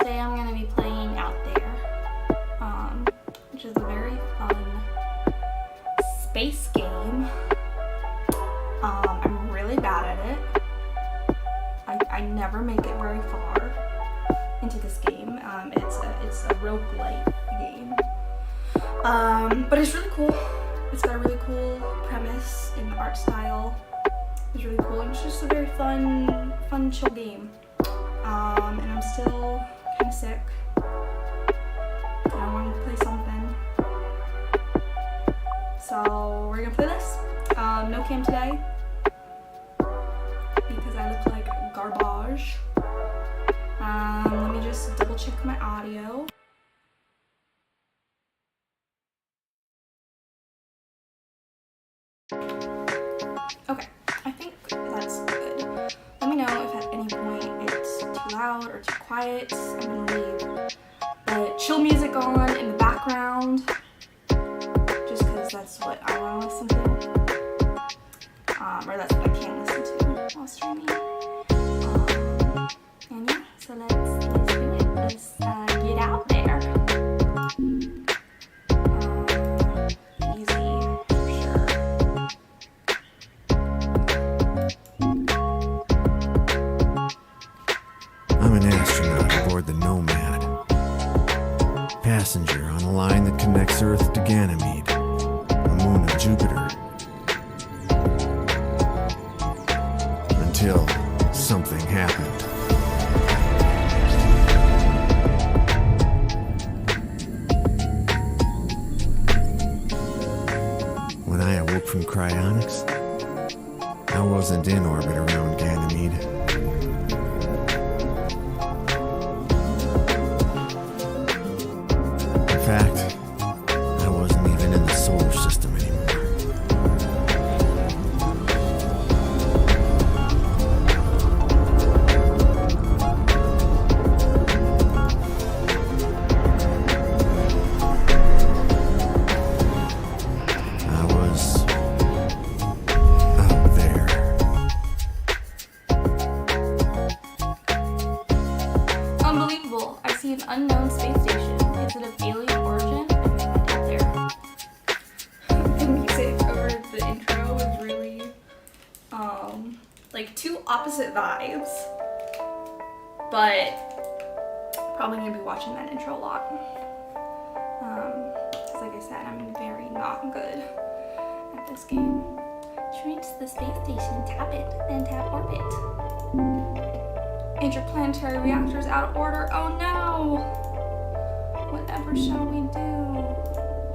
today I'm going to be playing Out There, which is a very fun space game. I'm really bad at it. I never make it very far into this game. It's a roguelike game. But it's really cool. It's got a really cool premise and art style. It's really cool, and it's just a very fun, chill game. And I'm still kind of sick. And I want to play something. So we're gonna play this. No cam today because I look like garbage. Let me just double check my audio. Okay, I think that's good. Let me know if at any point it's too loud or too quiet. I'm gonna leave the chill music on in the background, just because that's what I want to listen to, or that's what I can listen to while streaming. And yeah, so let's do it. Let's get out there. Easy for sure. I'm an astronaut aboard the Nomad, passenger on a line that connects Earth to Ganymede, a moon of Jupiter, until something happened. When I awoke from cryonics, I wasn't in orbit around Ganymede. In fact, I wasn't even in the solar system anymore. I was out there. Unbelievable. I see an unknown space station. Is it of alien origin? I may find out there. The music over the intro is really, like two opposite vibes. But probably gonna be watching that intro a lot. Because like I said, I'm very not good at this game. To reach the space station, tap it, then tap orbit. Interplanetary reactors out of order. Oh no! Whatever shall we do?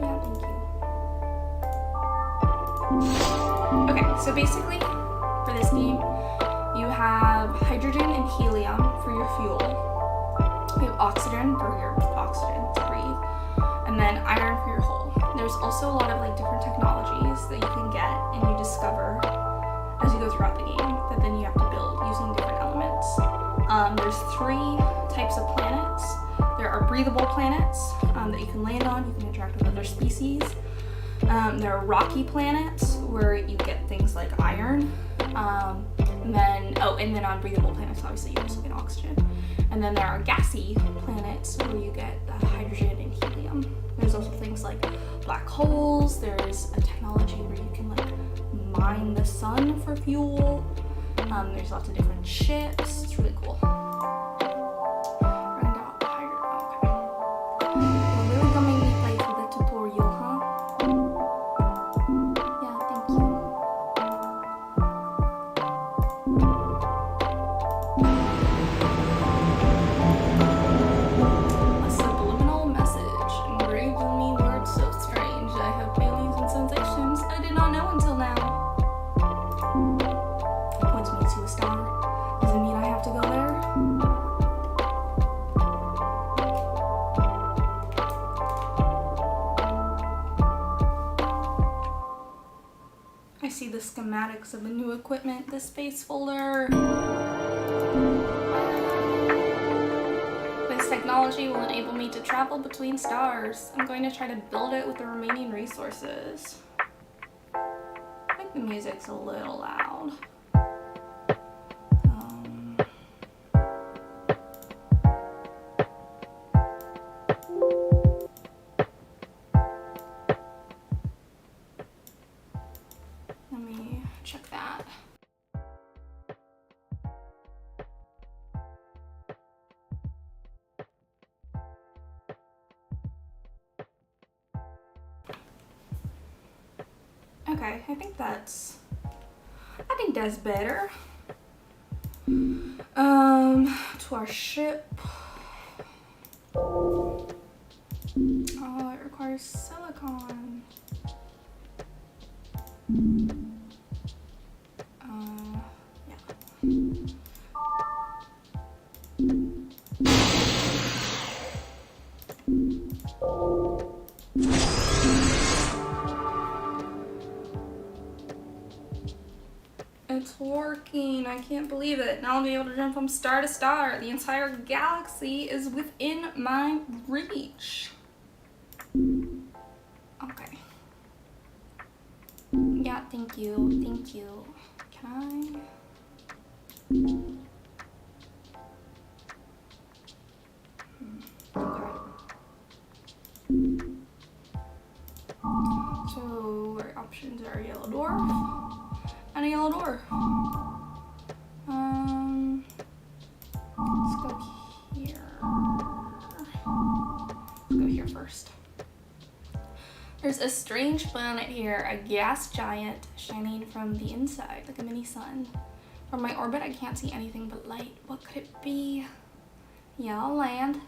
Yeah, thank you. Okay, so basically, for this game, you have hydrogen and helium for your fuel. You have oxygen for your oxygen to breathe, and then iron for your hull. There's also a lot of like different technologies that you can get and you discover as you go throughout the game that then you have to build using different elements. There's 3 types of planets. There are breathable planets that you can land on. You can interact with other species. There are rocky planets where you get things like iron. And then unbreathable planets, obviously, you also get oxygen. And then there are gassy planets where you get hydrogen and helium. There's also things like black holes. There's a technology where you can like mine the sun for fuel. There's lots of different ships. It's really cool. Running out of hydrogen. Okay. You're really gonna make me play for the tutorial, huh? Yeah, thank you. A subliminal message engraved in me, words so strange. I have feelings and sensations I did not know until now. Points me to a star. Does it mean I have to go there? I see the schematics of the new equipment, the space folder. This technology will enable me to travel between stars. I'm going to try to build it with the remaining resources. I think the music's a little loud. that. Okay, I think that's better. To our ship. Oh, it requires silicon. Yeah. It's working. I can't believe it. Now I'll be able to jump from star to star. The entire galaxy is within my reach. Okay. Yeah, thank you. Thank you. Can I? Okay. So our options are yellow dwarf and a yellow dwarf. Let's go here. Let's go here first. There's a strange planet here, a gas giant shining from the inside like a mini sun. From my orbit, I can't see anything but light. What could it be? Yeah, I'll land.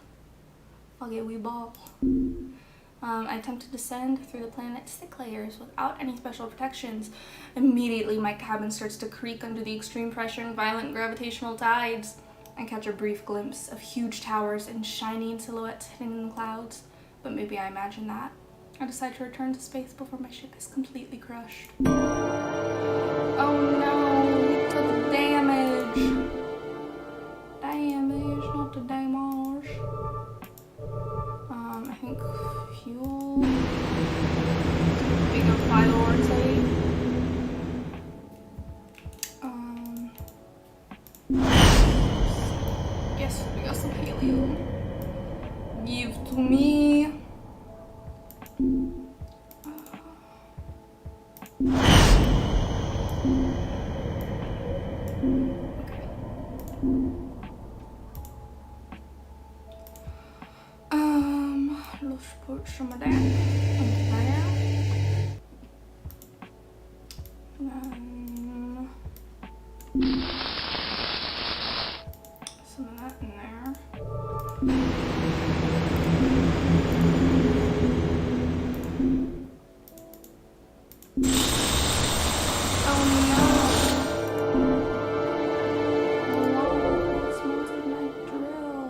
I'll get a wee ball. I attempt to descend through the planet's thick layers without any special protections. Immediately, my cabin starts to creak under the extreme pressure and violent gravitational tides. I catch a brief glimpse of huge towers and shining silhouettes hidden in the clouds, but maybe I imagine that. I decide to return to space before my ship is completely crushed. Oh no, we took damage. Damage, not the damage. I think fuel. Big up priority. Yes, we got some helium. Give to me. Let's put some of that into there. And some of that in there. Oh no! Whoa, it smells like my drill.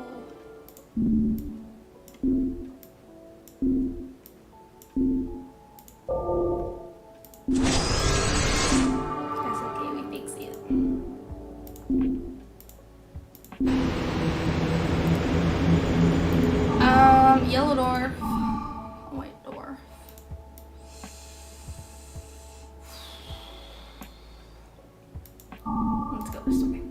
That's okay, we fix it. Yellow dwarf. White dwarf. Let's go this way.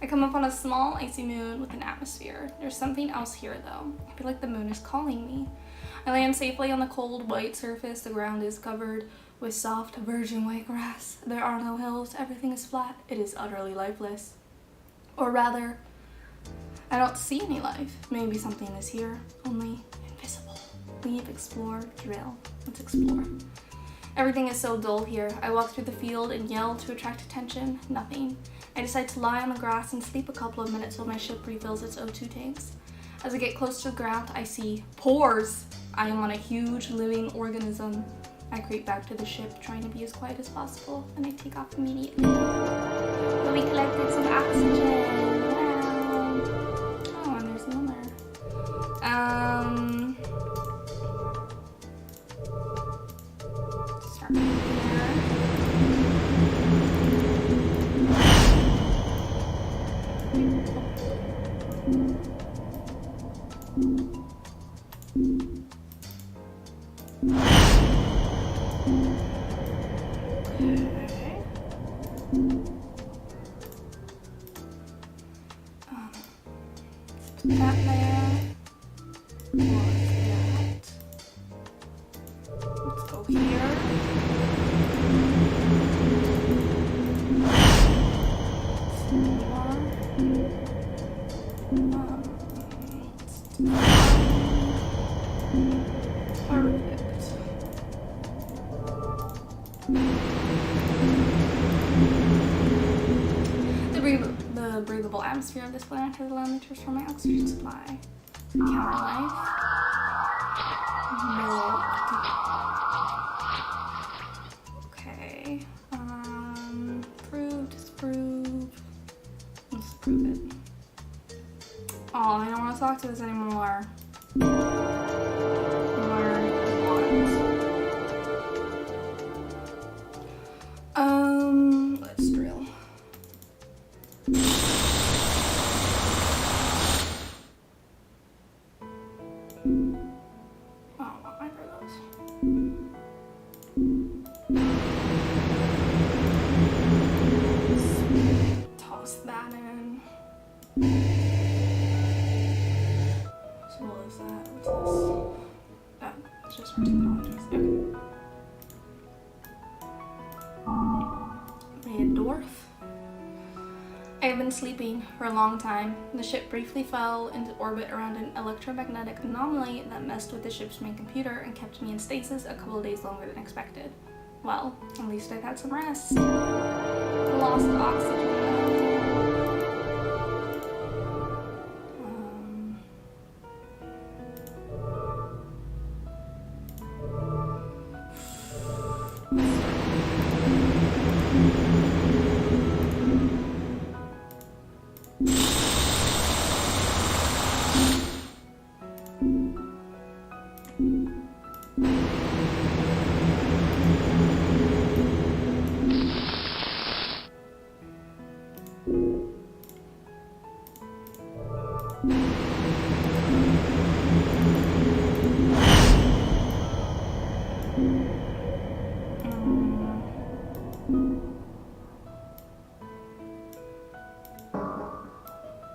I come up on a small icy moon with an atmosphere. There's something else here though. I feel like the moon is calling me. I land safely on the cold white surface. The ground is covered with soft virgin white grass. There are no hills. Everything is flat. It is utterly lifeless. Or rather, I don't see any life. Maybe something is here, only invisible. Leave, explore, drill. Let's explore. Everything is so dull here. I walk through the field and yell to attract attention. Nothing. I decide to lie on the grass and sleep a couple of minutes while my ship refills its O2 tanks. As I get close to the ground, I see pores. I am on a huge living organism. I creep back to the ship, trying to be as quiet as possible, and I take off immediately. But we collected some oxygen. Wow. Oh, and there's another. Start here. Put that there. What's that? Let's go here. The breathable atmosphere of this planet has allowed me to restore my oxygen supply. Counter life. No. Okay. Prove, disprove. Let's prove it. Oh, I don't want to talk to this anymore. Let's drill. Oh, I for those. Toss that in. So what is that? What's this? Oh, it's just for technologies. Okay. A dwarf. I have been sleeping for a long time. The ship briefly fell into orbit around an electromagnetic anomaly that messed with the ship's main computer and kept me in stasis a couple of days longer than expected. Well, at least I've had some rest. Lost oxygen.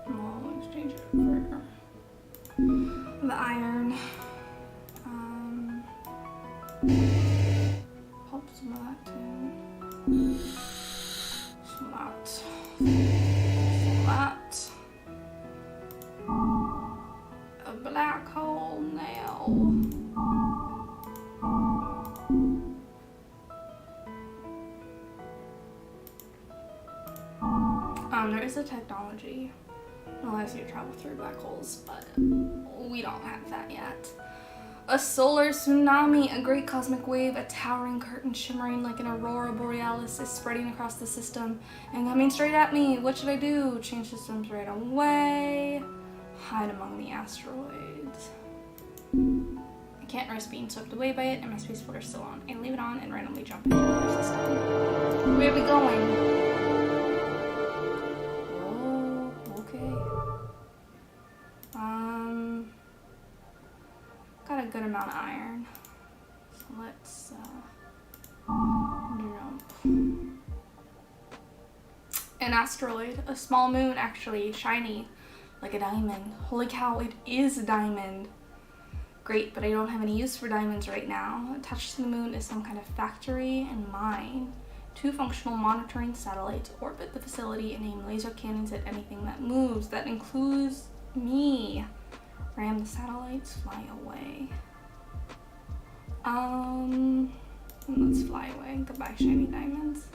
I'll exchange it for the iron. Pop some of that too. Some of that. Some of that. A black hole now. There is a technology that allows you to travel through black holes, but we don't have that yet. A solar tsunami, a great cosmic wave, a towering curtain shimmering like an aurora borealis is spreading across the system and coming straight at me. What should I do? Change systems right away. Hide among the asteroids. I can't risk being swept away by it, and my spaceport is still on. I leave it on and randomly jump into the system. Where are we going? Got a good amount of iron, so let's jump. An asteroid, a small moon, actually shiny like a diamond. Holy cow, it is a diamond. Great, but I don't have any use for diamonds right now. Attached to the moon is some kind of factory and mine. 2 functional monitoring satellites orbit the facility and aim laser cannons at anything that moves. That includes me. Ram the satellites, fly away. Let's fly away. Goodbye, shiny diamonds.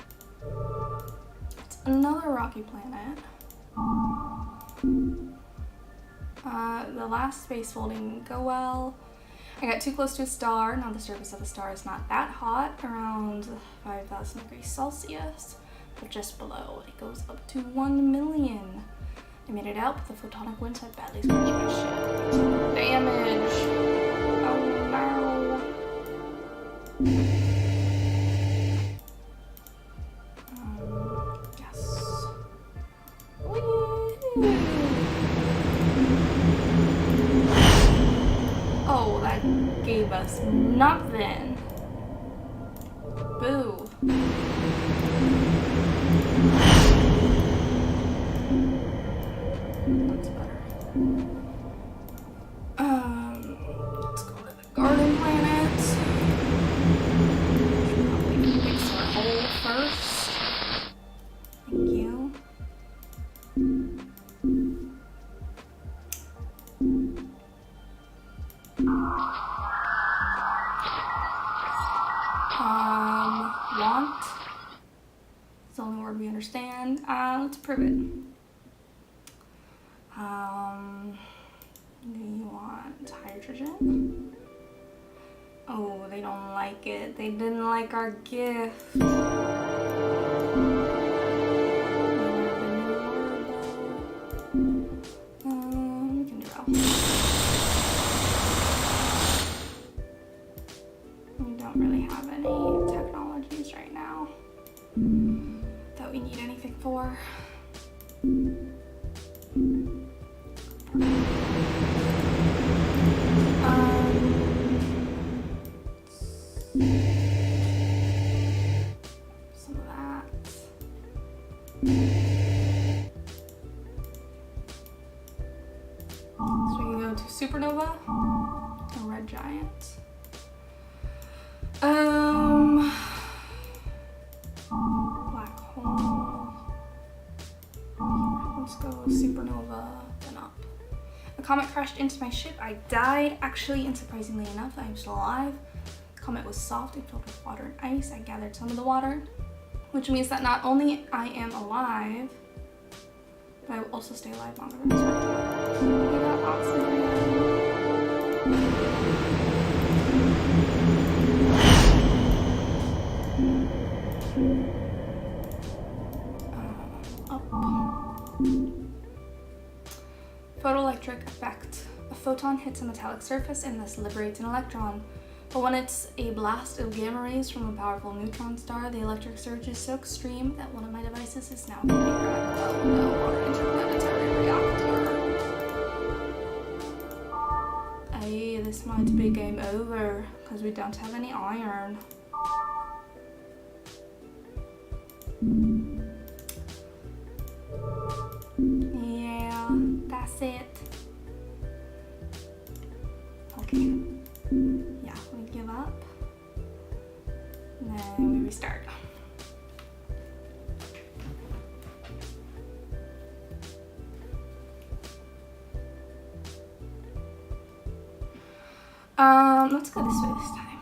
It's another rocky planet. The last space folding didn't go well. I got too close to a star. Now the surface of a star is not that hot, around 5,000 degrees Celsius, but just below. It goes up to 1 million. I made it out, but the photonic winds have badly scratched my ship. Damage! Oh no! Yes. Whee! Oh, that gave us nothing. Boo. That's better. Let's go to the garden planet. Should probably fix our hole first. Thank you. Want. It's the only word we understand. Let's prove it. Do you want hydrogen? Oh, they don't like it. They didn't like our gift. We can drill. We don't really have any technologies right now that we need anything for. Some of that. So we can go to supernova or red giant. Black hole. Let's go supernova, then up. A comet crashed into my ship. I died, actually, and surprisingly enough, I am still alive. The comet was soft and filled with water and ice. I gathered some of the water, which means that not only I am alive, but I will also stay alive longer than expected. I got oxygen. Photoelectric effect. A photon hits a metallic surface and thus liberates an electron. But when it's a blast of gamma rays from a powerful neutron star, the electric surge is so extreme that one of my devices is now completely wrecked. Oh no, our interplanetary reactor. Hey, this might be game over, because we don't have any iron. Yeah, that's it. Okay. Yeah, we give up. And then we restart. Let's go this way this time.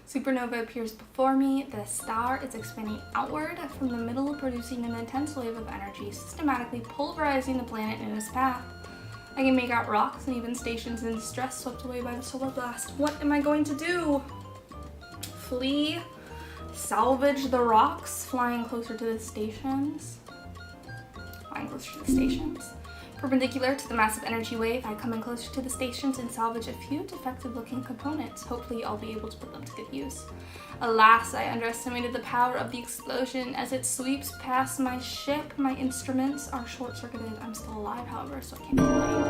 Supernova appears before me. The star is expanding outward from the middle, producing an intense wave of energy, systematically pulverizing the planet in its path. I can make out rocks and even stations in distress swept away by the solar blast. What am I going to do? Flee? Salvage the rocks? Flying closer to the stations? Flying closer to the stations. Perpendicular to the massive energy wave, I come in closer to the stations and salvage a few defective looking components. Hopefully I'll be able to put them to good use. Alas, I underestimated the power of the explosion. As it sweeps past my ship, my instruments are short-circuited. I'm still alive, however, so I can't complain.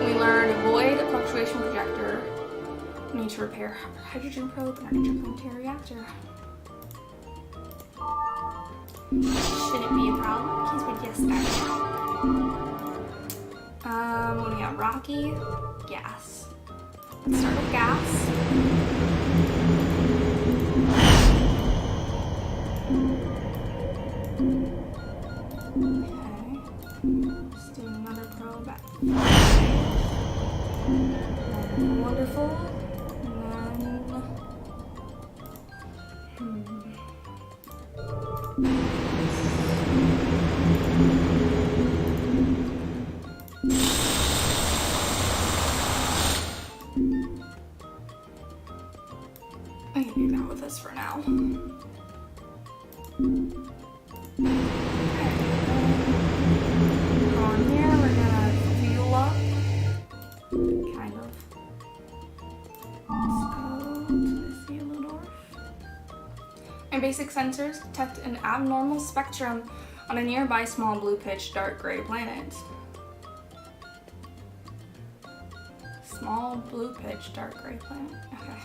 We learned void, fluctuation projector. We need to repair our hydrogen probe and our interplanetary reactor. Shouldn't be a problem, because we just started. What do we got? Rocky, gas. Let's start with gas. Okay. Let's do another probe at 5. Wonderful. And then I can do that with this for now. On here, we're gonna fuel up. Kind of. Let's go to the Theodorf. My basic sensors detect an abnormal spectrum on a nearby small blue pitch dark gray planet. Small blue pitch dark gray planet. Okay.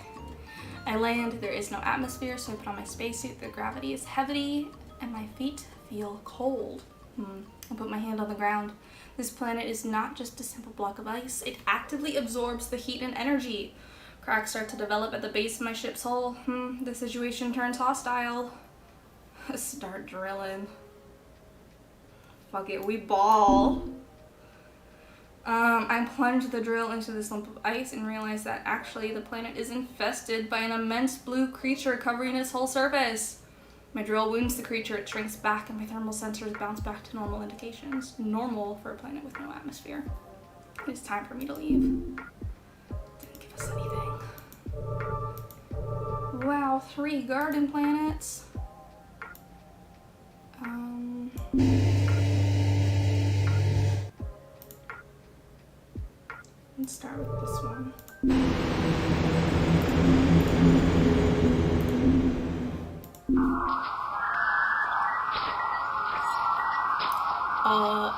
I land, there is no atmosphere, so I put on my spacesuit. The gravity is heavy and my feet feel cold. I put my hand on the ground. This planet is not just a simple block of ice. It actively absorbs the heat and energy. Cracks start to develop at the base of my ship's hull. The situation turns hostile. Start drilling. Fuck it, we ball. I plunge the drill into this lump of ice and realize that actually the planet is infested by an immense blue creature covering its whole surface. My drill wounds the creature, it shrinks back, and my thermal sensors bounce back to normal indications. Normal for a planet with no atmosphere. It's time for me to leave. Didn't give us anything. Wow, 3 garden planets. Let's start with this one.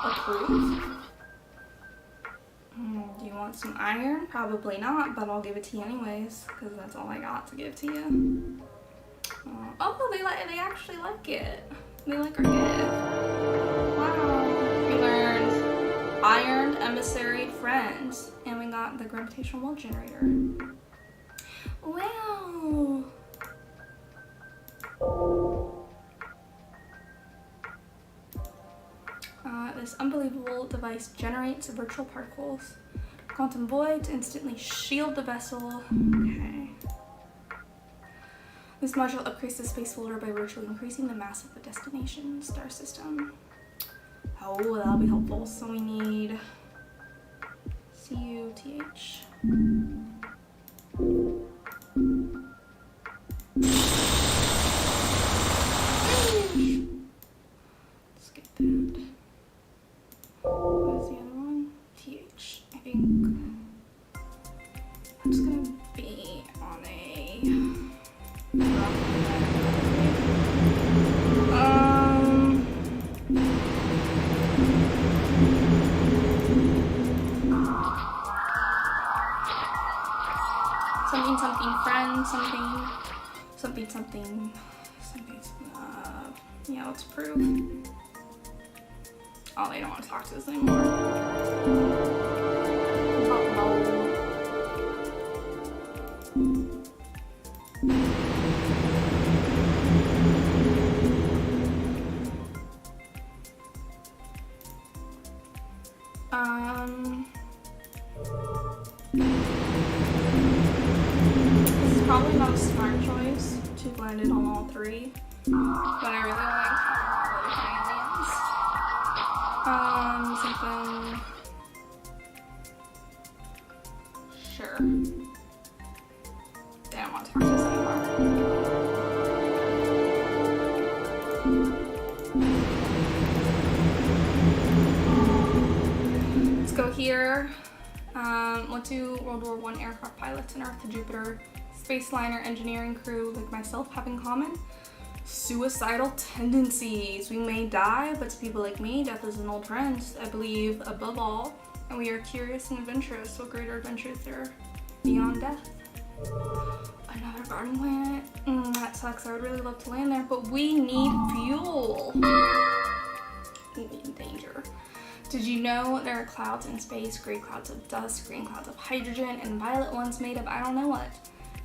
Approve. Do you want some iron? Probably not, but I'll give it to you anyways, because that's all I got to give to you. Oh, they actually like it. They like our gift. Wow. We learned iron, emissary, friends, and we got the gravitational well generator. Wow. This unbelievable device generates virtual particles. Quantum void to instantly shield the vessel. Okay. This module upgrades the space folder by virtually increasing the mass of the destination star system. Oh, that'll be helpful. So we need CUTH. Skip that. What's the other one? TH. I think that's gonna be on a something friend, something, yeah, let's prove. Oh, they don't want to talk to us anymore. This is probably not a smart choice to blend it on all 3, but I really like something. Sure. They don't want to talk to us anymore. Let's go here. Let's do World War I aircraft pilots and Earth to Jupiter. Space liner engineering crew like myself have in common. Suicidal tendencies. We may die, but to people like me, death is an old friend, I believe, above all. And we are curious and adventurous, so greater adventures there beyond death. Another garden planet. That sucks. I would really love to land there, but we need fuel. In danger. Did you know there are clouds in space? Gray clouds of dust, green clouds of hydrogen, and violet ones made of I don't know what.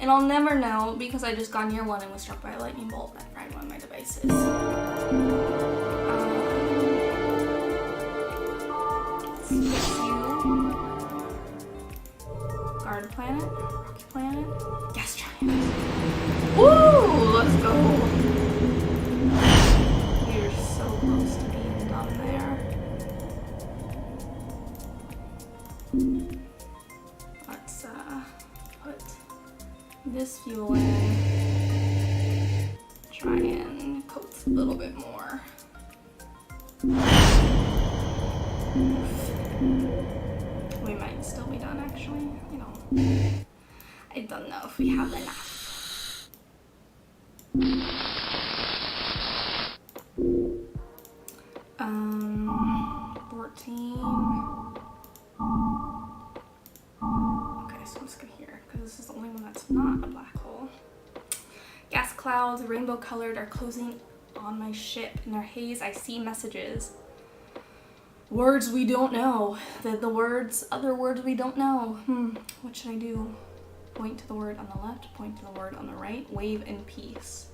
And I'll never know because I just got near one and was struck by a lightning bolt that fried one of my devices. Guard planet, rocky planet, gas giant. Woo! Let's go. We're so close to being done there. Let's put this fuel in. Try and coat a little bit more. We might still be done actually. I don't know if we have enough. 14. Okay, so let's go here because this is the only one that's not a black hole. Gas clouds, rainbow colored, are closing on my ship. In their haze, I see messages. Words we don't know. Other words we don't know. What should I do? Point to the word on the left, point to the word on the right. Wave in peace.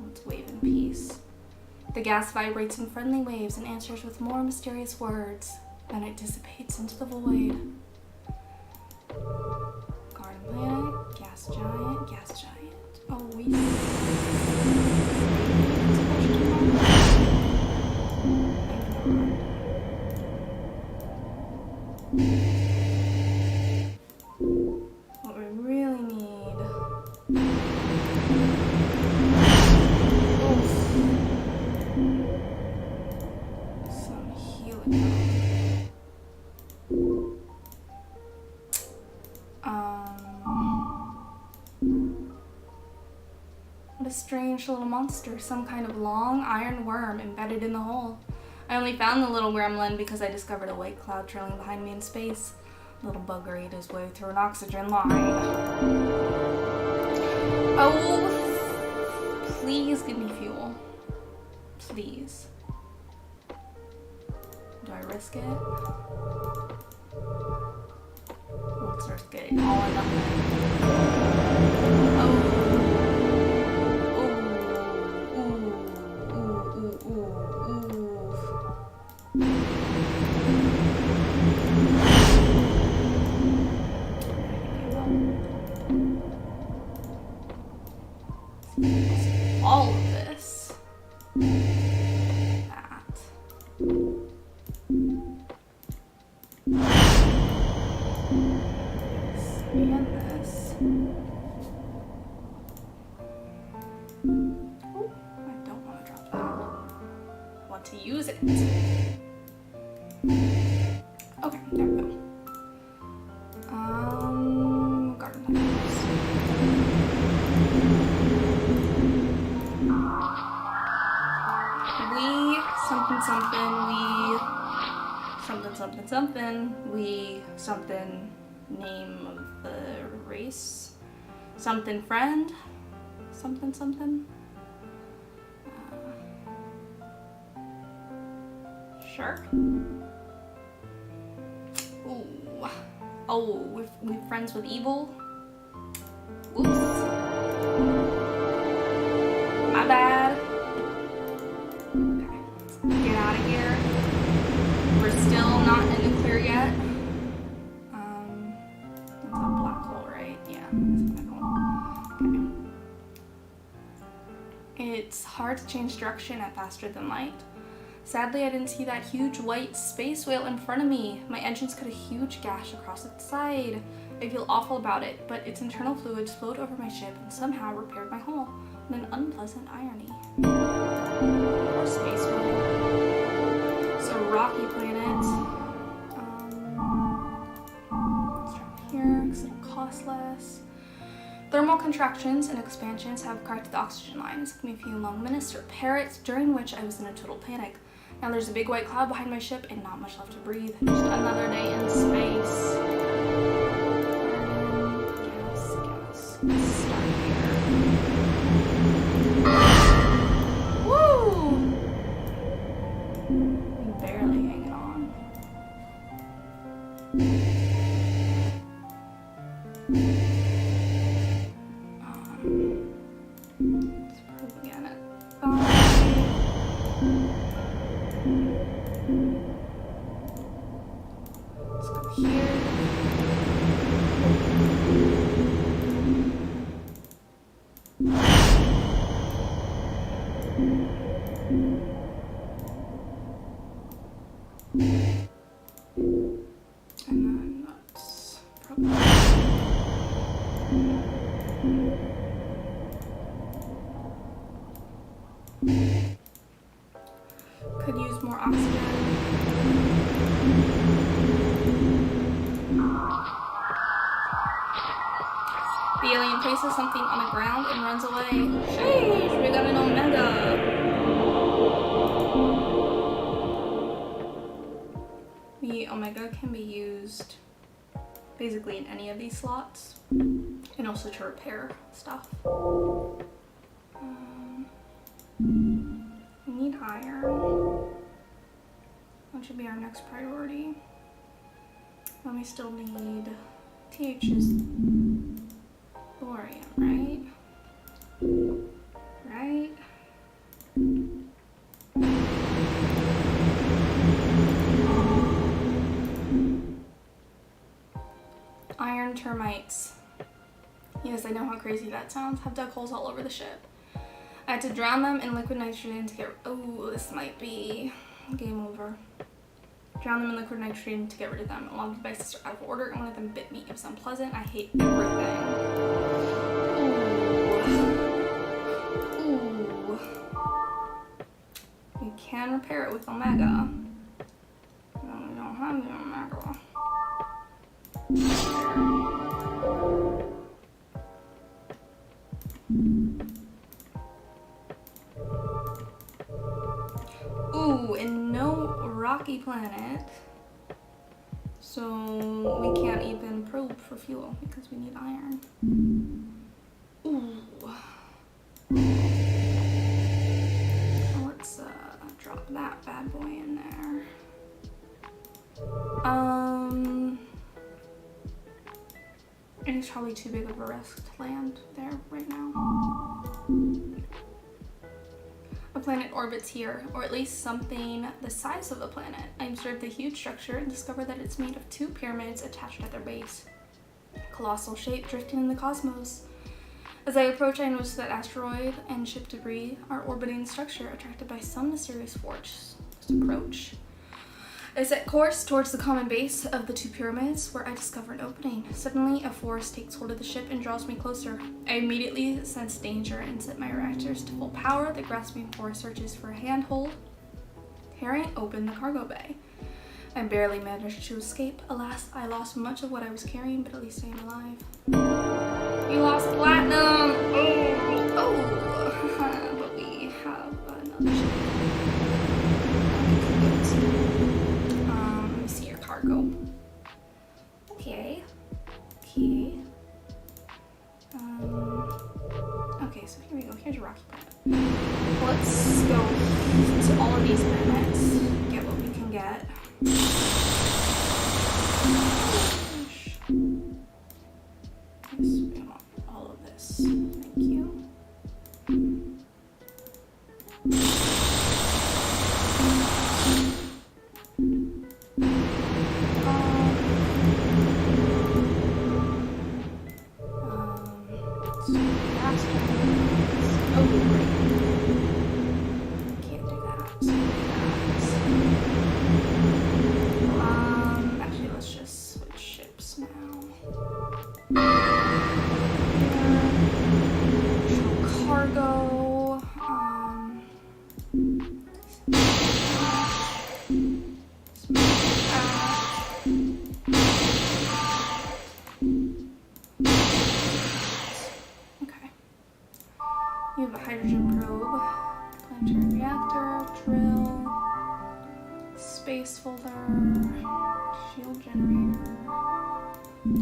Let's wave in peace. The gas vibrates in friendly waves and answers with more mysterious words. Then it dissipates into the void. Garden planet, gas giant, gas giant. Oh, we What a strange little monster, some kind of long iron worm embedded in the hole. I only found the little gremlin because I discovered a white cloud trailing behind me in space. Little bugger ate his way through an oxygen line. Oh, please give me fuel. Please. Do I risk it? Let's risk it. All or nothing. Oh. All of this. That. This and this. Oh, I don't want to drop that. I want to use it. Okay, there we go. Garden hose. Something, name of the race, something friend, something. Sure. Ooh. Oh, we're friends with evil. Oops. My bad. Okay, let's get out of here. We're still not in the clear yet. It's a black hole, right? Yeah, it's a black hole. Okay. It's hard to change direction at faster than light. Sadly, I didn't see that huge white space whale in front of me. My engine's cut a huge gash across its side. I feel awful about it, but its internal fluids flowed over my ship and somehow repaired my hull. What an unpleasant irony. Or space whale. It's a rocky planet. Let's try here, because it'll cost less. Thermal contractions and expansions have cracked the oxygen lines. It took me a few long minutes to repair it, during which I was in a total panic. Now there's a big white cloud behind my ship and not much left to breathe. Just another day in space. Gas. Let's start here. Woo! I'm barely hanging on. Let's probe again at 5. Let's go here. And then let's probe. Could use more oxygen. The alien places something on the ground and runs away. Sheesh, we got an Omega. The Omega can be used basically in any of these slots, and also to repair stuff. We need iron. That should be our next priority. And we still need TH's thorium, right? Right? Iron termites. Yes, I know how crazy that sounds. Have dug holes all over the ship. I had to drown them in liquid nitrogen to get. Oh, this might be game over. Drown them in liquid nitrogen to get rid of them. A lot of devices are out of order, and one of them bit me. It was unpleasant. I hate everything. Ooh. We can repair it with Omega. No, we don't have the Omega. rocky planet. So we can't even probe for fuel because we need iron. Ooh. Let's drop that bad boy in there. It's probably too big of a risk to land there right now. A planet orbits here, or at least something the size of the planet. I observed the huge structure and discovered that it's made of 2 pyramids attached at their base. Colossal shape drifting in the cosmos. As I approach, I notice that asteroid and ship debris are orbiting the structure, attracted by some mysterious force. Let's approach. I set course towards the common base of the 2 pyramids, where I discover an opening. Suddenly, a force takes hold of the ship and draws me closer. I immediately sense danger and set my reactors to full power. The grasping force searches for a handhold, tearing open the cargo bay. I barely managed to escape. Alas, I lost much of what I was carrying, but at least I am alive. We lost platinum! Oh! But we have another ship. Cargo. Okay. Okay, so here we go. Here's a rocky planet. Let's go to all of these planets, get what we can get. Yes, we want all of this. Thank you. Actually, let's just switch ships now. Cargo. Okay. You have a hydrogen probe, planetary reactor, drill, space folder, shield generator,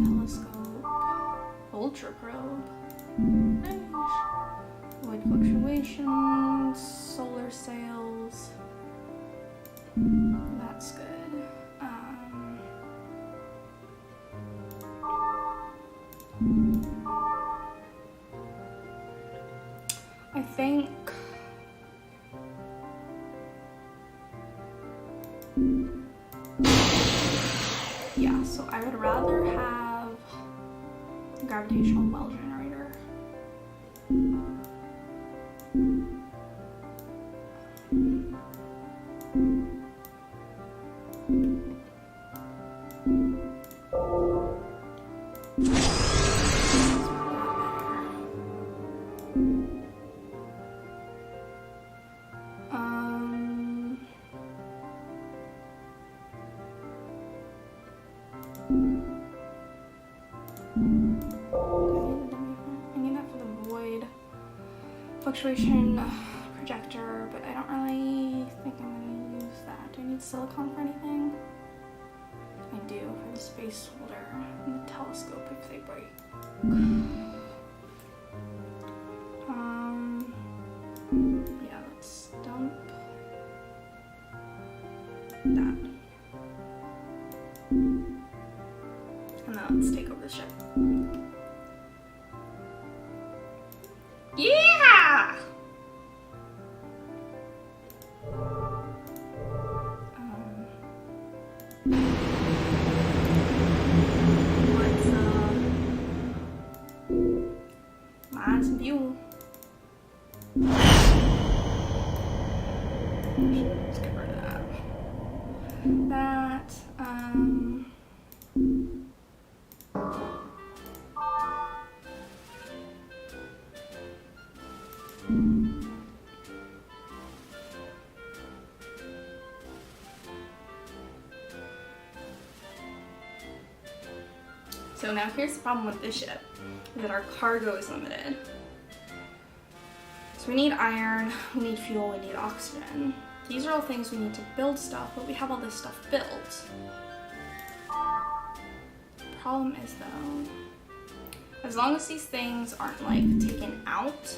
telescope, ultra probe, nice. Void fluctuations, solar sails. That's good. I think yeah, so I would rather have a gravitational well generator. Fluctuation projector, but I don't really think I'm going to use that. Do I need silicon for anything? I do for the space holder and the telescope if they break. Yeah, let's dump that. And then let's take over the ship. Yeah! Let's mine some fuel. Let's get rid of that. So now here's the problem with this ship, is that our cargo is limited. So we need iron, we need fuel, we need oxygen. These are all things we need to build stuff, but we have all this stuff built. Problem is though, as long as these things aren't like taken out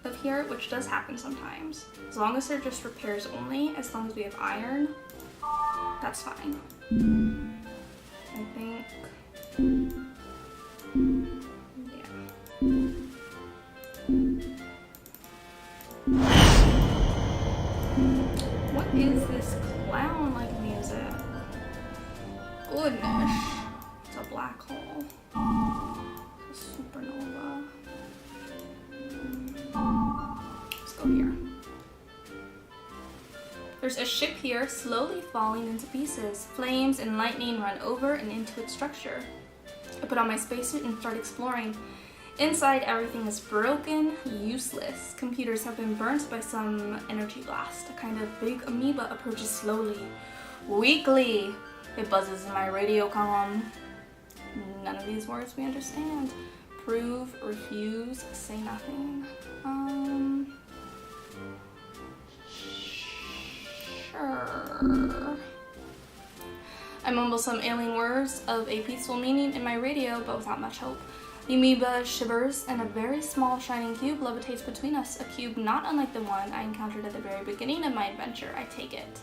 of here, which does happen sometimes, as long as they're just repairs only, as long as we have iron, that's fine. I think, yeah. What is this clown-like music? Goodness. It's a black hole. It's a supernova. Let's go here. There's a ship here slowly falling into pieces. Flames and lightning run over and into its structure. I put on my spacesuit and start exploring. Inside, everything is broken, useless. Computers have been burnt by some energy blast. A kind of big amoeba approaches slowly. Weakly, it buzzes in my radio comm. None of these words we understand. Prove, refuse, say nothing. Sure. I mumble some alien words of a peaceful meaning in my radio, but without much hope. The amoeba shivers, and a very small shining cube levitates between us, a cube not unlike the one I encountered at the very beginning of my adventure. I take it.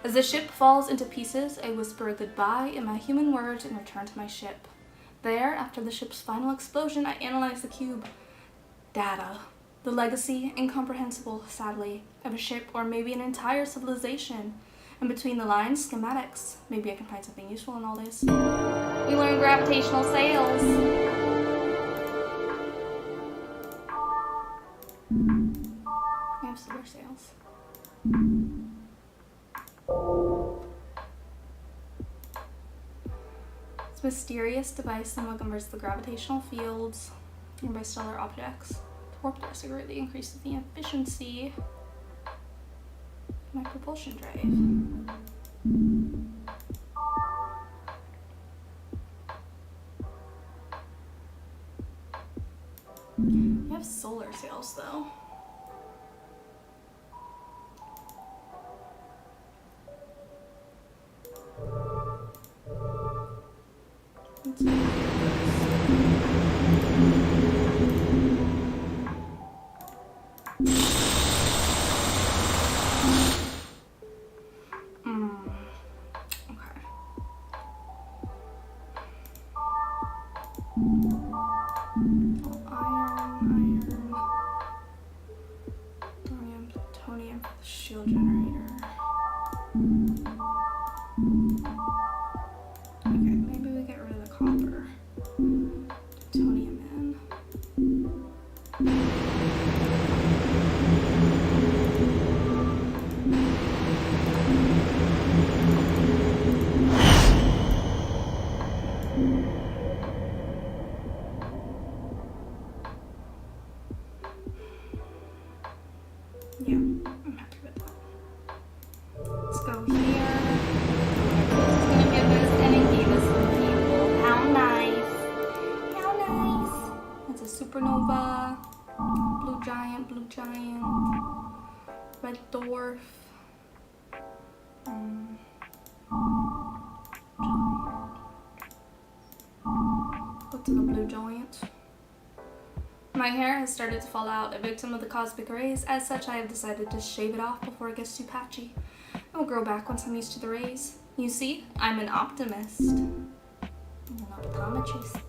As the ship falls into pieces, I whisper a goodbye in my human words and return to my ship. There, after the ship's final explosion, I analyze the cube. Data. The legacy, incomprehensible, sadly, of a ship or maybe an entire civilization. And between the lines, schematics. Maybe I can find something useful in all this. We learn gravitational sails. We have solar sails. This mysterious device somewhat converts the gravitational fields nearby stellar objects to warp us to greatly increases the efficiency of my propulsion drive. We have solar sails though. Let's go. Shield generator. Okay, maybe we get rid of the copper. Plutonium in. Yeah, I'm happy with that. Let's go here. It's gonna give us and it gave us some people. How nice. How nice. That's a supernova. Blue giant, red dwarf. Go to the blue giant. My hair has started to fall out, a victim of the cosmic rays. As such, I have decided to shave it off before it gets too patchy. It will grow back once I'm used to the rays. You see, I'm an optimist. I'm an optometrist.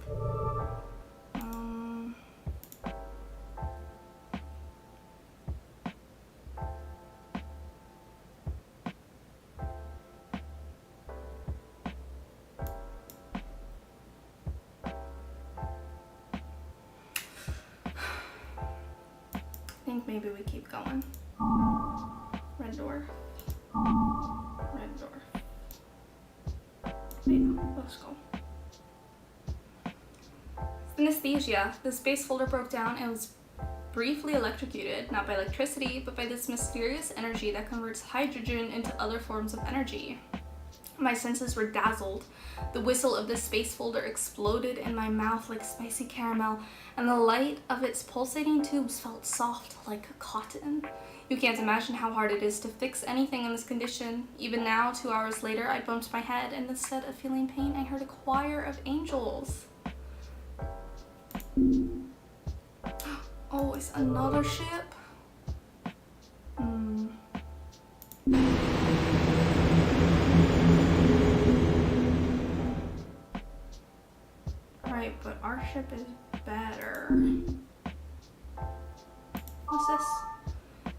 I think maybe we keep going. Red door. Yeah, let's go. Synesthesia. The space folder broke down and was briefly electrocuted, not by electricity, but by this mysterious energy that converts hydrogen into other forms of energy. My senses were dazzled. The whistle of the space folder exploded in my mouth like spicy caramel, and the light of its pulsating tubes felt soft like cotton. You can't imagine how hard it is to fix anything in this condition. Even now, 2 hours later, I bumped my head, and instead of feeling pain, I heard a choir of angels. Oh, it's another ship? Right, but our ship is better. What's this?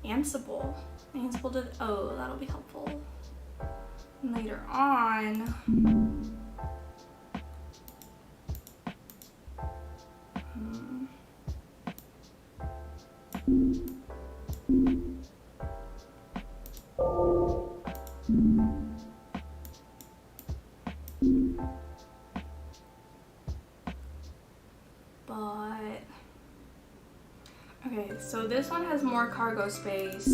Ansible. Ansible did. Oh, that'll be helpful later on. But okay, so this one has more cargo space,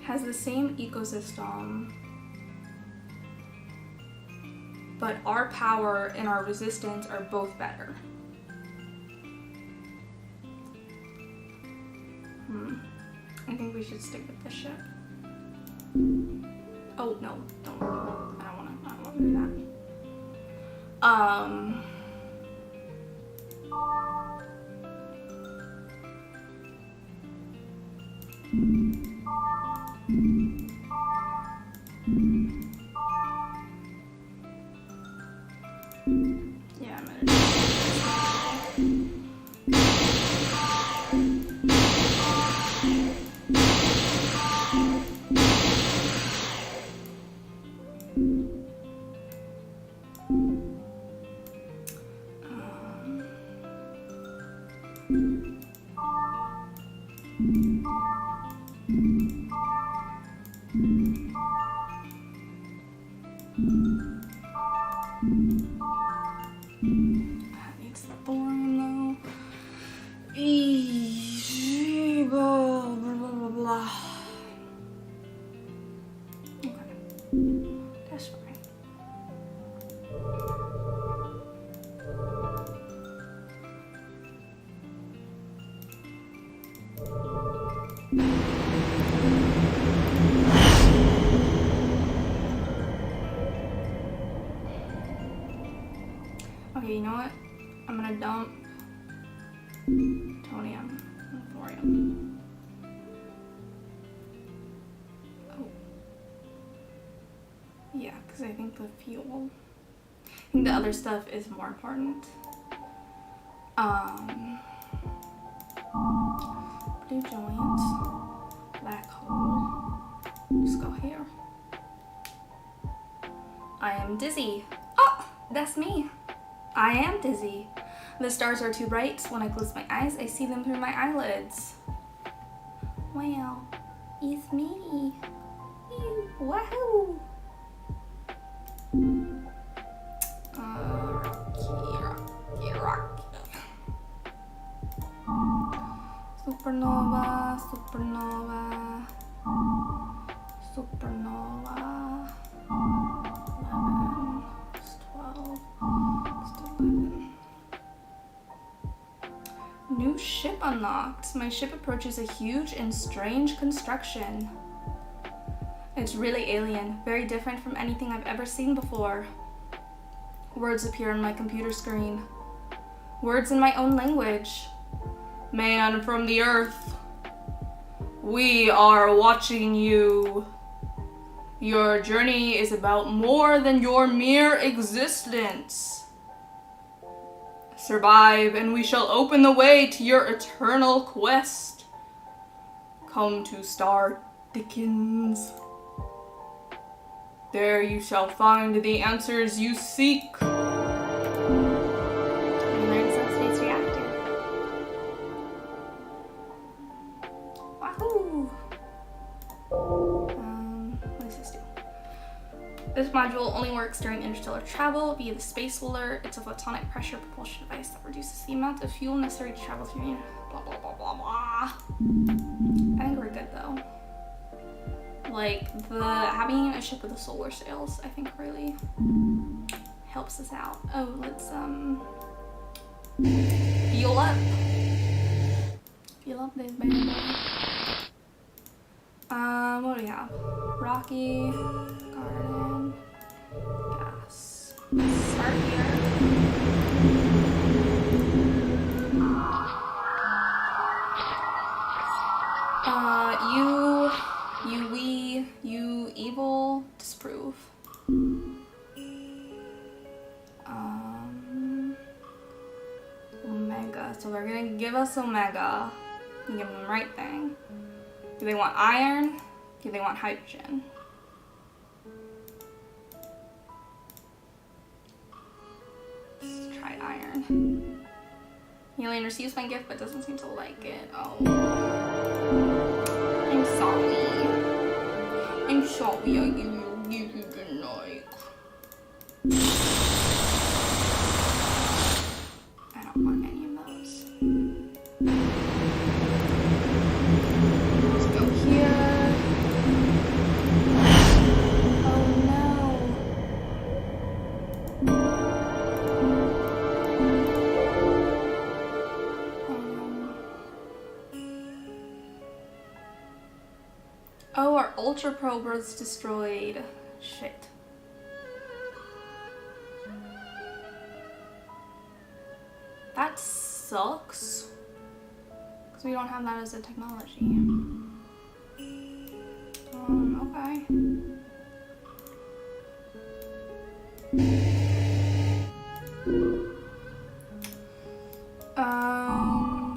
has the same ecosystem, but our power and our resistance are both better. I think we should stick with this ship. Oh no, don't. I don't wanna do that. Yeah, I'm gonna do that needs the boring though. Blah, blah, blah, blah. Okay, that's fine. Okay, you know what? I'm gonna dump plutonium and thorium. Oh. Yeah, because I think the fuel. I think the other stuff is more important. Blue giant, black hole. Just go here. I am dizzy. Oh, that's me. I am dizzy. The stars are too bright. When I close my eyes, I see them through my eyelids. Wow, it's me. Wahoo! Rocky. Supernova, supernova, supernova. 11, 12, 11. New ship unlocked. My ship approaches a huge and strange construction. It's really alien, very different from anything I've ever seen before. Words appear on my computer screen. Words in my own language. Man from the Earth, we are watching you. Your journey is about more than your mere existence. Survive, and we shall open the way to your eternal quest. Come to Star Dickens. There you shall find the answers you seek. Learn subspace reactor. Wahoo! What does this do? This module only works during interstellar travel via the space roller. It's a photonic pressure propulsion device that reduces the amount of fuel necessary to travel through. Blah blah blah blah blah. I think we're good though. like having a ship with a solar sails, I think really helps us out. Oh, let's fuel up. Fuel up this bad boy. What do we have? Rocky, garden, gas. Start here. You evil, disprove. Omega. So they're gonna give us Omega. And give them the right thing. Do they want iron? Do they want hydrogen? Let's try iron. Alien receives my gift but doesn't seem to like it. Oh. I'm sorry. I'm sorry I give you the like. I don't want any of those. Let's go here. Oh no. Oh, our Ultra Probe was destroyed. Shit. That sucks. Because we don't have that as a technology. Okay.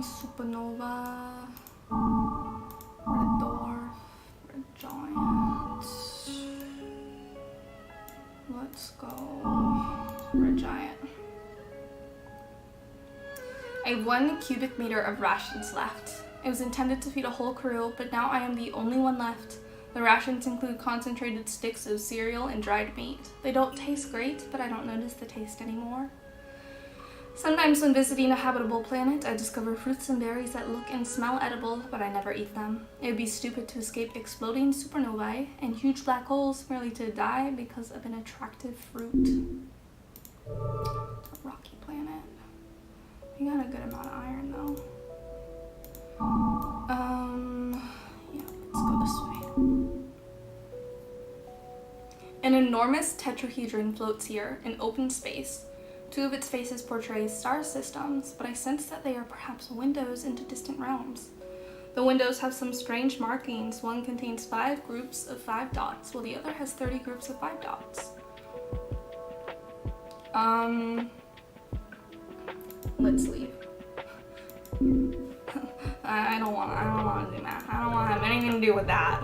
Supernova. Red dwarf. Red giant. Let's go. Red giant. I have 1 cubic meter of rations left. It was intended to feed a whole crew, but now I am the only one left. The rations include concentrated sticks of cereal and dried meat. They don't taste great, but I don't notice the taste anymore. Sometimes when visiting a habitable planet, I discover fruits and berries that look and smell edible, but I never eat them. It would be stupid to escape exploding supernovae and huge black holes merely to die because of an attractive fruit. It's a rocky planet. We got a good amount of iron though. Yeah, let's go this way. An enormous tetrahedron floats here in open space. 2 of its faces portray star systems, but I sense that they are perhaps windows into distant realms. The windows have some strange markings. One contains 5 groups of 5 dots, while the other has 30 groups of 5 dots. Let's leave. I don't want to do math. I don't want to have anything to do with that.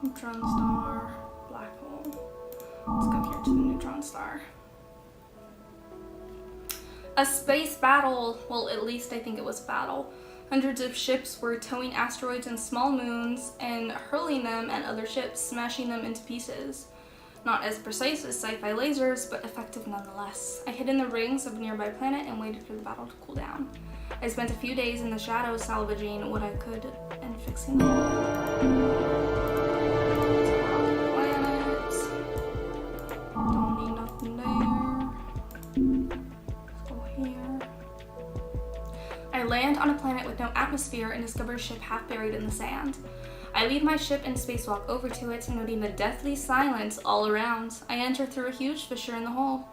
Neutron star, black hole. Let's go here to the neutron star. A space battle. Well, at least I think it was a battle. Hundreds of ships were towing asteroids and small moons and hurling them at other ships, smashing them into pieces. Not as precise as sci-fi lasers, but effective nonetheless. I hid in the rings of a nearby planet and waited for the battle to cool down. I spent a few days in the shadows salvaging what I could and fixing them. I land on a planet with no atmosphere and discover a ship half buried in the sand. I leave my ship and spacewalk over to it, noting the deathly silence all around. I enter through a huge fissure in the hull.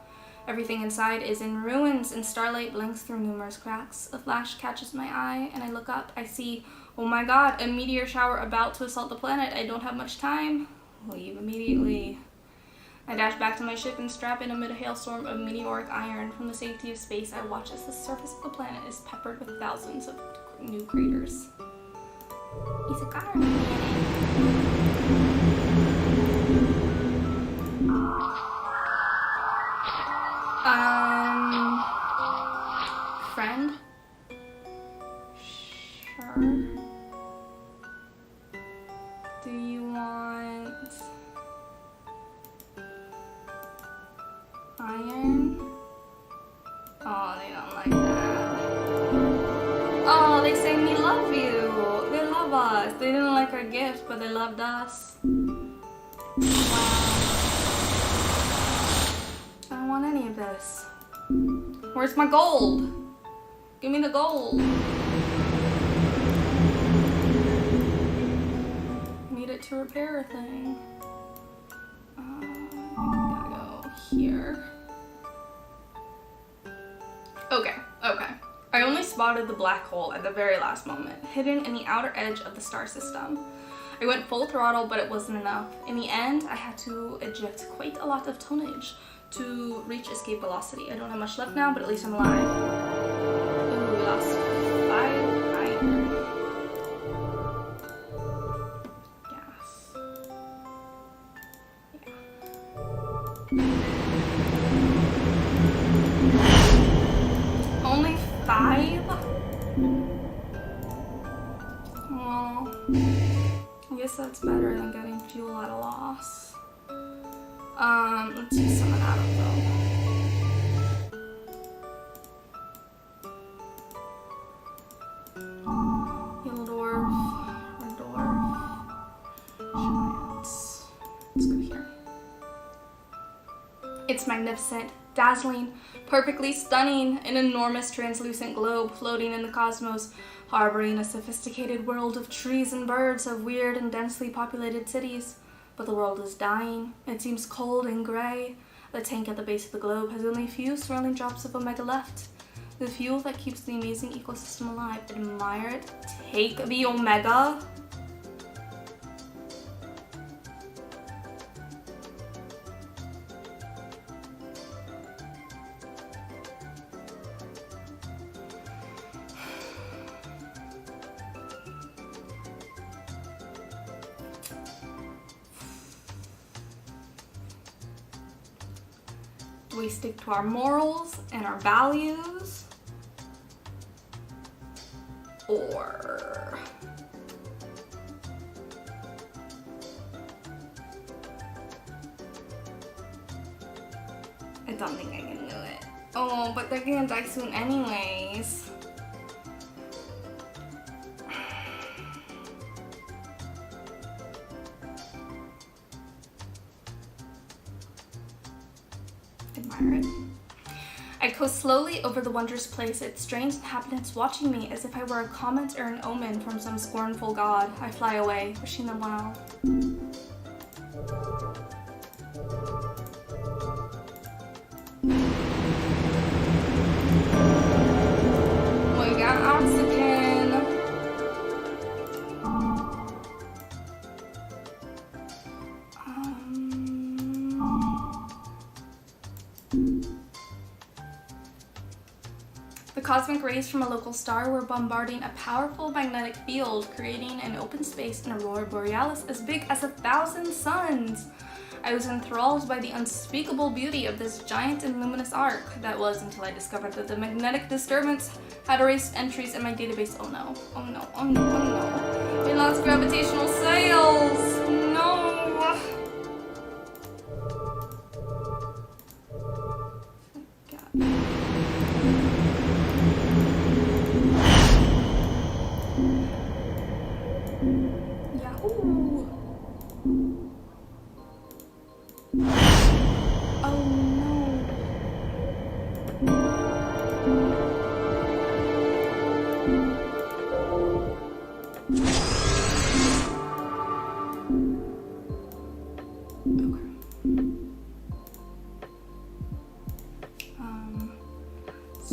Everything inside is in ruins, and starlight blinks through numerous cracks. A flash catches my eye, and I look up. I see, oh my god, a meteor shower about to assault the planet. I don't have much time. Leave immediately. I dash back to my ship and strap in amid a hailstorm of meteoric iron. From the safety of space, I watch as the surface of the planet is peppered with thousands of new craters. He's a guy. Friend? Sure. Do you want iron? Oh, they don't like that. Oh, they say we love you. They love us. They didn't like our gift, but they loved us. Wow. I don't want any of this. Where's my gold? Give me the gold. Need it to repair a thing. Gotta go here. Okay. I only spotted the black hole at the very last moment, hidden in the outer edge of the star system. I went full throttle, but it wasn't enough. In the end, I had to eject quite a lot of tonnage to reach escape velocity. I don't have much left now, but at least I'm alive. Ooh, we lost 5 iron. Gas. Yeah. Only 5? Well, I guess that's better than getting fuel at a loss. Let's use some of that though. Yellow dwarf, red dwarf, giants. Let's go here. It's magnificent, dazzling, perfectly stunning, an enormous translucent globe floating in the cosmos, harboring a sophisticated world of trees and birds, of weird and densely populated cities. But the world is dying. It seems cold and gray. The tank at the base of the globe has only a few swirling drops of omega left. The fuel that keeps the amazing ecosystem alive. Admire it. Take the omega. Do we stick to our morals and our values? Or I don't think I can do it. Oh, but they're gonna die soon anyways. Admire it. I coast slowly over the wondrous place, its strange inhabitants watching me as if I were a comet or an omen from some scornful god. I fly away, wishing them well. We got oxygen. The cosmic rays from a local star were bombarding a powerful magnetic field, creating an open space in Aurora Borealis as big as 1,000 suns. I was enthralled by the unspeakable beauty of this giant and luminous arc. That was until I discovered that the magnetic disturbance had erased entries in my database. Oh no, oh no, oh no, oh no. We lost gravitational sails! No!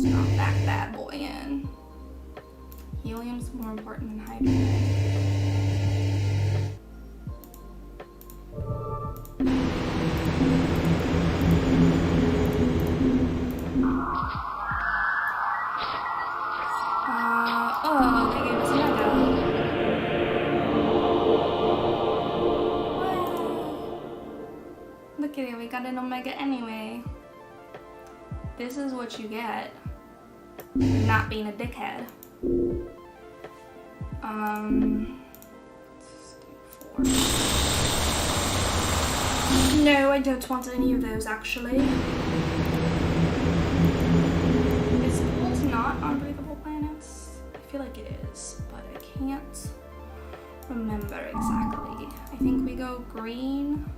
Drop that bad boy in. Helium's more important than hydrogen. Oh, they gave us a mega. Wow. Look at it, we got an omega anyway. This is what you get for not being a dickhead. Let's do 4. No, I don't want any of those actually. Is gold not on breathable planets? I feel like it is, but I can't remember exactly. I think we go green.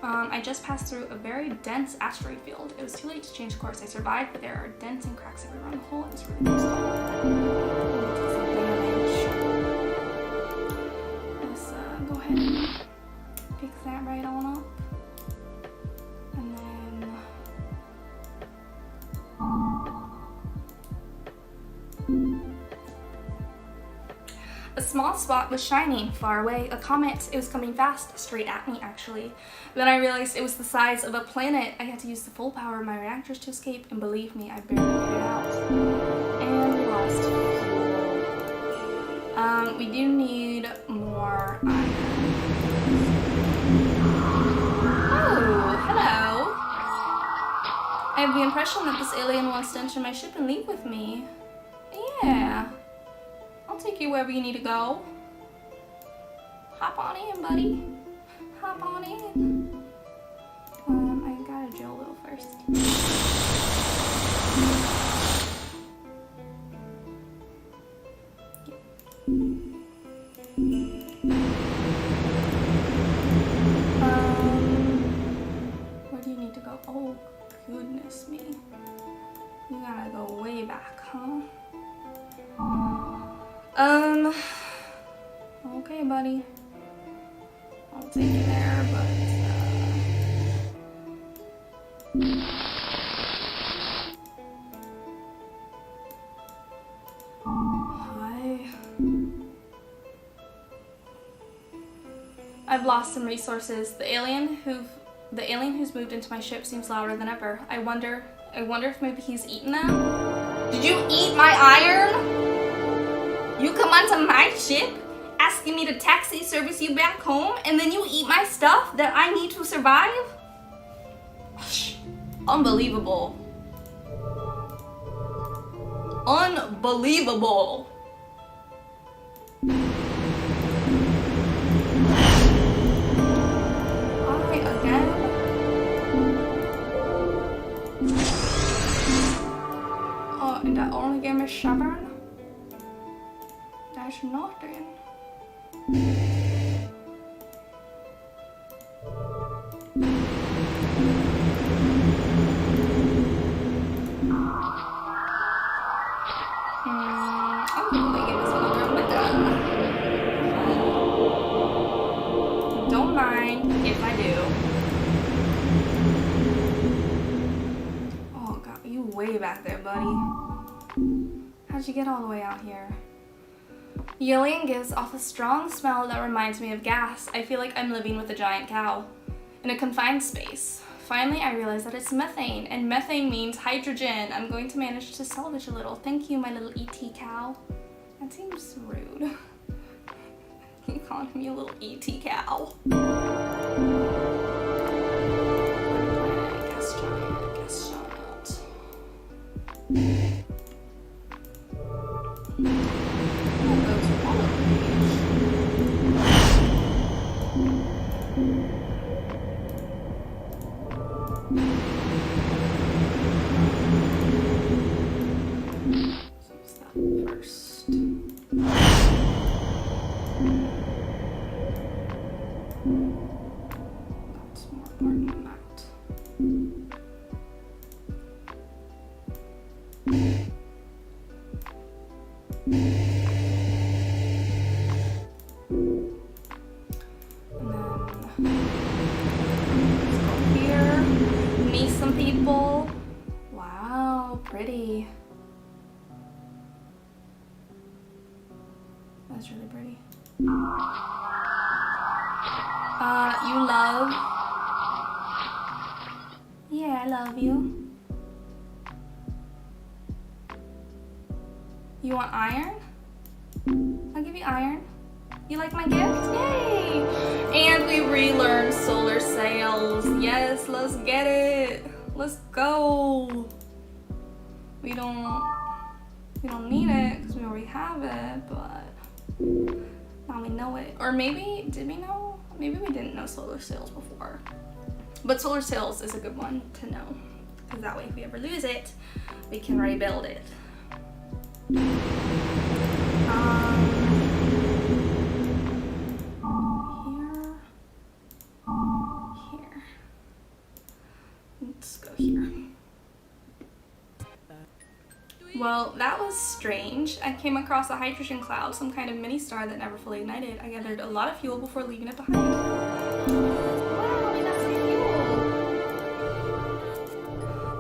I just passed through a very dense asteroid field. It was too late to change course. I survived, but there are dents and cracks everywhere in the hole. It's really close. Let's go ahead and fix that right on up. And then a small spot was shining far away, a comet. It was coming fast, straight at me actually. Then I realized it was the size of a planet. I had to use the full power of my reactors to escape, and believe me, I barely made it out. And we lost fuel. We do need more iron. Oh, hello. I have the impression that this alien wants to enter my ship and leave with me. Yeah. I'll take you wherever you need to go. Hop on in, buddy. Hop on in. I gotta gel though first. Where do you need to go? Oh, goodness me. You gotta go way back, huh? Okay, buddy. I'll take you there, but, Hi. I've lost some resources. The alien who's moved into my ship seems louder than ever. I wonder if maybe he's eaten them? Did you eat my iron? You come onto my ship, asking me to taxi service you back home, and then you eat my stuff that I need to survive? Unbelievable. Unbelievable. Alright, again. Oh, and that only gave me stubborn? That's nothing. I'm gonna give this another mega. Don't mind if I do. Oh, God, you way back there, buddy. How'd you get all the way out here? The alien gives off a strong smell that reminds me of gas. I feel like I'm living with a giant cow in a confined space. Finally, I realize that it's methane, and methane means hydrogen. I'm going to manage to salvage a little. Thank you, my little ET cow. That seems rude. You calling me a little ET cow. Gas giant. First. That's more important than that. And then let's go here. Meet some people. Wow, pretty. That's really pretty. You love? Yeah, I love you. You want iron? I'll give you iron. You like my gift? Yay! And we relearned solar sails. Yes, let's get it. Let's go. We don't need it because we already have it, but now we know it. Or maybe, did we know? Maybe we didn't know solar sails before. But solar sails is a good one to know, because that way if we ever lose it, we can rebuild it. Here. Let's go here. Well, that was strange. I came across a hydrogen cloud, some kind of mini star that never fully ignited. I gathered a lot of fuel before leaving it behind. Wow, we got some fuel.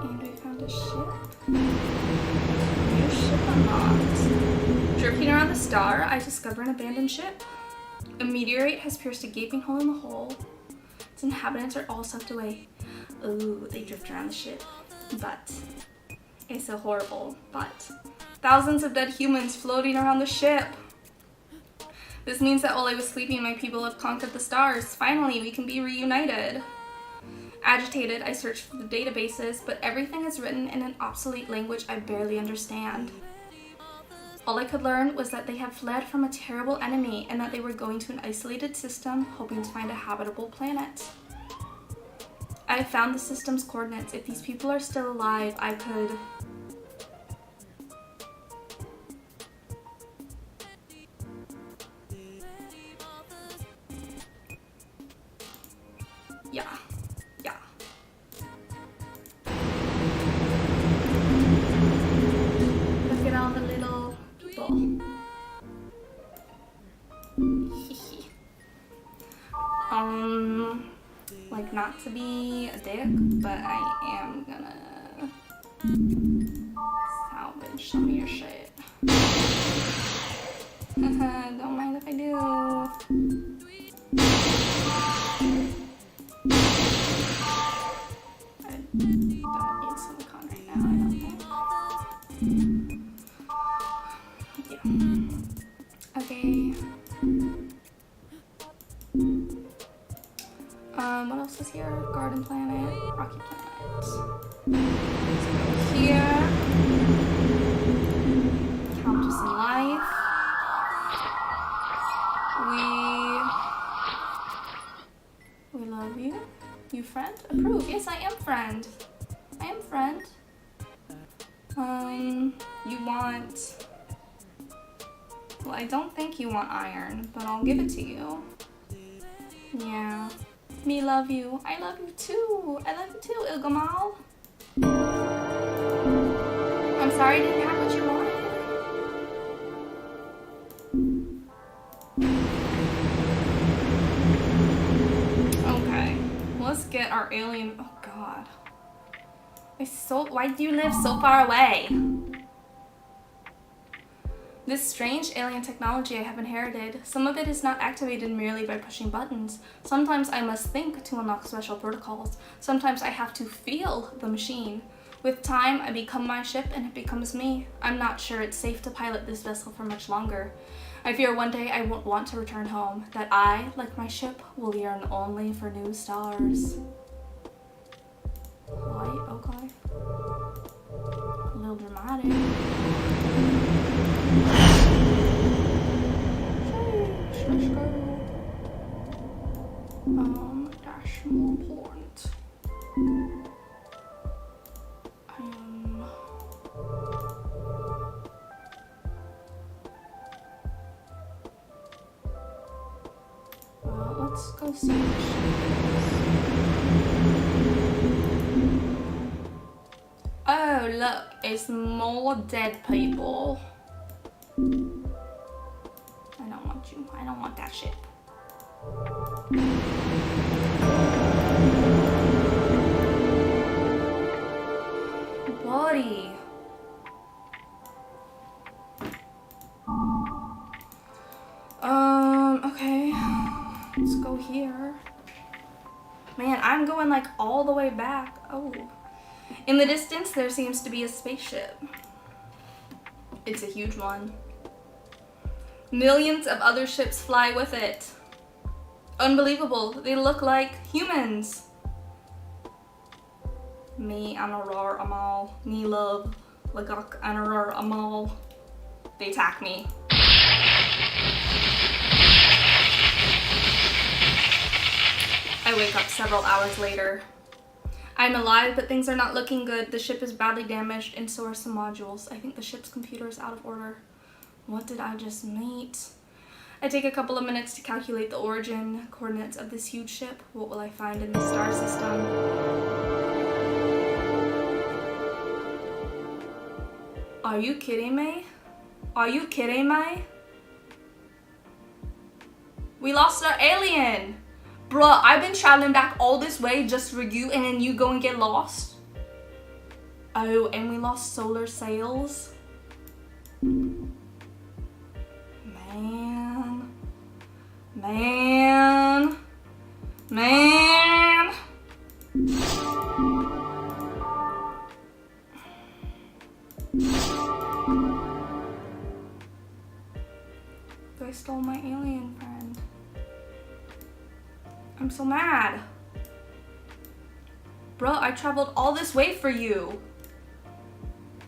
And we found a ship. New ship unlocked. Drifting around the star, I discover an abandoned ship. A meteorite has pierced a gaping hole in the hull. Its inhabitants are all sucked away. Ooh, they drift around the ship. But it's so horrible. But thousands of dead humans floating around the ship. This means that while I was sleeping, my people have conquered the stars. Finally, we can be reunited. Agitated, I searched for the databases, but everything is written in an obsolete language I barely understand. All I could learn was that they had fled from a terrible enemy and that they were going to an isolated system, hoping to find a habitable planet. I have found the system's coordinates. If these people are still alive, I could... Yeah. Look at all the little people. Like, not to be a dick, but I am gonna salvage some of your shit. Don't mind if I do. I don't need silicone right now, I don't think. Yeah. Okay. What else is here? Garden planet, rocky planet. Let's go here. Count us in life. We love you. You friend? Approve. Yes, I am friend. I am friend. You want... Well, I don't think you want iron, but I'll give it to you. Yeah. Me love you. I love you too. I love you too, Ilgamal. I'm sorry I didn't have what you wanted. Okay. Let's get our alien... Oh, God. Why do you live so far away? This strange alien technology I have inherited, some of it is not activated merely by pushing buttons. Sometimes I must think to unlock special protocols. Sometimes I have to feel the machine. With time, I become my ship and it becomes me. I'm not sure it's safe to pilot this vessel for much longer. I fear one day I won't want to return home, that I, like my ship, will yearn only for new stars. Right, okay. A little dramatic. Let's go. That's more important. Let's go see what she is. Oh, look, it's more dead people. I don't want you. I don't want that ship. Buddy. Okay. Let's go here. Man, I'm going like all the way back. Oh. In the distance, there seems to be a spaceship. It's a huge one. Millions of other ships fly with it. Unbelievable. They look like humans. Me anarar amal. Ni love. Lagak anarar amal. They attack me. I wake up several hours later. I'm alive, but things are not looking good. The ship is badly damaged, and so are some modules. I think the ship's computer is out of order. What did I just meet? I take a couple of minutes to calculate the origin coordinates of this huge ship. What will I find in the star system? Are you kidding me? Are you kidding me? We lost our alien! Bruh, I've been traveling back all this way just for you, and then you go and get lost? Oh, and we lost solar sails? Man. Man. Man. They stole my alien friend. I'm so mad. Bro, I traveled all this way for you.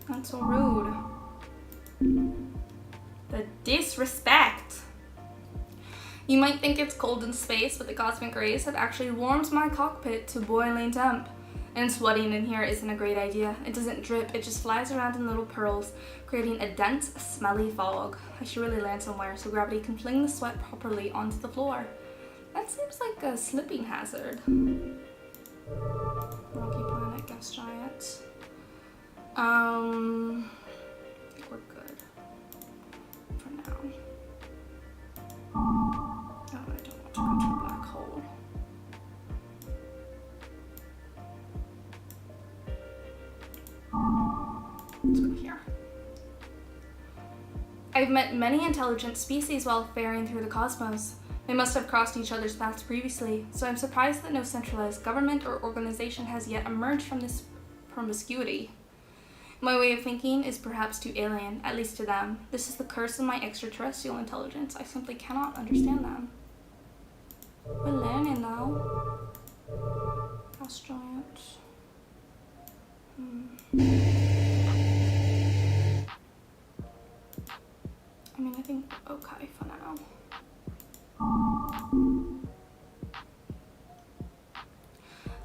That's so rude. The disrespect. You might think it's cold in space, but the cosmic rays have actually warmed my cockpit to boiling temp. And sweating in here isn't a great idea. It doesn't drip, it just flies around in little pearls, creating a dense, smelly fog. I should really land somewhere so gravity can fling the sweat properly onto the floor. That seems like a slipping hazard. Rocky planet, gas giant. I think we're good for now. Oh, I don't want to go to a black hole. Let's go here. I've met many intelligent species while faring through the cosmos. They must have crossed each other's paths previously, so I'm surprised that no centralized government or organization has yet emerged from this promiscuity. My way of thinking is perhaps too alien, at least to them. This is the curse of my extraterrestrial intelligence. I simply cannot understand them. We're learning now. Gas giant. I mean, I think we're okay for now.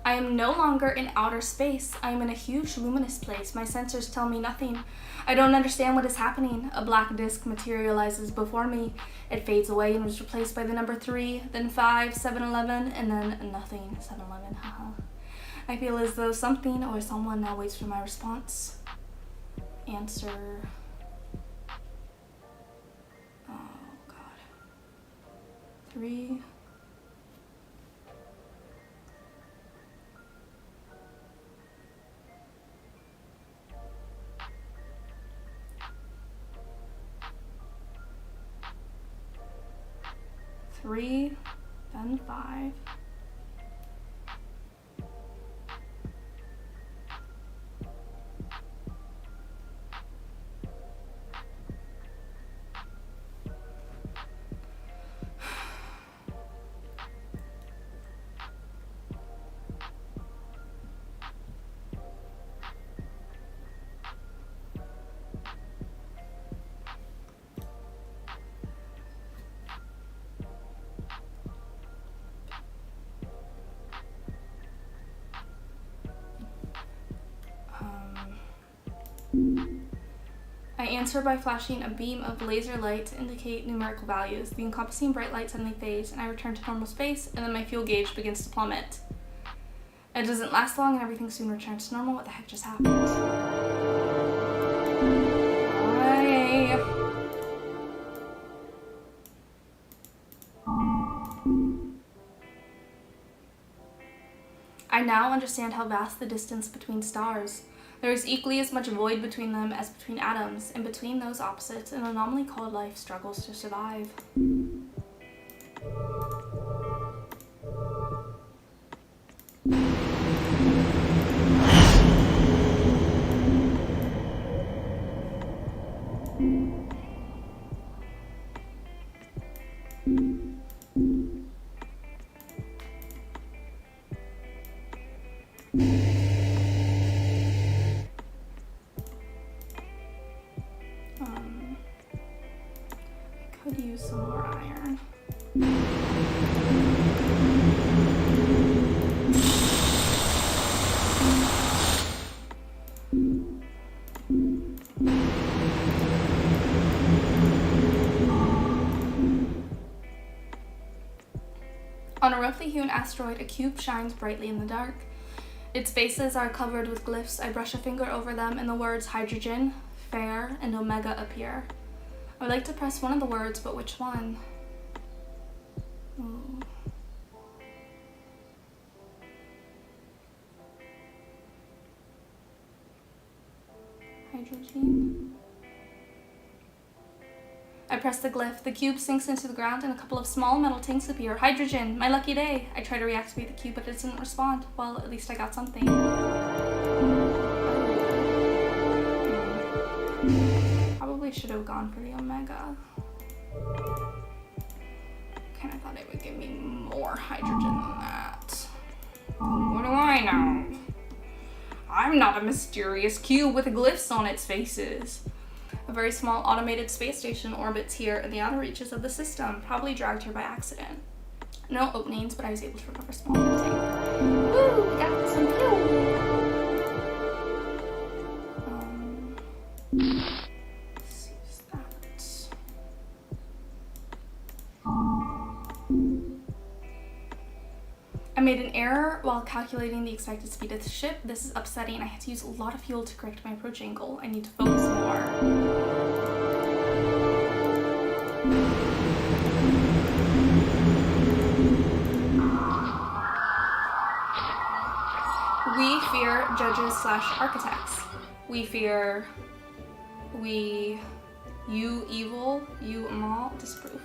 I am no longer in outer space. I am in a huge luminous place. My sensors tell me nothing. I don't understand what is happening. A black disk materializes before me. It fades away and was replaced by the number 3, then 5, 7-Eleven, and then nothing. 7-Eleven, haha. I feel as though something or someone now waits for my response. Answer. Oh, God. 3. Three, then 5. I answer by flashing a beam of laser light to indicate numerical values. The encompassing bright light suddenly fades, and I return to normal space, and then my fuel gauge begins to plummet. It doesn't last long, and everything soon returns to normal. What the heck just happened? Hi. I now understand how vast the distance between stars. There is equally as much void between them as between atoms, and between those opposites, an anomaly called life struggles to survive. I could use some more iron. On a roughly hewn asteroid, a cube shines brightly in the dark. Its bases are covered with glyphs. I brush a finger over them and the words hydrogen, fair, and omega appear. I would like to press one of the words, but which one? Ooh. Hydrogen. I press the glyph. The cube sinks into the ground and a couple of small metal tanks appear. Hydrogen! My lucky day! I try to reactivate the cube, but it doesn't respond. Well, at least I got something. Probably should have gone for the omega. Kinda thought it would give me more hydrogen than that. What do I know? I'm not a mysterious cube with glyphs on its faces. A very small automated space station orbits here in the outer reaches of the system, probably dragged here by accident. No openings, but I was able to recover small tank. Woo! We got some fuel! Let's use that. I made an error while calculating the expected speed of the ship. This is upsetting. I had to use a lot of fuel to correct my approach angle. I need to focus more. We fear judges / architects. We fear, you evil, you mal, disprove.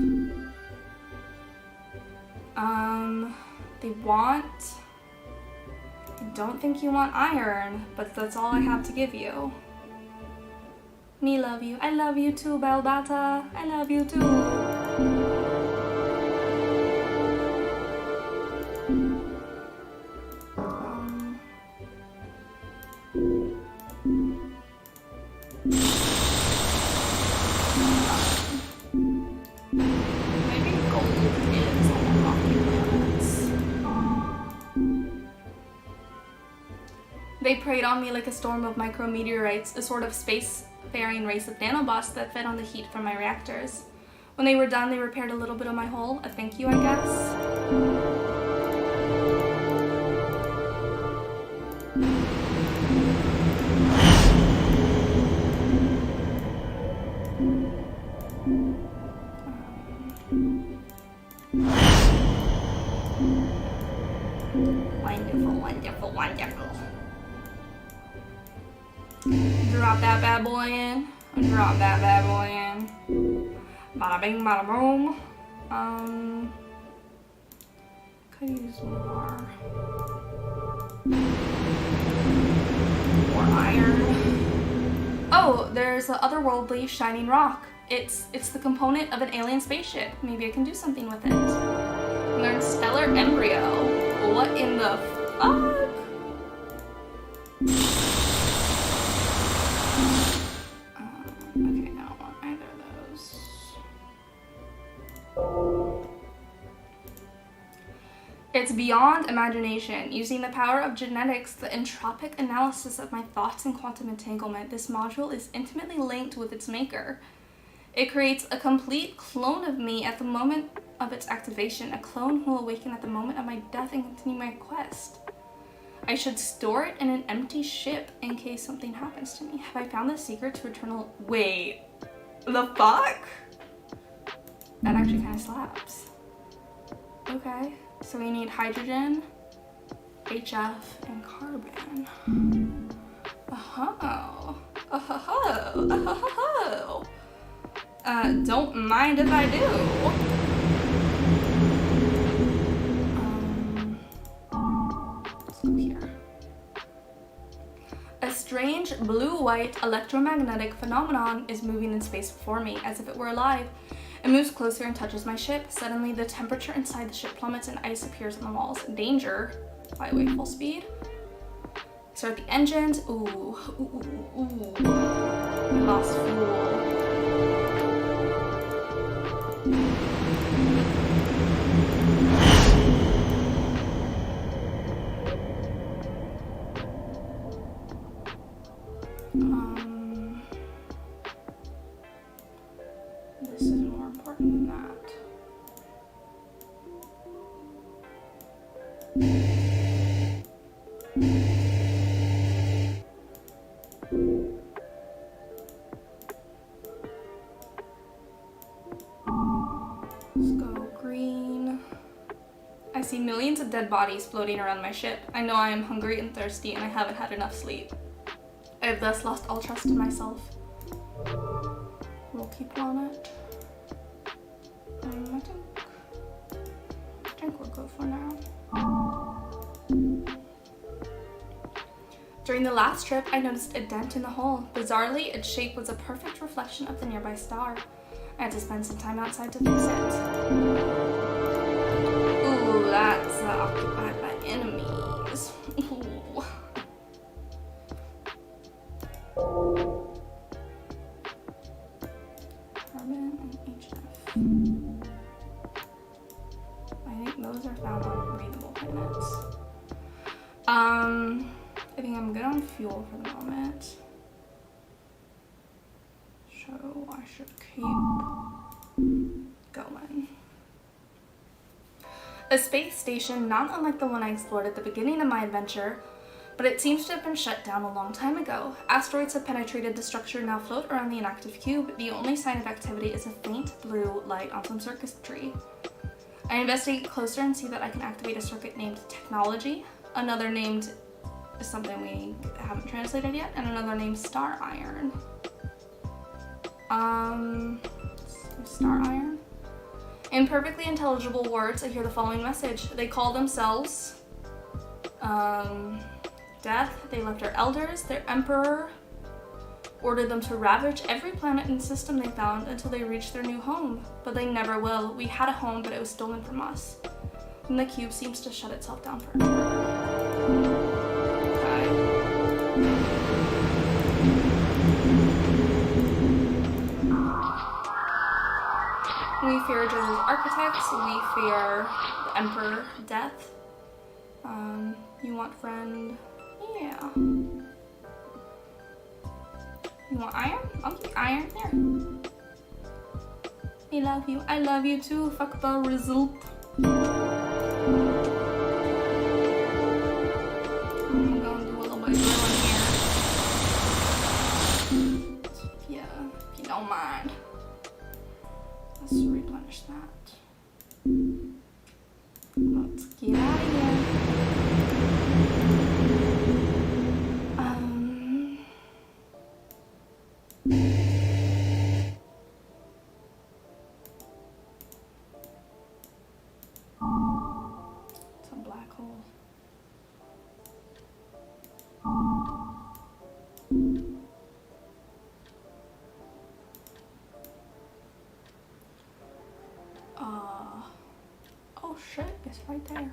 I don't think you want iron, but that's all I have to give you. Me love you. I love you too, Belbata. I love you too. They preyed on me like a storm of micrometeorites, a sort of space-faring race of nanobots that fed on the heat from my reactors. When they were done, they repaired a little bit of my hole. A thank you, I guess. Wonderful, wonderful, wonderful. Drop that bad boy in. Drop that bad boy in. Bada bing, bada boom. Could use more. More iron. Oh, there's an otherworldly shining rock. It's the component of an alien spaceship. Maybe I can do something with it. Learn stellar embryo. What in the fuck? Okay, I don't want either of those. It's beyond imagination. Using the power of genetics, the entropic analysis of my thoughts and quantum entanglement, this module is intimately linked with its maker. It creates a complete clone of me at the moment of its activation, a clone who will awaken at the moment of my death and continue my quest. I should store it in an empty ship in case something happens to me. Have I found the secret to eternal— Wait, the fuck? That actually kind of slaps. Okay, so we need hydrogen, HF, and carbon. Oh, don't mind if I do. Let's go here. A strange blue-white electromagnetic phenomenon is moving in space before me, as if it were alive. It moves closer and touches my ship. Suddenly, the temperature inside the ship plummets and ice appears on the walls. Danger. Fly away full speed. Start the engines. Ooh. We lost fuel. This is more important than that. Let's go green. I see millions of dead bodies floating around my ship. I know I am hungry and thirsty, and I haven't had enough sleep. I have thus lost all trust in myself. We'll keep on it. I think we're good for now. During the last trip, I noticed a dent in the hull. Bizarrely, its shape was a perfect reflection of the nearby star. I had to spend some time outside to fix it. Ooh, that's occupied by enemies. Ooh. Carbon and HF. I think those are found on breathable planets. I think I'm good on fuel for the moment. So I should keep going. A space station not unlike the one I explored at the beginning of my adventure, but it seems to have been shut down a long time ago. Asteroids have penetrated the structure and now float around the inactive cube. The only sign of activity is a faint blue light on some circuitry. I investigate closer and see that I can activate a circuit named Technology, another named something we haven't translated yet, and another named Star Iron. Star Iron. In perfectly intelligible words, I hear the following message. They call themselves Death. They left our elders. Their emperor ordered them to ravage every planet and system they found until they reached their new home. But they never will. We had a home, but it was stolen from us. And the cube seems to shut itself down forever. We fear George's architects, we fear the Emperor, Death. You want friend? Yeah. You want iron? I'll keep iron here. I love you. I love you too. Fuck the result. I'm gonna do a little bit of drilling here. If you don't mind. Let's replenish that. Let's get out of here. It's a black hole. Oh shit, it's right there.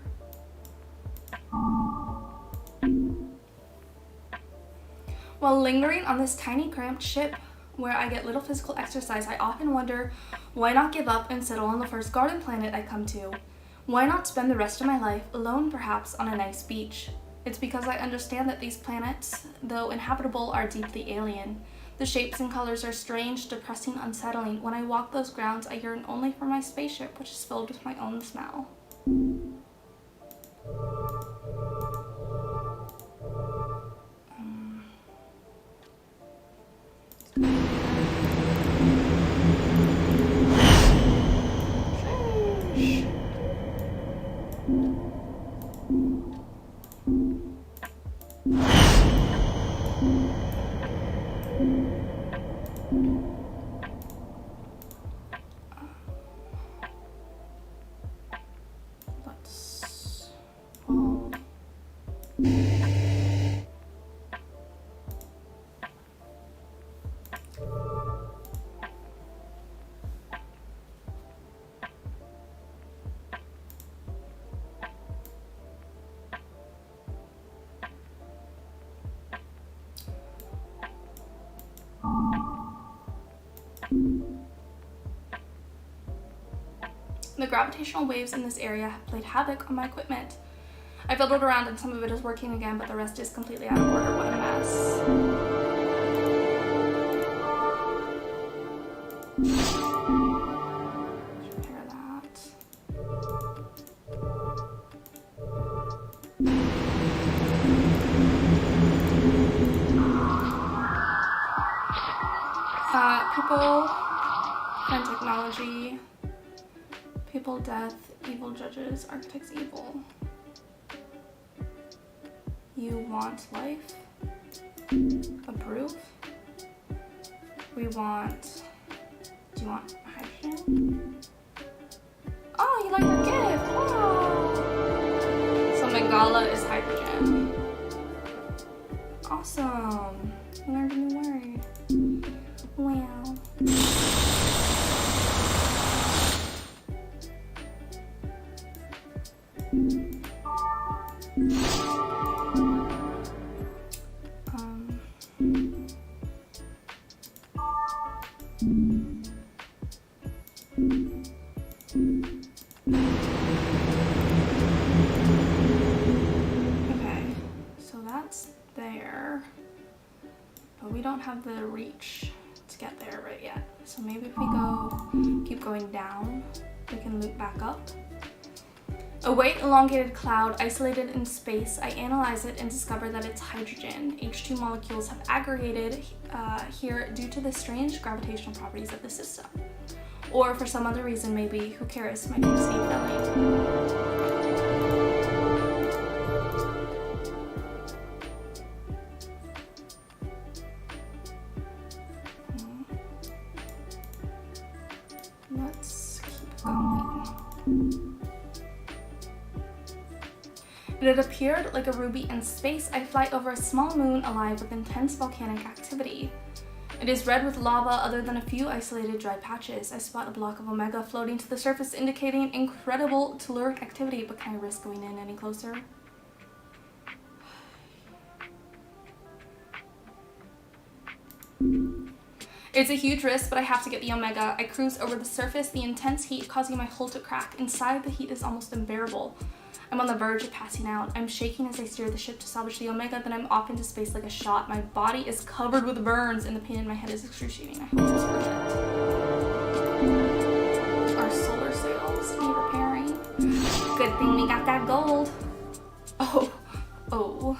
While lingering on this tiny cramped ship where I get little physical exercise, I often wonder, why not give up and settle on the first garden planet I come to? Why not spend the rest of my life alone, perhaps, on a nice beach? It's because I understand that these planets, though inhabitable, are deeply alien. The shapes and colors are strange, depressing, unsettling. When I walk those grounds, I yearn only for my spaceship, which is filled with my own smell. The gravitational waves in this area have played havoc on my equipment. I fiddled around and some of it is working again, but the rest is completely out of order. What a mess. Repair that. People, and technology, people, death, evil judges, architects, evil. You want life? Approve? We want, do you want hydrogen? Oh, you like your gift, wow! So Megala is hydrogen. Awesome, you learned a new word. Wow. Okay, so that's there, but we don't have the reach to get there right yet. So maybe if we keep going down, we can loop back up. A white elongated cloud isolated in space. I analyze it and discover that it's hydrogen. H2 molecules have aggregated here due to the strange gravitational properties of the system. Or for some other reason, maybe, who cares, my deep sea filling. Let's keep going. It had appeared like a ruby in space. I fly over a small moon alive with intense volcanic activity. It is red with lava other than a few isolated dry patches. I spot a block of Omega floating to the surface, indicating incredible telluric activity, but can I risk going in any closer? It's a huge risk, but I have to get the Omega. I cruise over the surface, the intense heat causing my hull to crack. Inside, the heat is almost unbearable. I'm on the verge of passing out. I'm shaking as I steer the ship to salvage the Omega, then I'm off into space like a shot. My body is covered with burns, and the pain in my head is excruciating. I hope this is worth it. Our solar sails need repairing. Good thing we got that gold. Oh.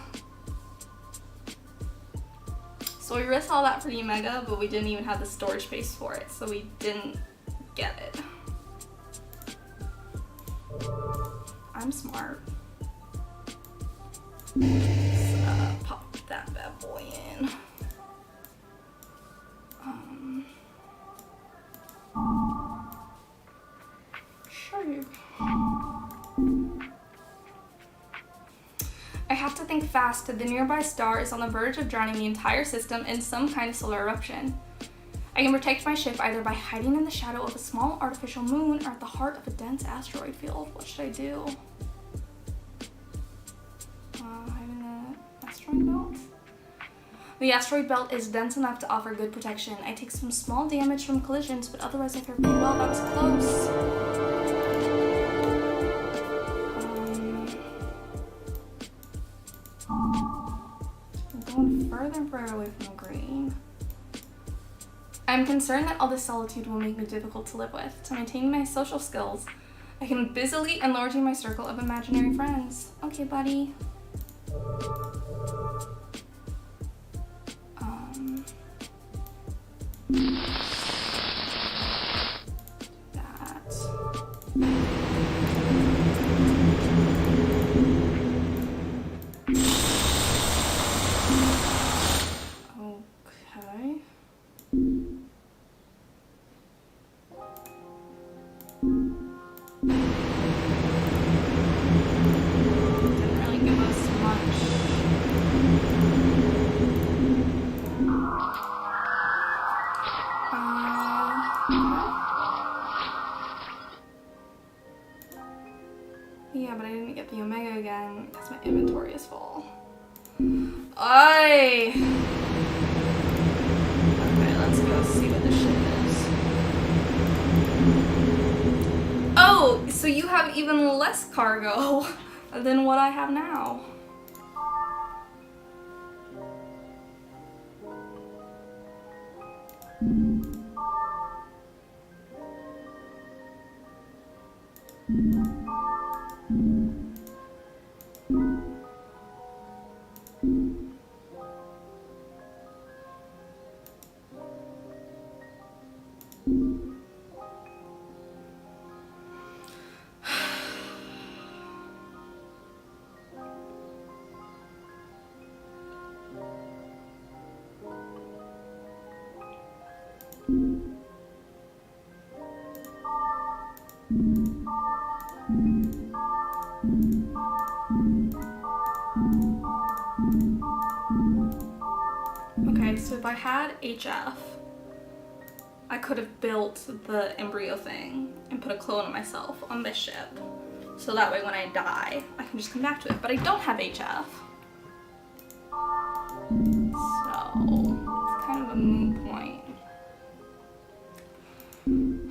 So we risked all that for the Omega, but we didn't even have the storage space for it, so we didn't get it. I'm smart. Let's pop that bad boy in. Sure. I have to think fast. The nearby star is on the verge of drowning the entire system in some kind of solar eruption. I can protect my ship either by hiding in the shadow of a small artificial moon or at the heart of a dense asteroid field. What should I do? Hiding the asteroid belt? The asteroid belt is dense enough to offer good protection. I take some small damage from collisions, but otherwise I fare pretty well. That was close. I'm going further and further away from the green. I'm concerned that all this solitude will make me difficult to live with. To maintain my social skills, I can busily enlarging my circle of imaginary friends. Okay, buddy. Yeah, but I didn't get the Omega again because my inventory is full. Okay, let's go see what this shit is. Oh, Oh, so you have even less cargo than what I have now. Okay, so if I had HF, I could have built the embryo thing and put a clone of myself on this ship. So that way when I die, I can just come back to it. But I don't have HF. So, it's kind of a moot point. You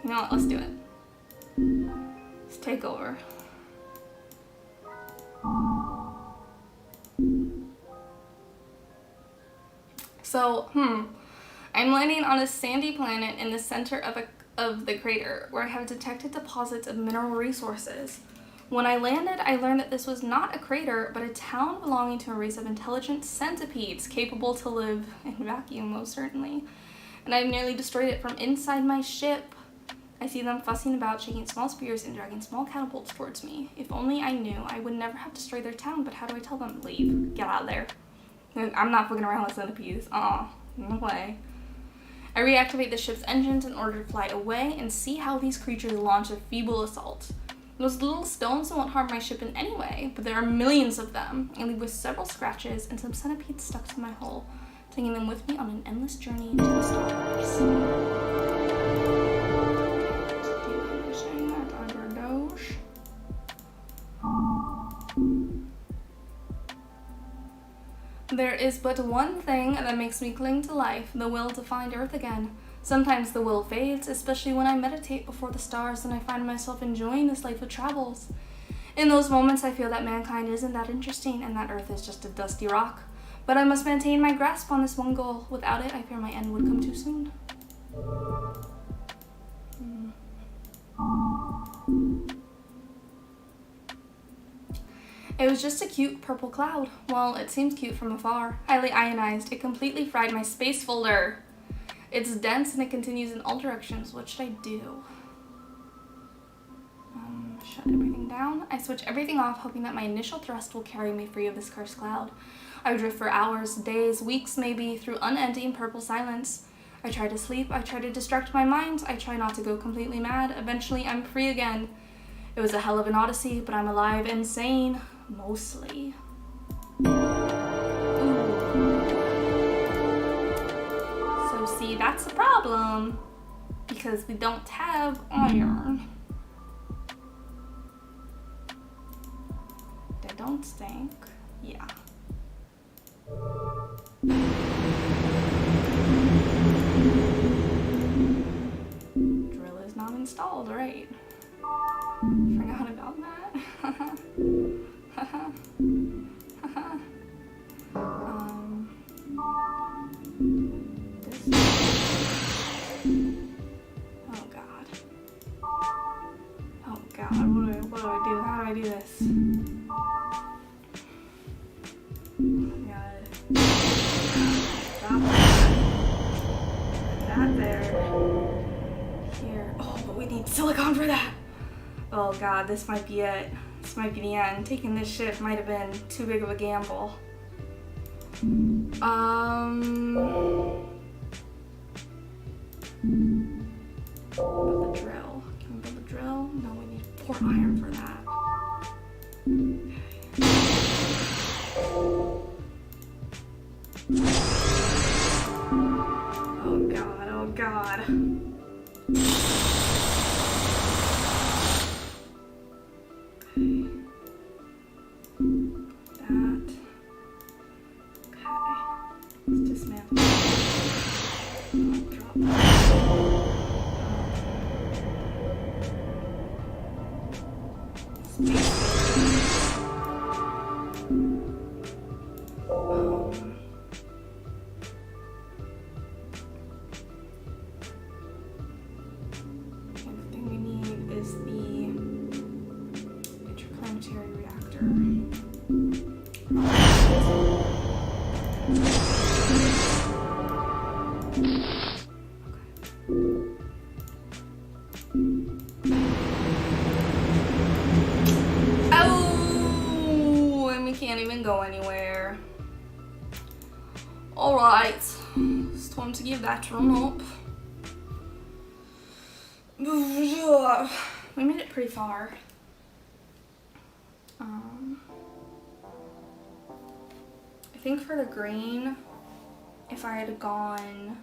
know what, let's do it. Let's take over. So, I'm landing on a sandy planet in the center of the crater where I have detected deposits of mineral resources. When I landed, I learned that this was not a crater, but a town belonging to a race of intelligent centipedes capable to live in vacuum, most certainly. And I've nearly destroyed it from inside my ship. I see them fussing about, shaking small spears and dragging small catapults towards me. If only I knew, I would never have destroyed their town, but how do I tell them? Leave. Get out of there. I'm not fucking around with centipedes. No way. I reactivate the ship's engines in order to fly away and see how these creatures launch a feeble assault. Those little stones won't harm my ship in any way, but there are millions of them. I leave with several scratches and some centipedes stuck to my hull, taking them with me on an endless journey into the stars. There is but one thing that makes me cling to life, the will to find Earth again. Sometimes the will fades, especially when I meditate before the stars and I find myself enjoying this life of travels. In those moments, I feel that mankind isn't that interesting and that Earth is just a dusty rock. But I must maintain my grasp on this one goal. Without it, I fear my end would come too soon. It was just a cute purple cloud. Well, it seems cute from afar. Highly ionized. It completely fried my space folder. It's dense and it continues in all directions. What should I do? Shut everything down. I switch everything off, hoping that my initial thrust will carry me free of this cursed cloud. I drift for hours, days, weeks maybe, through unending purple silence. I try to sleep. I try to distract my mind. I try not to go completely mad. Eventually, I'm free again. It was a hell of an odyssey, but I'm alive and sane. Mostly. So see, that's the problem. Because we don't have iron. They don't stink. Yeah. Drill is not installed, right? Forgot about that. Oh god. Oh god, what do I do? How do I do this? God. Stop that there. Here. Oh, but we need silicon for that. Oh god, this might be it. This might be the end. Taking this ship might have been too big of a gamble. Build a drill. Can we build a drill? No, we need poor iron for that. Oh god, oh god. Oh, and we can't even go anywhere. Alright, it's time to give that run up. We made it pretty far. I think for the green, if I had gone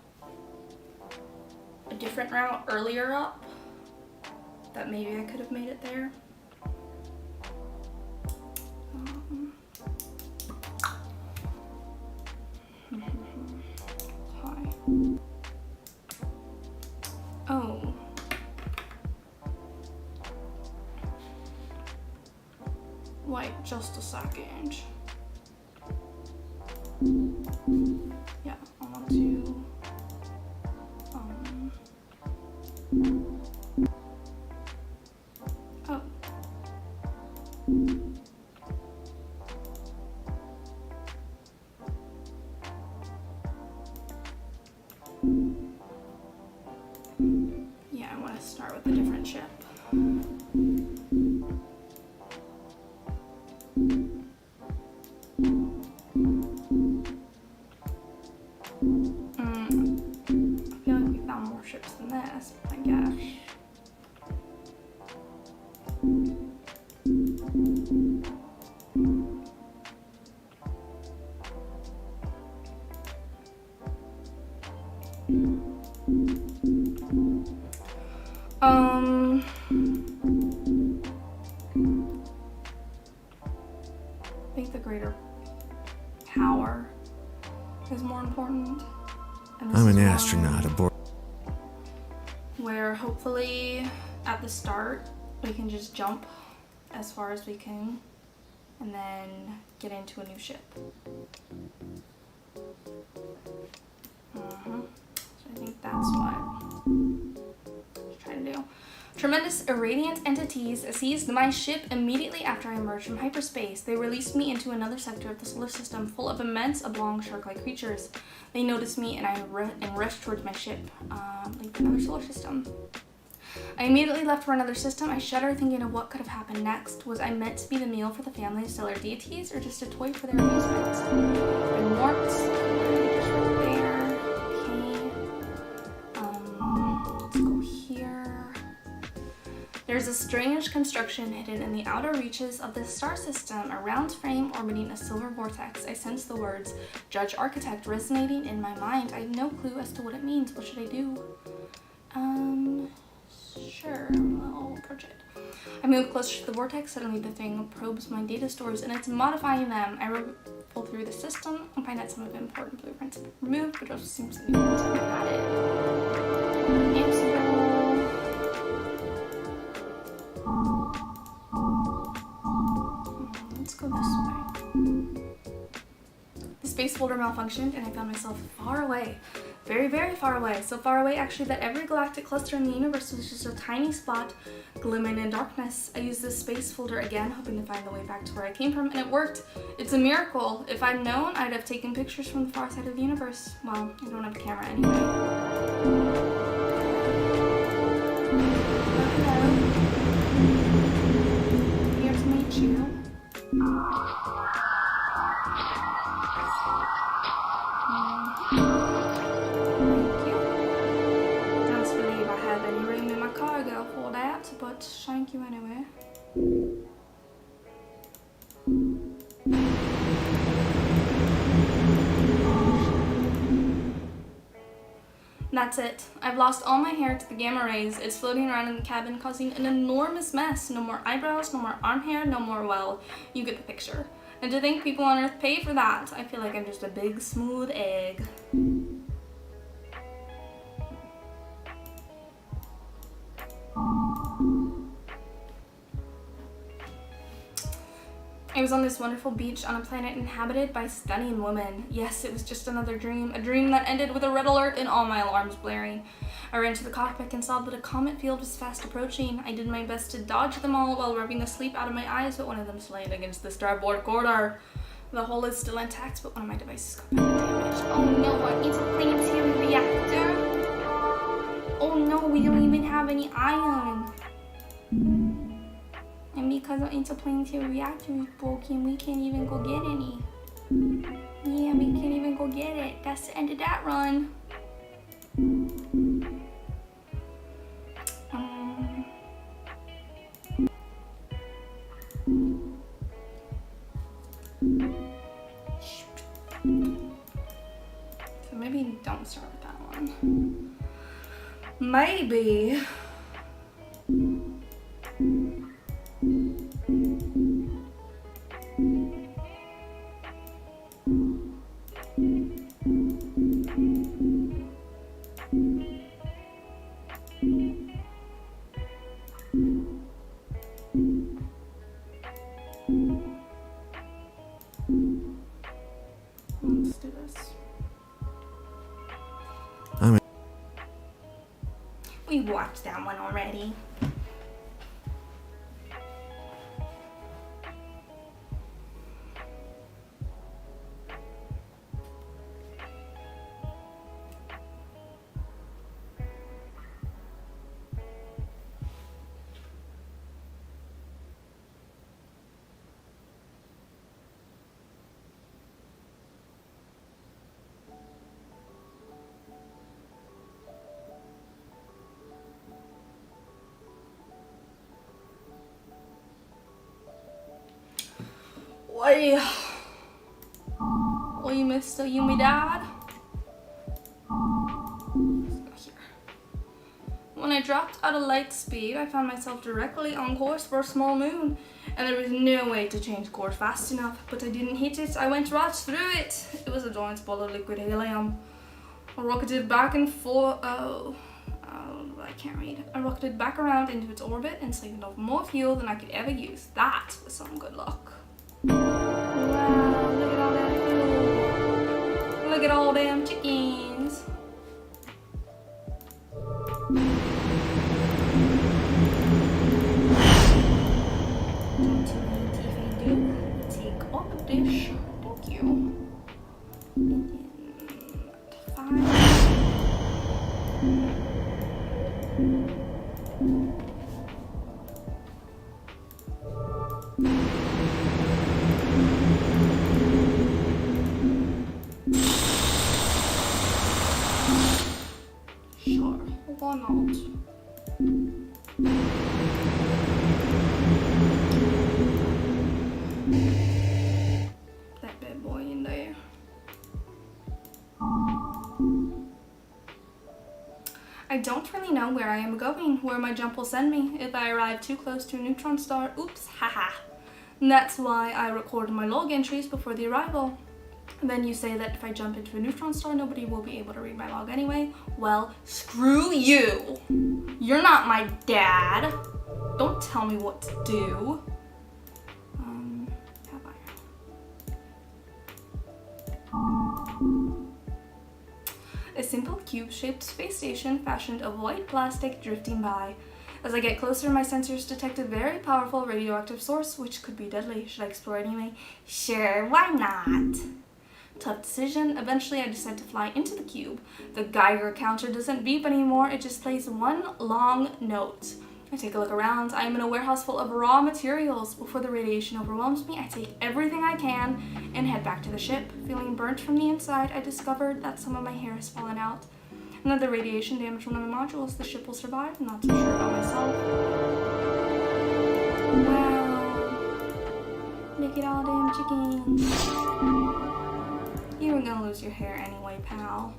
a different route earlier up, that maybe I could have made it there. Hi. Oh. Wait, just a second. Yeah, I want to oh. Yeah, I want to start with a different chip. I feel like we found more ships than this, I guess. I think the greater power is more important. And I'm an astronaut aboard. Where hopefully at the start we can just jump as far as we can and then get into a new ship. So I think that's what I'm trying to do. Tremendous irradiant entities seized my ship immediately after I emerged from hyperspace. They released me into another sector of the solar system full of immense, oblong, shark-like creatures. They noticed me and I rushed towards my ship, like another solar system. I immediately left for another system. I shudder thinking of what could have happened next. Was I meant to be the meal for the family of stellar deities or just a toy for their amusement? I'm warped. Just right there. Okay. Let's go here. There's a strange construction hidden in the outer reaches of this star system, a round frame orbiting a silver vortex. I sense the words Judge Architect resonating in my mind. I have no clue as to what it means. What should I do? Sure, I'll approach it. I move closer to the vortex. Suddenly the thing probes my data stores and it's modifying them. I pull through the system and find that some of the important blueprints have been removed, but it also seems to be at it. Let's go this way. The space folder malfunctioned and I found myself far away. Very, very far away. So far away actually that every galactic cluster in the universe was just a tiny spot glimmering in darkness. I used this space folder again, hoping to find the way back to where I came from, and it worked. It's a miracle. If I'd known, I'd have taken pictures from the far side of the universe. Well, I don't have a camera anyway. Hello. Here to meet you. For that, but thank you anyway. That's it. I've lost all my hair to the gamma rays. It's floating around in the cabin, causing an enormous mess. No more eyebrows, no more arm hair, no more, well, you get the picture. And to think people on Earth pay for that, I feel like I'm just a big smooth egg. I was on this wonderful beach on a planet inhabited by stunning women. Yes, it was just another dream. A dream that ended with a red alert and all my alarms blaring. I ran to the cockpit and saw that a comet field was fast approaching. I did my best to dodge them all while rubbing the sleep out of my eyes, but one of them slammed against the starboard quarter. The hull is still intact, but one of my devices got damaged. Oh no, an interplanetary reactor? Oh no, we don't even have any iron. And because our interplanetary reactor is broken, we can't even go get any. Yeah, we can't even go get it. That's the end of that run. So maybe don't start with that one. Maybe. Let's do this. We watched that one already. Oi, Mr. You me dad? When I dropped out of light speed, I found myself directly on course for a small moon, and there was no way to change course fast enough, but I didn't hit it. I went right through it. It was a giant ball of liquid helium. I rocketed back and forth. I can't read. I rocketed back around into its orbit and saved off more fuel than I could ever use. That was some good luck. Wow, look at all that fuel. Look at all them chickens. Take off a dish. Thank you. And then 5. Sure, why not? That bad boy in there. I don't really know where I am going, where my jump will send me. If I arrive too close to a neutron star, oops, haha. And that's why I record my log entries before the arrival. And then you say that if I jump into a neutron star, nobody will be able to read my log anyway. Well, screw you. You're not my dad. Don't tell me what to do. Have I? A simple cube-shaped space station fashioned of white plastic drifting by. As I get closer, my sensors detect a very powerful radioactive source, which could be deadly. Should I explore anyway? Sure, why not? Tough decision. Eventually, I decide to fly into the cube. The Geiger counter doesn't beep anymore, it just plays one long note. I take a look around. I am in a warehouse full of raw materials. Before the radiation overwhelms me, I take everything I can and head back to the ship. Feeling burnt from the inside, I discovered that some of my hair has fallen out and that the radiation damaged one of my modules. The ship will survive. I'm not too sure about myself. Wow. Look at all them chickens. You were gonna lose your hair anyway, pal.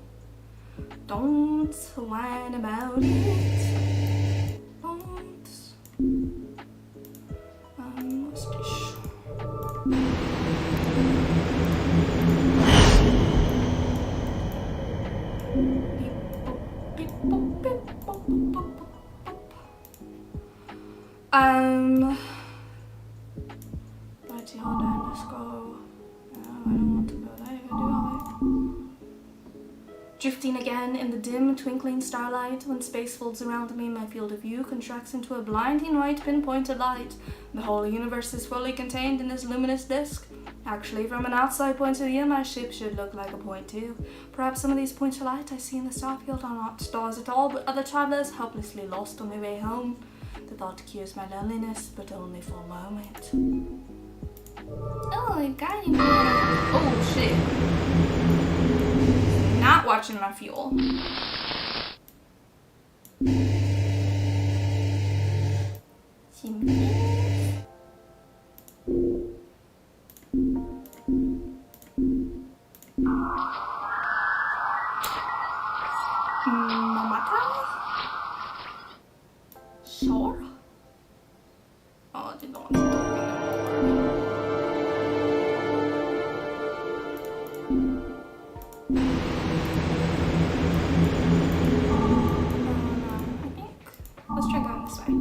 Don't whine about it. Don't. What's this? Let's see, hold on, let's go. No, I don't want to go there, do I? Drifting again in the dim, twinkling starlight. When space folds around me, my field of view contracts into a blinding white pinpointed light. The whole universe is fully contained in this luminous disk. Actually, from an outside point of view, my ship should look like a point too. Perhaps some of these points of light I see in the starfield are not stars at all, but other travelers hopelessly lost on their way home. The thought cures my loneliness, but only for a moment. Oh, I got him. Oh shit. Not watching my fuel. Sure. Oh, I didn't want to talk anymore. Let's try going this way.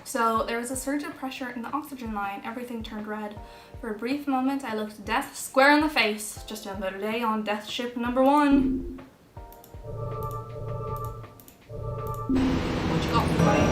So there was a surge of pressure in the oxygen line. Everything turned red. For a brief moment, I looked death square in the face. Just another day on death ship number 1. What you got for me?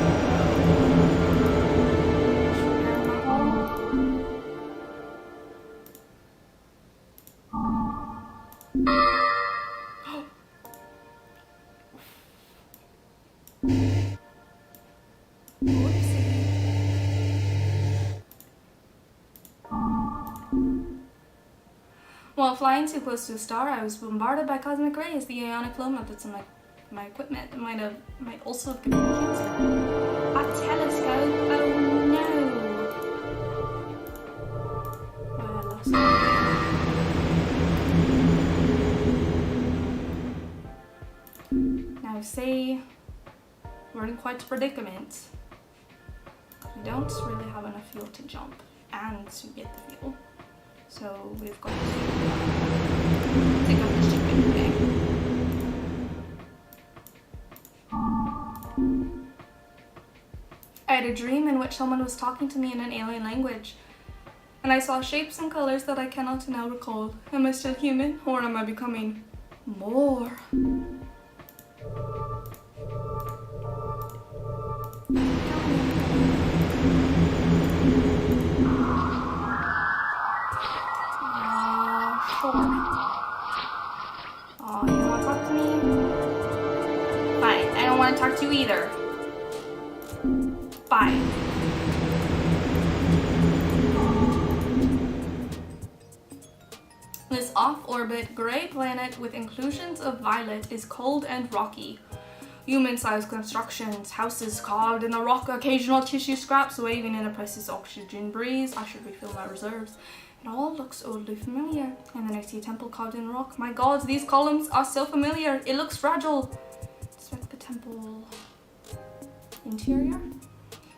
While flying too close to a star, I was bombarded by cosmic rays. The ionic flow methods in my equipment might also have given me cancer. A telescope? Oh no! Oh, I lost it. Now say we're in quite a predicament. We don't really have enough fuel to jump and to get the fuel. So we've got to take up the ship anyway. I had a dream in which someone was talking to me in an alien language, and I saw shapes and colors that I cannot now recall. Am I still human, or am I becoming more? Sure. Oh, you don't want to talk to me? Fine, I don't want to talk to you either. Fine. This off-orbit gray planet with inclusions of violet is cold and rocky. Human-sized constructions, houses carved in the rock, occasional tissue scraps waving in a precious oxygen breeze. I should refill my reserves. It all looks oddly familiar. And then I see a temple carved in rock. My god, these columns are so familiar. It looks fragile. Inspect the temple interior.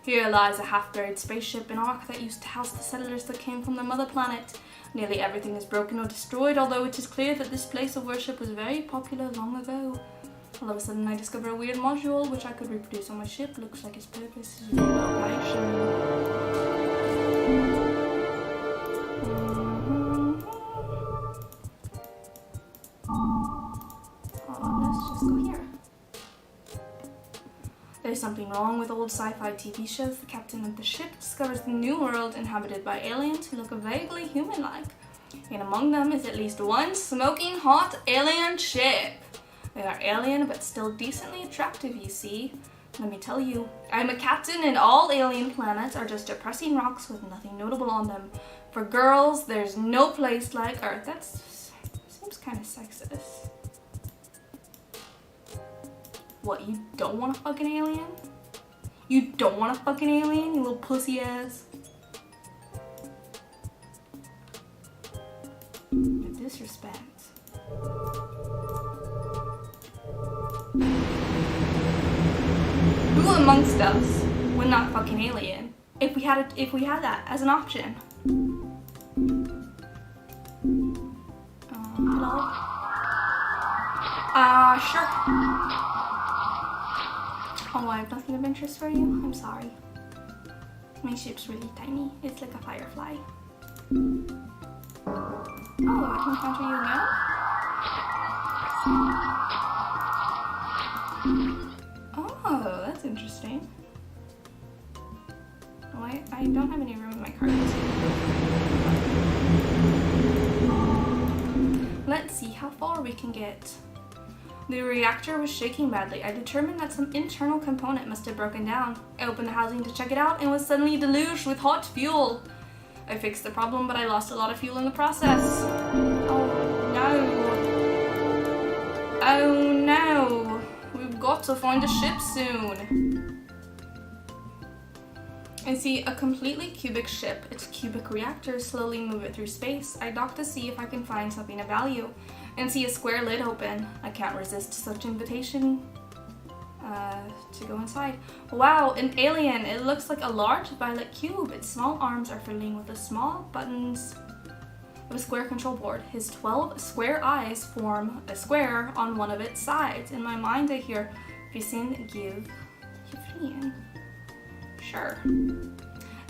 Here lies a half-buried spaceship, an ark that used to house the settlers that came from the mother planet. Nearly everything is broken or destroyed, although it is clear that this place of worship was very popular long ago. All of a sudden I discover a weird module which I could reproduce on my ship. Looks like its purpose is relocation. Let's just go here. There's something wrong with old sci-fi TV shows. The captain of the ship discovers the new world inhabited by aliens who look vaguely human-like. And among them is at least one smoking hot alien ship. They are alien but still decently attractive, you see. Let me tell you, I'm a captain and all alien planets are just depressing rocks with nothing notable on them. For girls, there's no place like Earth. That seems kind of sexist. What, you don't want a fucking alien? You don't want a fucking alien, you little pussy ass? The disrespect. Who amongst us would not fucking alien if we had that as an option? Hello? Sure. Oh, I have nothing of interest for you? I'm sorry. My ship's really tiny. It's like a firefly. Oh, I can encounter you now? Oh, that's interesting. Oh, I I don't have any room in my cards. Let's see how far we can get. The reactor was shaking badly. I determined that some internal component must have broken down. I opened the housing to check it out and was suddenly deluged with hot fuel. I fixed the problem, but I lost a lot of fuel in the process. Oh no. Oh no. We've got to find a ship soon. I see a completely cubic ship. Its cubic reactors slowly move it through space. I dock to see if I can find something of value and see a square lid open. I can't resist such invitation to go inside. Wow, an alien. It looks like a large violet cube. Its small arms are fiddling with the small buttons of a square control board. His 12 square eyes form a square on one of its sides. In my mind I hear, Visin give Yevgenian. Sure.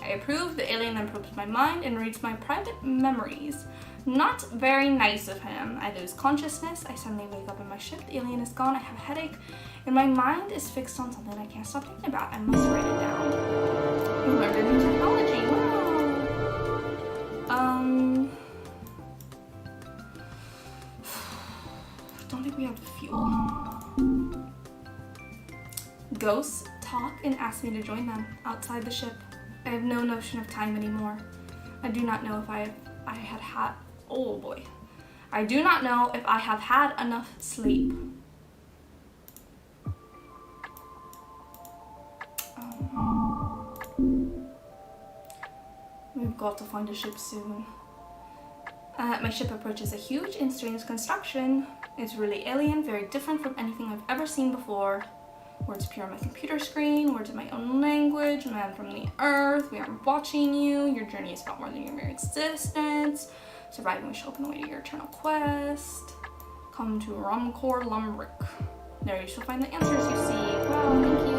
I approve. The alien then probes my mind and reads my private memories. Not very nice of him. I lose consciousness. I suddenly wake up in my ship. The alien is gone. I have a headache. And my mind is fixed on something I can't stop thinking about. I must write it down. We learned a new technology. Wow. Don't think we have fuel. Ghosts talk and ask me to join them outside the ship. I have no notion of time anymore. I do not know if I had oh boy. I do not know if I have had enough sleep. We've got to find a ship soon. My ship approaches a huge and strange construction. It's really alien, very different from anything I've ever seen before. Words appear on my computer screen, words in my own language, man from the earth, we are watching you, your journey is about more than your mere existence, surviving will show up on the way to your eternal quest, come to Rumcore Lumbrick. There you shall find the answers you seek. Wow, thank you.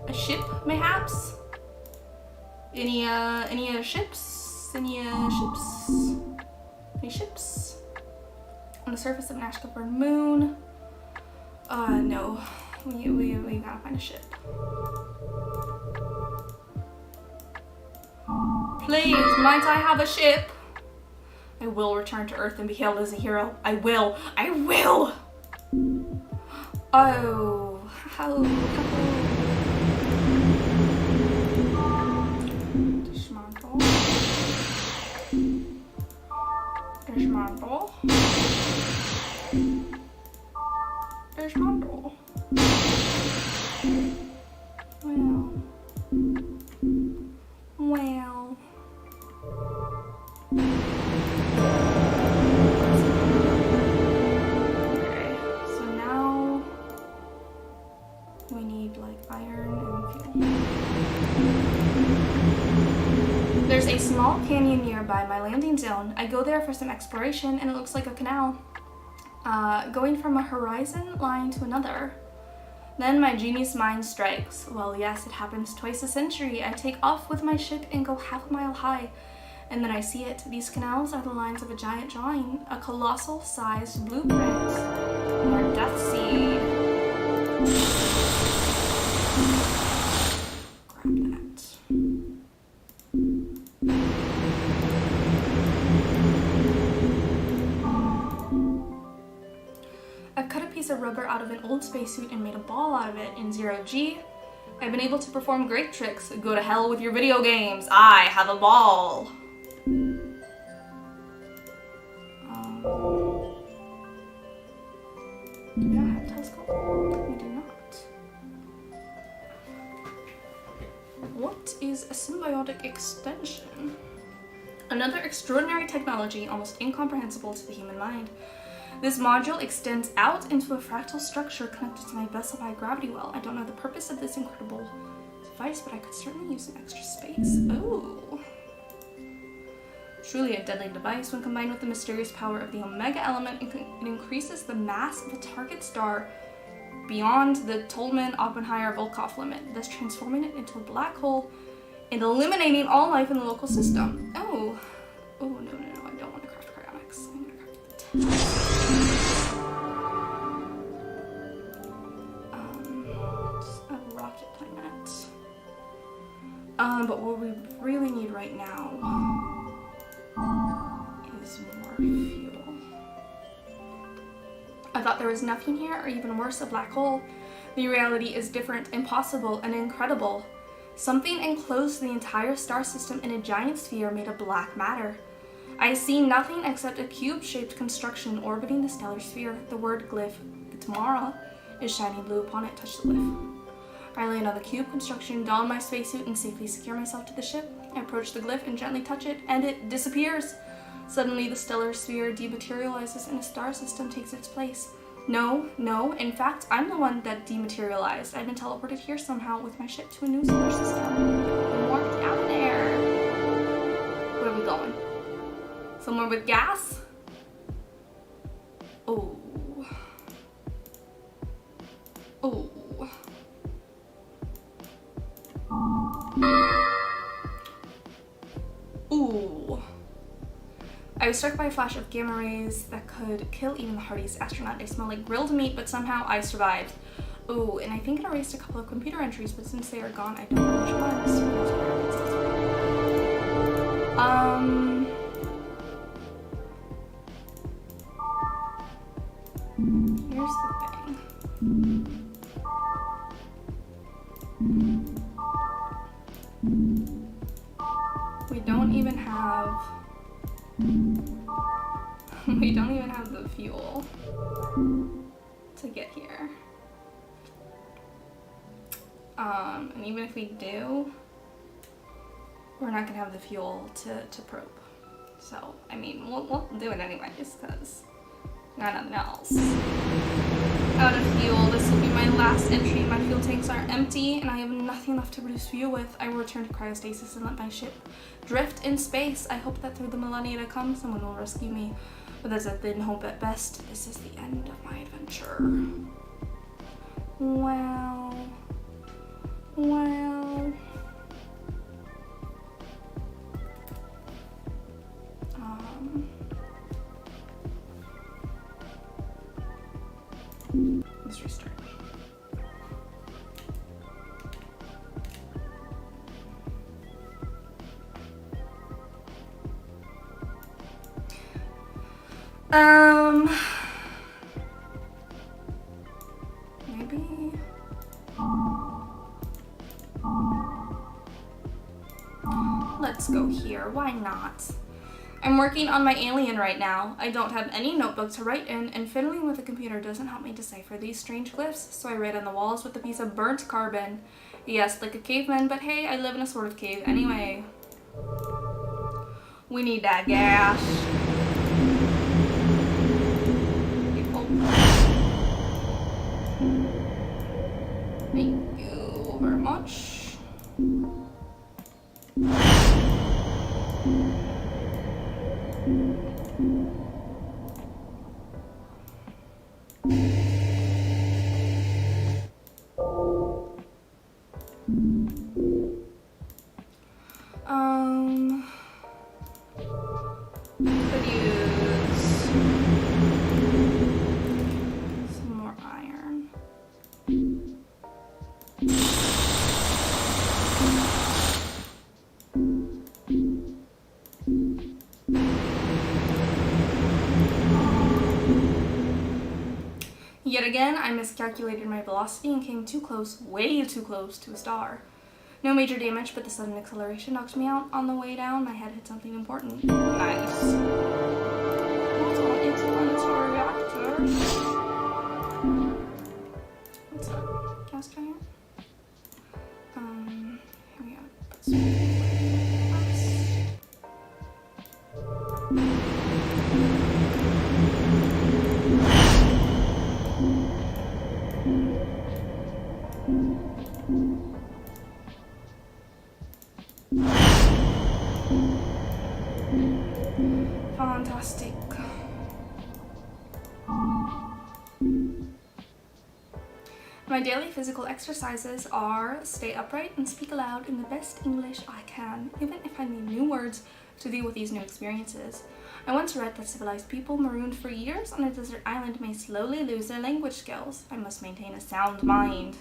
A ship, mayhaps? Any ships? Any ships? On the surface of an ash-covered moon. No. We gotta find a ship. Please, might I have a ship? I will return to Earth and be hailed as a hero. I will! I will! Oh, how... There's my ball. There's my ball. Well. Okay, so now we need like iron and fuel. There's a small canyon nearby my landing zone. I go there for some exploration and it looks like a canal. Going from a horizon line to another. Then my genius mind strikes. Well, yes, it happens twice a century. I take off with my ship and go half a mile high. And then I see it. These canals are the lines of a giant drawing, a colossal sized blueprint. Our death seed. Grab that. I've cut a piece of rubber out of an old spacesuit and made a ball out of it in 0G. I've been able to perform great tricks. Go to hell with your video games. I have a ball. Do we not have a telescope? We do not. What is a symbiotic extension? Another extraordinary technology almost incomprehensible to the human mind. This module extends out into a fractal structure connected to my vessel by a gravity well. I don't know the purpose of this incredible device, but I could certainly use some extra space. Oh. Truly a deadly device. When combined with the mysterious power of the Omega element, it increases the mass of a target star beyond the Tolman-Oppenheimer-Volkoff limit, thus transforming it into a black hole and eliminating all life in the local system. Oh. Oh, no, I don't want to craft cryonics. I'm going to craft the really need right now is more fuel. I thought there was nothing here, or even worse, a black hole. The reality is different, impossible, and incredible. Something enclosed the entire star system in a giant sphere made of black matter. I see nothing except a cube-shaped construction orbiting the stellar sphere. The word glyph, Tamara, is shining blue upon it. Touch the glyph. I land on the cube construction, don my spacesuit, and safely secure myself to the ship. I approach the glyph and gently touch it, and it disappears. Suddenly, the stellar sphere dematerializes and a star system takes its place. No, in fact, I'm the one that dematerialized. I've been teleported here somehow with my ship to a new solar system. I'm warped out there. Where are we going? Somewhere with gas? Oh. Oh. Ooh. I was struck by a flash of gamma rays that could kill even the hardiest astronaut. They smell like grilled meat, but somehow I survived. Ooh, and I think it erased a couple of computer entries, but since they are gone, I don't know which ones. Here's the thing. We don't even have the fuel to get here. And even if we do, we're not gonna have the fuel to probe. So, I mean, we'll do it anyways, because got nothing else. Out of fuel, this will be my last entry. My fuel tanks are empty, and I have nothing left to produce fuel with. I will return to cryostasis and let my ship drift in space. I hope that through the millennia to come, someone will rescue me. But that's a thin hope at best. This is the end of my adventure. Well. Let's restart. Maybe. Let's go here. Why not? I'm working on my alien right now. I don't have any notebook to write in, and fiddling with a computer doesn't help me decipher these strange glyphs, so I write on the walls with a piece of burnt carbon. Yes, like a caveman, but hey, I live in a sort of cave anyway. We need that gas. Thank you very much. Could use some more iron. Yet again, I miscalculated my velocity and came too close, way too close to a star. No major damage, but the sudden acceleration knocked me out. On the way down, my head hit something important. Nice. Also, interplanetary reactor. What's that? Cast iron? Here we go. Put some fantastic. My daily physical exercises are stay upright and speak aloud in the best English I can, even if I need new words to deal with these new experiences. I once read that civilized people marooned for years on a desert island may slowly lose their language skills. I must maintain a sound mind.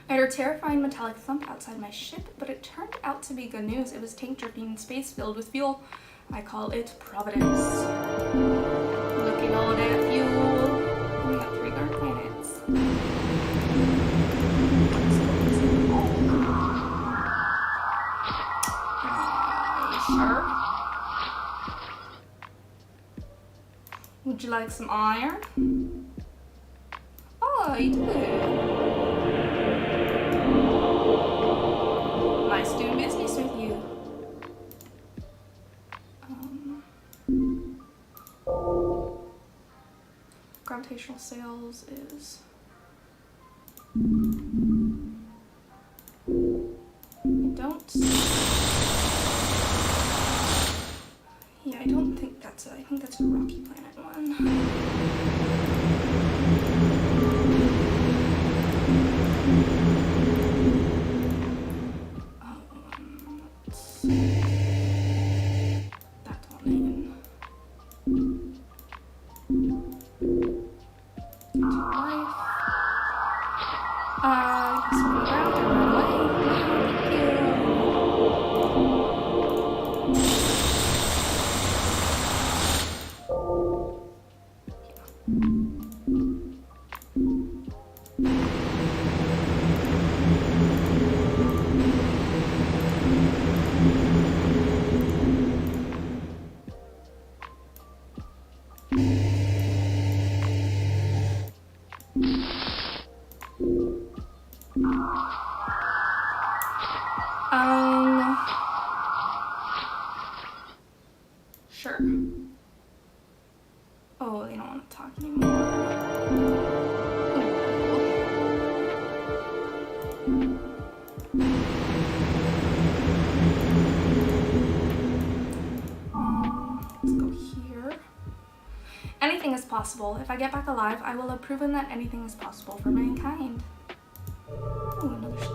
I heard a terrifying metallic thump outside my ship, but it turned out to be good news. It was tank drifting in space filled with fuel. I call it Providence. Looking all day at fuel. We got 3 dark planets. Sure. Would you like some iron? Oh, I do. Nice doing business with you. Gravitational sails is... I don't think that's I think that's a rocky planet one. Let's see. That's on in. To life. Just go around and run away. Thank you. Sure. Oh, they don't want to talk anymore. Let's go here. Anything is possible. If I get back alive, I will have proven that anything is possible for mankind. Ooh, another ship.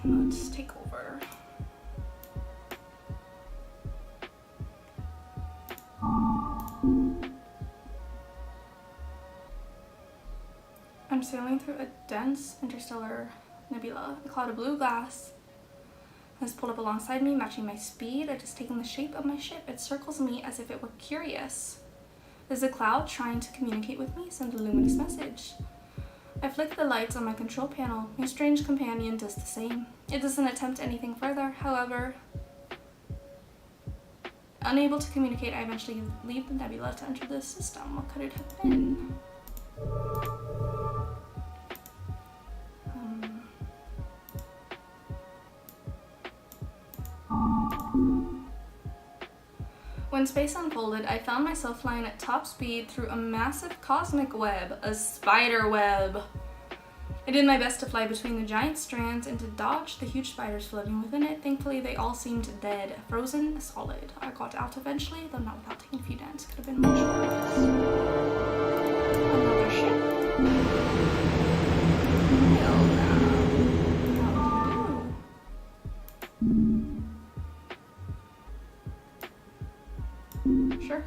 Let's take over. I'm sailing through a dense interstellar nebula. A cloud of blue glass has pulled up alongside me, matching my speed. It has taken the shape of my ship. It circles me as if it were curious. Is the cloud trying to communicate with me? Send a luminous message. I flick the lights on my control panel. My strange companion does the same. It doesn't attempt anything further. However, unable to communicate, I eventually leave the nebula to enter the system. What could it have been? When space unfolded, I found myself flying at top speed through a massive cosmic web, a spider web. I did my best to fly between the giant strands and to dodge the huge spiders floating within it. Thankfully, they all seemed dead, frozen, solid. I got out eventually, though not without taking a few dents. Could have been much worse. Another ship. Well, now, how do you do? Sure.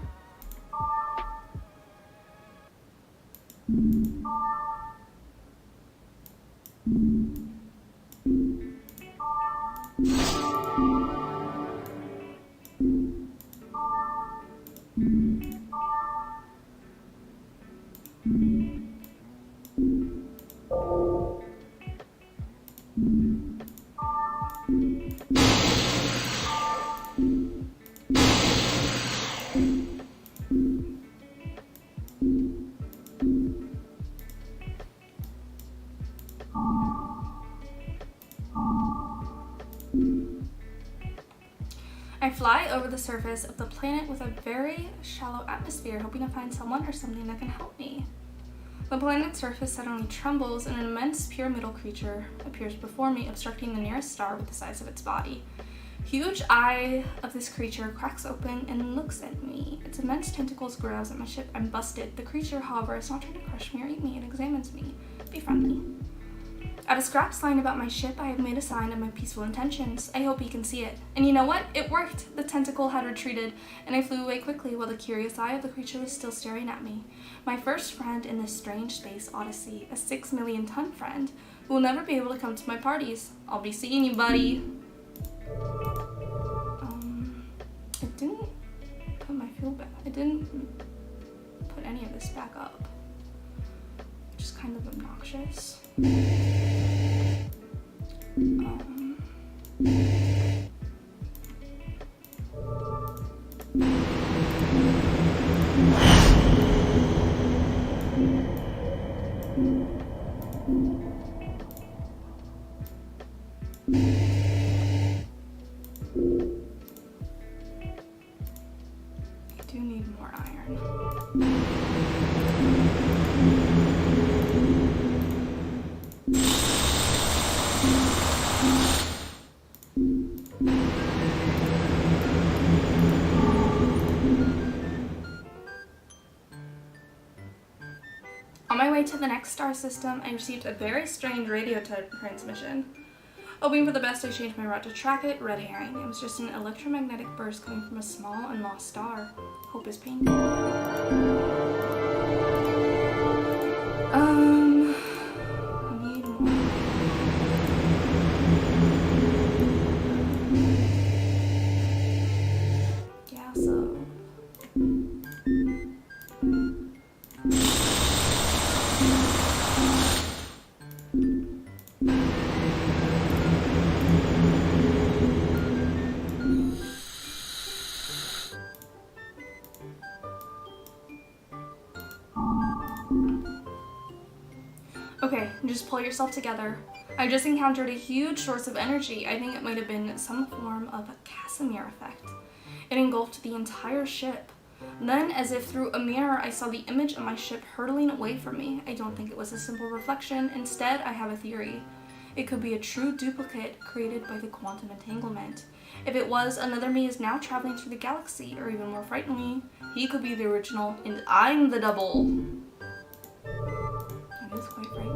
I fly over the surface of the planet with a very shallow atmosphere, hoping to find someone or something that can help me. The planet's surface suddenly trembles and an immense pyramidal creature appears before me, obstructing the nearest star with the size of its body. Huge eye of this creature cracks open and looks at me. Its immense tentacles grabs at my ship. I'm busted. The creature, however, is not trying to crush me or eat me. It examines me. Be friendly. At a scrap sign about my ship, I have made a sign of my peaceful intentions. I hope he can see it. And you know what? It worked! The tentacle had retreated, and I flew away quickly while the curious eye of the creature was still staring at me. My first friend in this strange space odyssey, a 6 million ton friend, who will never be able to come to my parties. I'll be seeing you, buddy. It didn't put my fuel back. It didn't put any of this back up. Which is kind of obnoxious. I do need more iron. On my way to the next star system, I received a very strange radio transmission. Hoping for the best, I changed my route to track it. Red herring. It was just an electromagnetic burst coming from a small and lost star. Hope is painful. I need more. Yeah, so. Okay, just pull yourself together. I just encountered a huge source of energy. I think it might have been some form of a Casimir effect. It engulfed the entire ship. Then, as if through a mirror, I saw the image of my ship hurtling away from me. I don't think it was a simple reflection. Instead, I have a theory. It could be a true duplicate created by the quantum entanglement. If it was, another me is now traveling through the galaxy, or even more frighteningly, he could be the original, and I'm the double. That is quite frightening.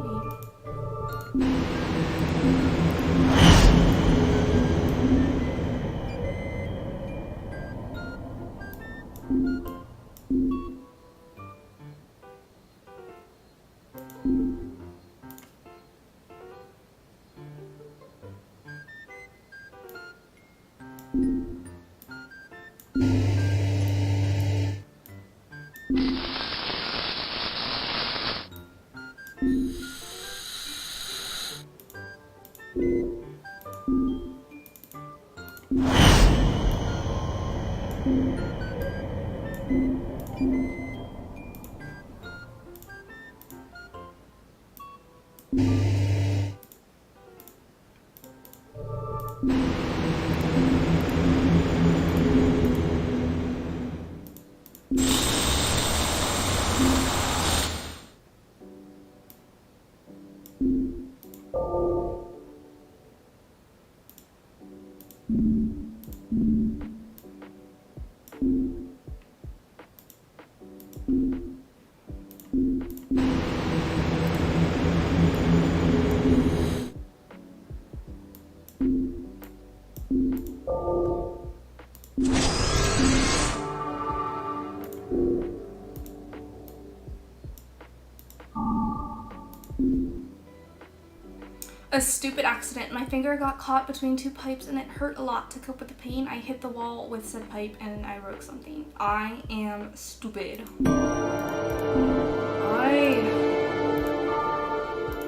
A stupid accident. My finger got caught between two pipes and it hurt a lot. To cope with the pain, I hit the wall with said pipe and I broke something. I am stupid. Why?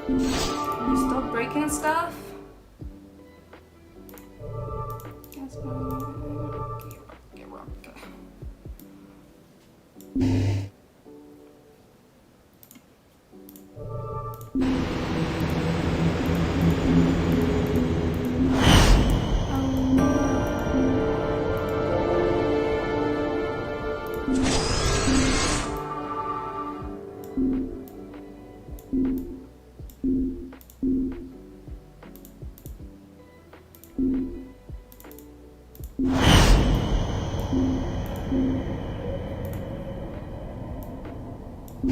You still breaking stuff? That's Get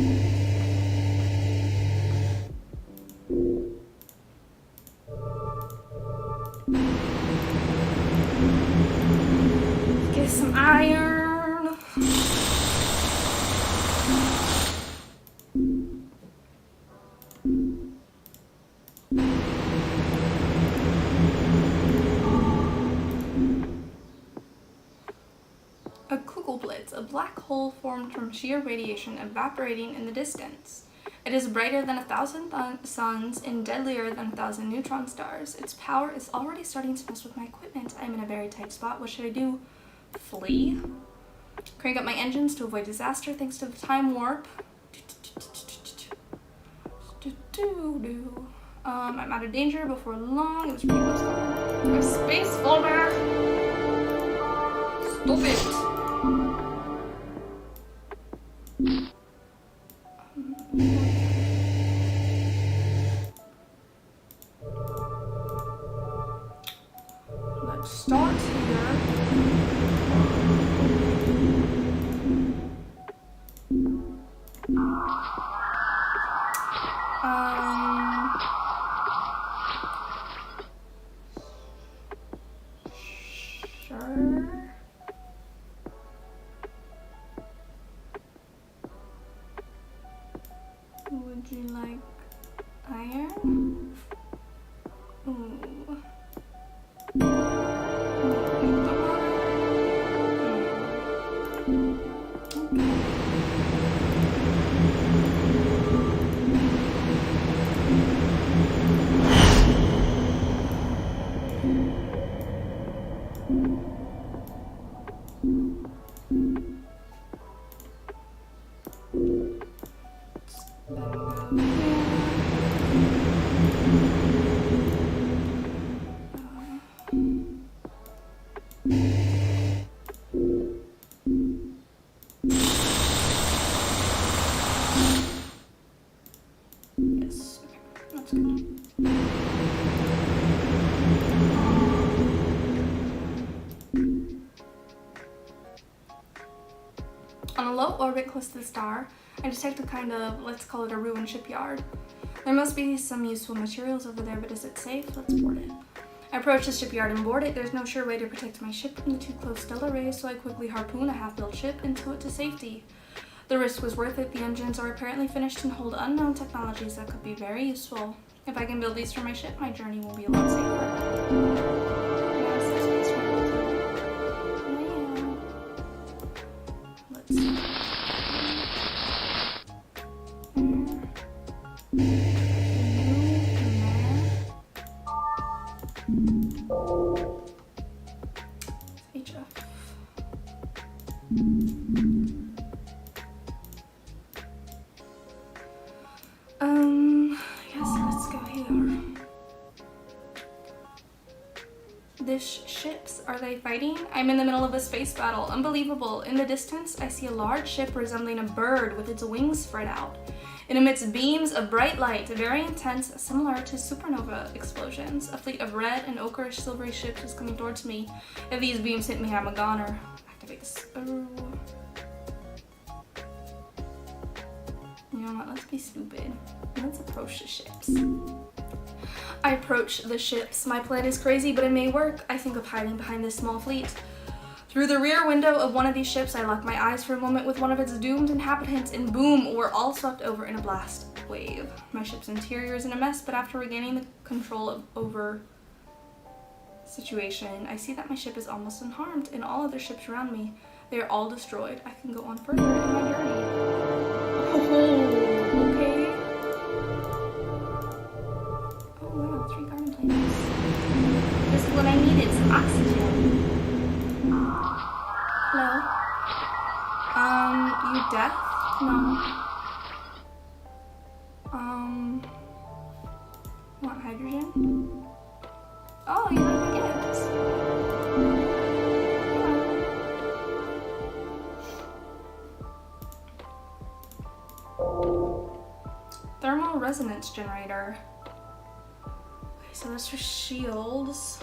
some iron. A Kugelblitz, a black hole formed from sheer radiation evaporating in the distance. It is brighter than 1,000 suns and deadlier than 1,000 neutron stars. Its power is already starting to mess with my equipment. I am in a very tight spot. What should I do? Flee? Crank up my engines to avoid disaster thanks to the time warp. I'm out of danger before long. It was pretty close though. A space folder! Stop it! Let's start here. Sure. Would you like iron? Ooh. Yes, okay, that's good. On a low orbit close to the star, I detect a kind of, let's call it a ruined shipyard. There must be some useful materials over there, but is it safe? Let's board it. I approach the shipyard and board it. There's no sure way to protect my ship from the too close stellar rays, so I quickly harpoon a half-built ship and tow it to safety. The risk was worth it. The engines are apparently finished and hold unknown technologies that could be very useful. If I can build these for my ship, my journey will be a lot safer. Let's see. HF. Yes, let's go here. This ships, are they fighting? I'm in the middle of a space battle. Unbelievable. In the distance, I see a large ship resembling a bird with its wings spread out. It emits beams of bright light, very intense, similar to supernova explosions. A fleet of red and ochre silvery ships is coming towards me. If these beams hit me, I'm a goner. Activate this. Oh. You know what? Let's be stupid. Let's approach the ships. I approach the ships. My plan is crazy, but it may work. I think of hiding behind this small fleet. Through the rear window of one of these ships, I lock my eyes for a moment with one of its doomed inhabitants, and boom, we're all swept over in a blast wave. My ship's interior is in a mess, but after regaining the control over situation, I see that my ship is almost unharmed, and all other ships around me, they are all destroyed. I can go on further in my journey. Oh, okay. Oh wow, 3 garden planets. This is what I needed, some oxygen. Hello? You deaf? No. Want hydrogen? Oh, you like my gifts. Yeah. Thermal resonance generator. Okay, so that's for shields.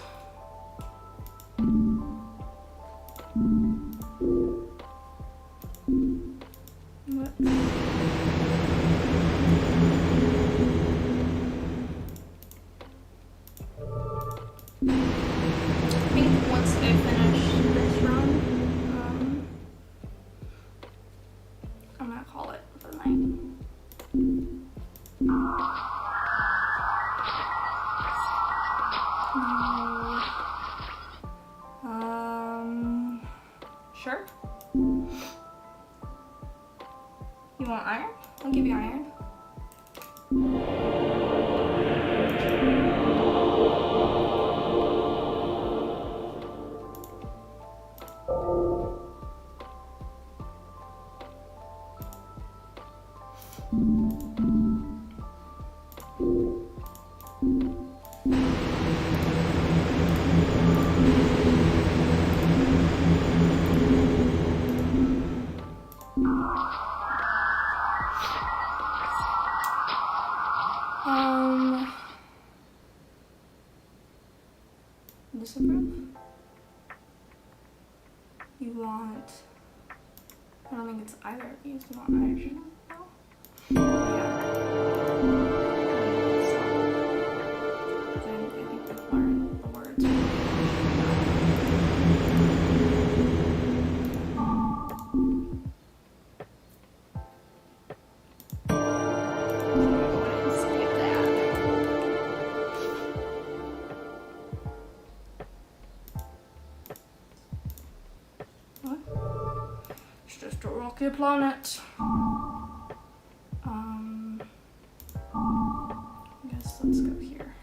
What? want iron? I'll give you iron. Disapprove? You want... I don't think it's either of these. You want hydrogen? No? Yeah. I think we've learned the words. Just a rocky planet. I guess let's go here.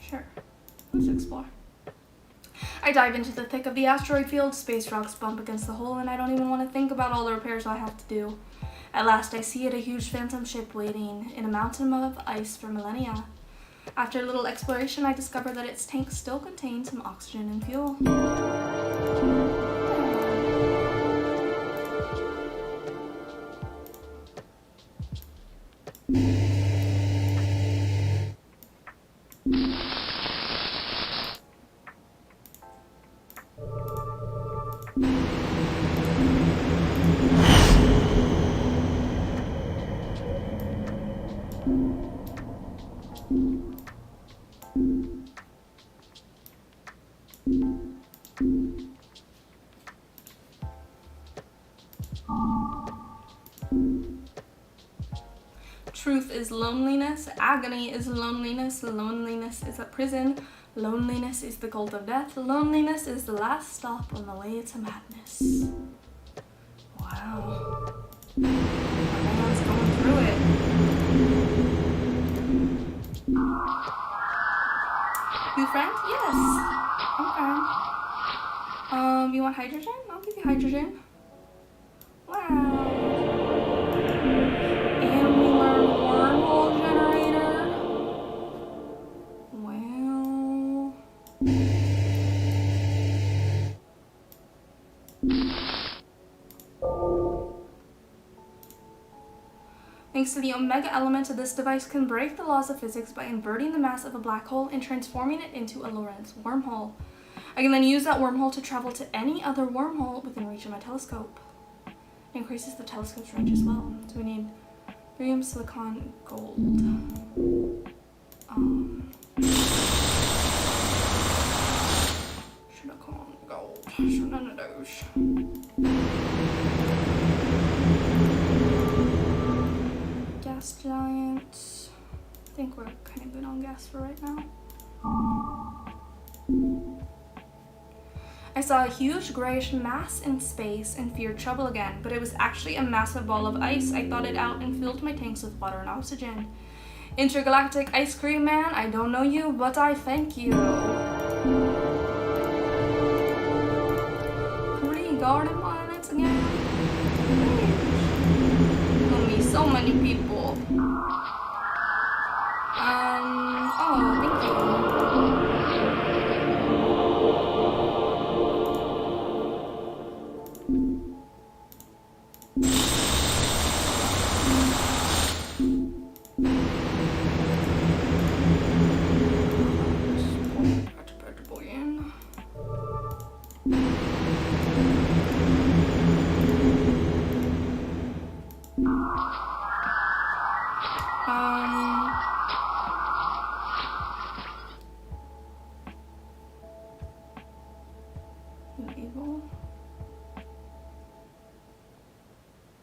Sure. Let's explore. I dive into the thick of the asteroid field. Space rocks bump against the hull, and I don't even want to think about all the repairs I have to do. At last, I see it, a huge phantom ship waiting in a mountain of ice for millennia. After a little exploration, I discovered that its tank still contained some oxygen and fuel. Truth is loneliness, agony is loneliness, loneliness is a prison, loneliness is the cult of death, loneliness is the last stop on the way to madness. Wow. My man's going through it. You friend? Yes. I'm friend. You want hydrogen? I'll give you hydrogen. Wow. Thanks to the omega element, this device can break the laws of physics by inverting the mass of a black hole and transforming it into a Lorentz wormhole. I can then use that wormhole to travel to any other wormhole within reach of my telescope. It increases the telescope's range as well. So we need barium, silicon, gold. Silicon, gold. So none of those. Gas giant. I think we're kind of good on gas for right now. I saw a huge grayish mass in space and feared trouble again, but it was actually a massive ball of ice. I thawed it out and filled my tanks with water and oxygen. Intergalactic ice cream man, I don't know you, but I thank you. 3 garden planets again? Gonna be so many people. Oh, thank you. Evil?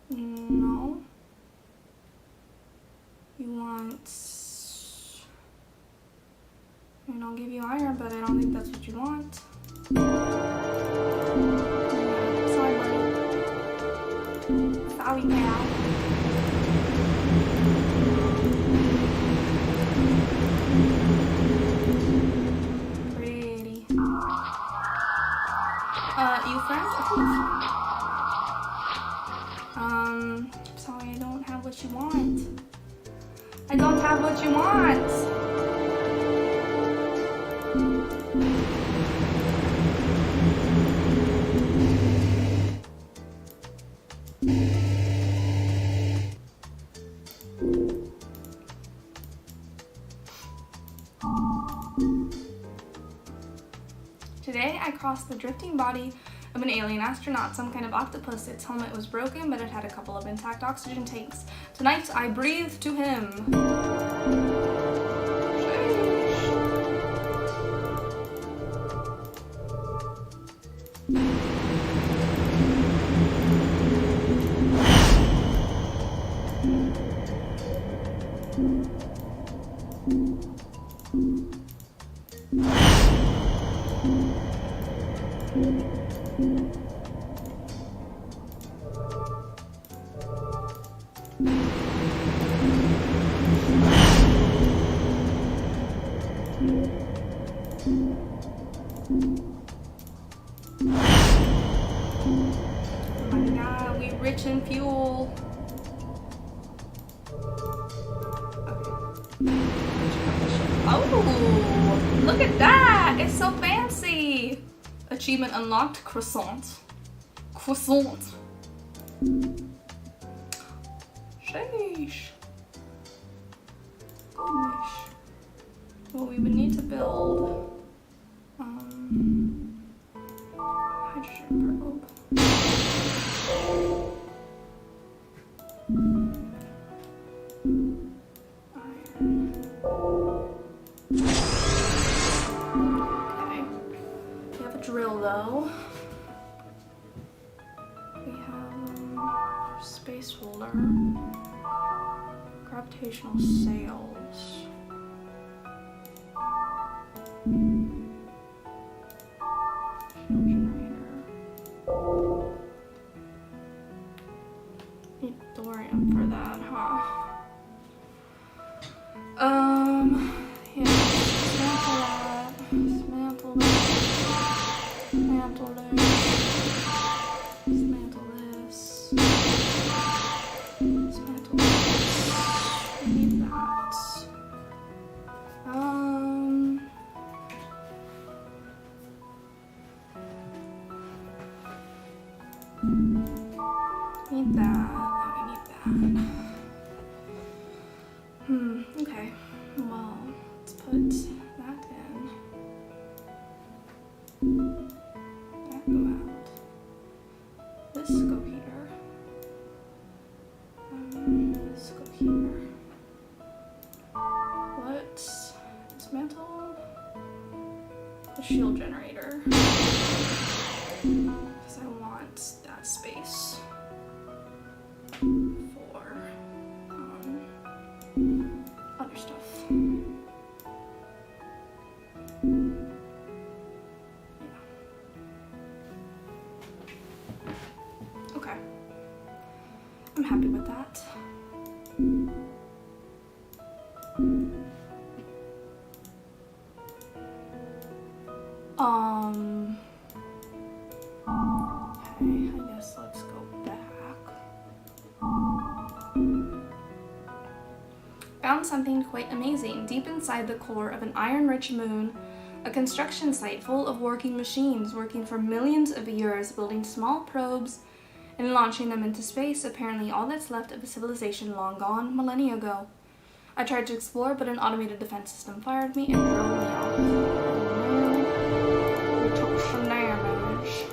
No. You want... I mean, I'll give you iron, but I don't think that's what you want. Sorry, buddy. Sorry, pal. Pretty. You friend? Sorry, I don't have what you want. I don't have what you want. Today, I crossed the drifting body of an alien astronaut, some kind of octopus. Its helmet was broken, but it had a couple of intact oxygen tanks. Tonight, I breathe to him. Oh my god, we rich in fuel. Oh, look at that! It's so fancy! Achievement unlocked, croissant. Croissant. Sheesh. Goodness. Well, we would need to build hydrogen probe. Iron. Okay. We have a drill though. We have space holder. Gravitational sails. Fuel generator. Need thorium for that, huh? Yeah. Dismantle that. Dismantle this. Dismantle this. Dismantle this. Dismantle this. We need that. Need that. We need that. Okay. Well, let's put that in. That go out. This go here. This go here. Let's dismantle the shield generator. Because I want that space for other stuff. Yeah. Okay. I'm happy with that. Okay, I guess let's go back. Found something quite amazing deep inside the core of an iron-rich moon, a construction site full of working machines working for millions of years, building small probes and launching them into space, apparently all that's left of a civilization long gone, millennia ago. I tried to explore, but an automated defense system fired me and drove me off. We took some damage.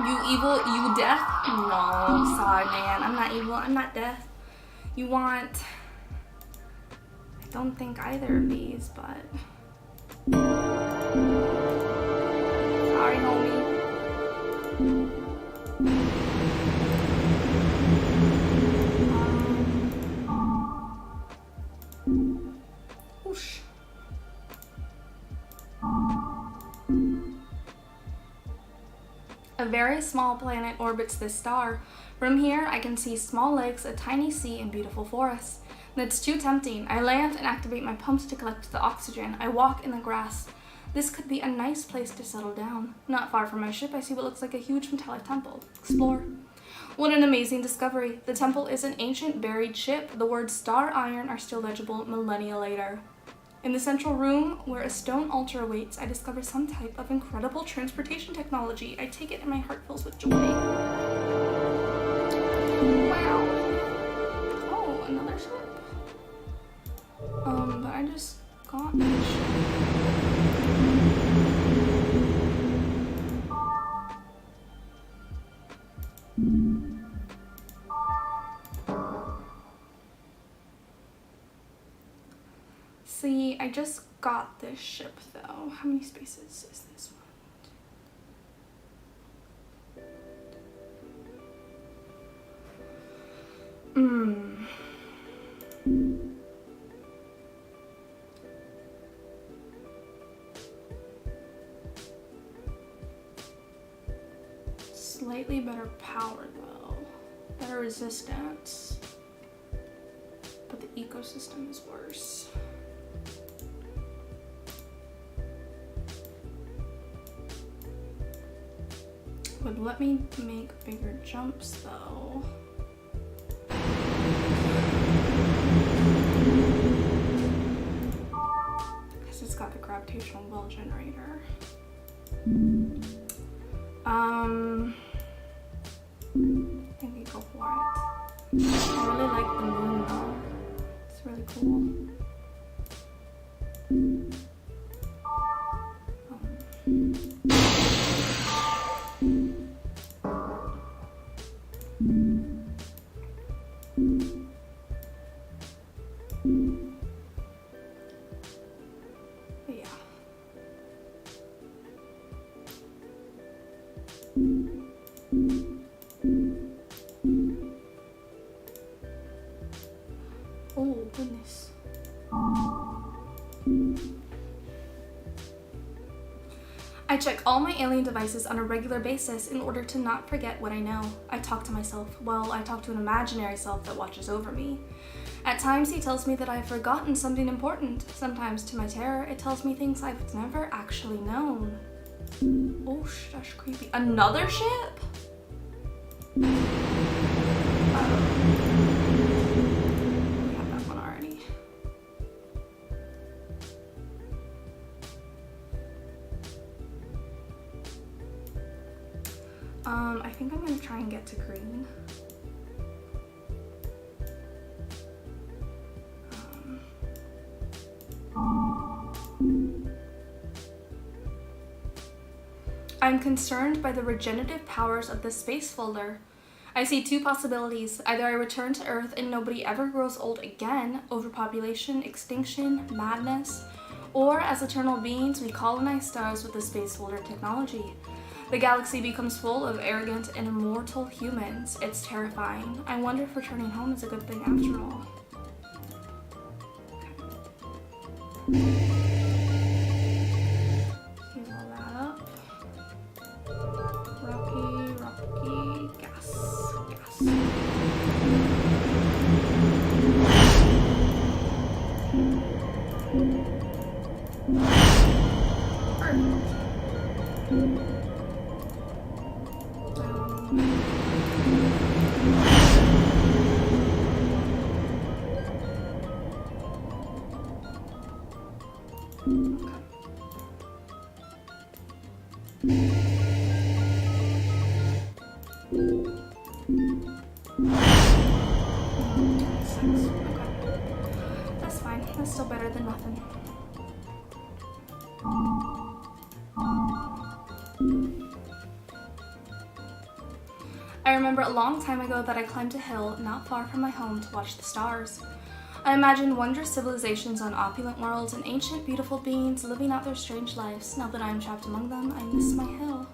You evil, you death? No, sorry man, I'm not evil, I'm not death. You want, I don't think either of these, but sorry, homie. Whoosh. A very small planet orbits this star. From here, I can see small lakes, a tiny sea, and beautiful forests. That's too tempting. I land and activate my pumps to collect the oxygen. I walk in the grass. This could be a nice place to settle down. Not far from my ship, I see what looks like a huge metallic temple. Explore. What an amazing discovery. The temple is an ancient buried ship. The words star iron are still legible millennia later. In the central room, where a stone altar awaits, I discover some type of incredible transportation technology. I take it and my heart fills with joy. Wow. Oh, another ship? But I just got this ship. See, I just got this ship though. How many spaces is this one? Slightly better power though. Better resistance. But the ecosystem is worse. Would let me make bigger jumps though. Because it's got the gravitational well generator. I think we go for it. I really like the moon though. It's really cool. Yeah. Oh goodness. I check all my alien devices on a regular basis in order to not forget what I know. I talk to myself. Well, I talk to an imaginary self that watches over me. At times, he tells me that I've forgotten something important. Sometimes, to my terror, it tells me things I've never actually known. Oh, that's creepy. Another ship? We have that one already. I think I'm gonna try and get to green. I'm concerned by the regenerative powers of the space folder. I see two possibilities. Either I return to Earth and nobody ever grows old again, overpopulation, extinction, madness, or as eternal beings, we colonize stars with the space folder technology. The galaxy becomes full of arrogant and immortal humans. It's terrifying. I wonder if returning home is a good thing after all. Okay. Heal all that up. Rocky, gas. That's fine. That's still better than nothing. I remember a long time ago that I climbed a hill not far from my home to watch the stars. I imagined wondrous civilizations on opulent worlds and ancient, beautiful beings living out their strange lives. Now that I am trapped among them, I miss my hill.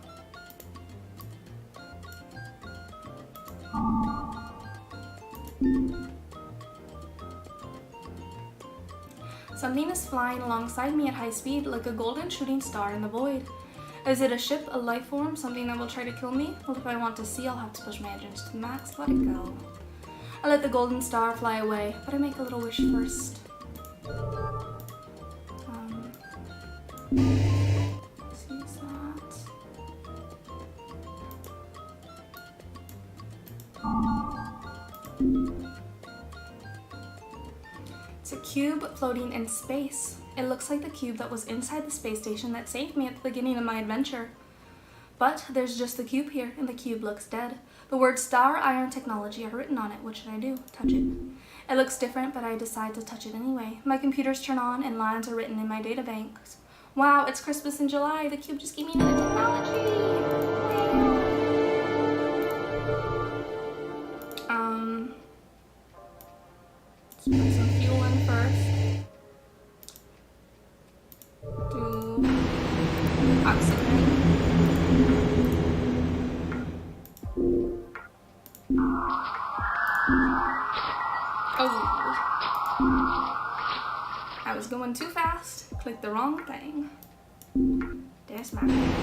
Something is flying alongside me at high speed, like a golden shooting star in the void. Is it a ship, a life form, something that will try to kill me? Well, if I want to see, I'll have to push my engines to the max. Let it go. I let the golden star fly away, but I make a little wish first. Sees that. It's a cube floating in space. It looks like the cube that was inside the space station that saved me at the beginning of my adventure. But there's just the cube here, and the cube looks dead. The words Star Iron Technology are written on it. What should I do? Touch it. It looks different, but I decide to touch it anyway. My computers turn on, and lines are written in my databanks. Wow, it's Christmas in July. The cube just gave me another technology. Let's put some fuel in first. Do oxygen. Oh. I was going too fast. Clicked the wrong thing. There's my bad.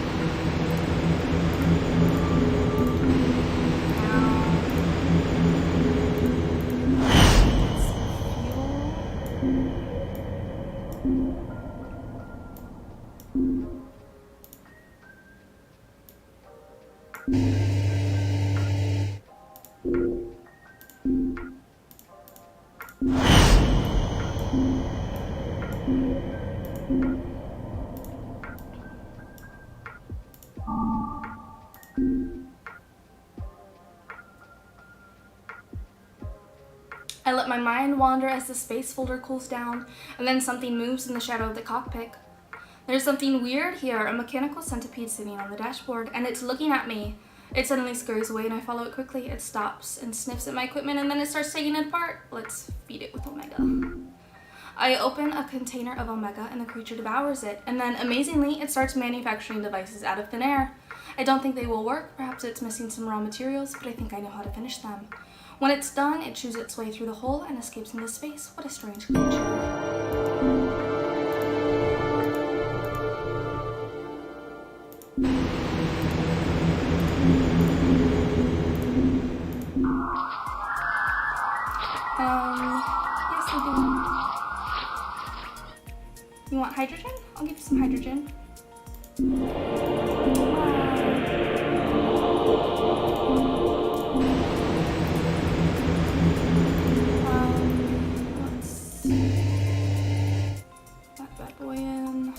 I let my mind wander as the space folder cools down, and then something moves in the shadow of the cockpit. There's something weird here, a mechanical centipede sitting on the dashboard, and it's looking at me. It suddenly scurries away and I follow it quickly. It stops and sniffs at my equipment and then it starts taking it apart. Let's feed it with Omega. I open a container of Omega and the creature devours it, and then amazingly it starts manufacturing devices out of thin air. I don't think they will work, perhaps it's missing some raw materials, but I think I know how to finish them. When it's done, it chews its way through the hole and escapes into space. What a strange creature. Yes, I do. You want hydrogen? I'll give you some hydrogen. Let's put that boy in.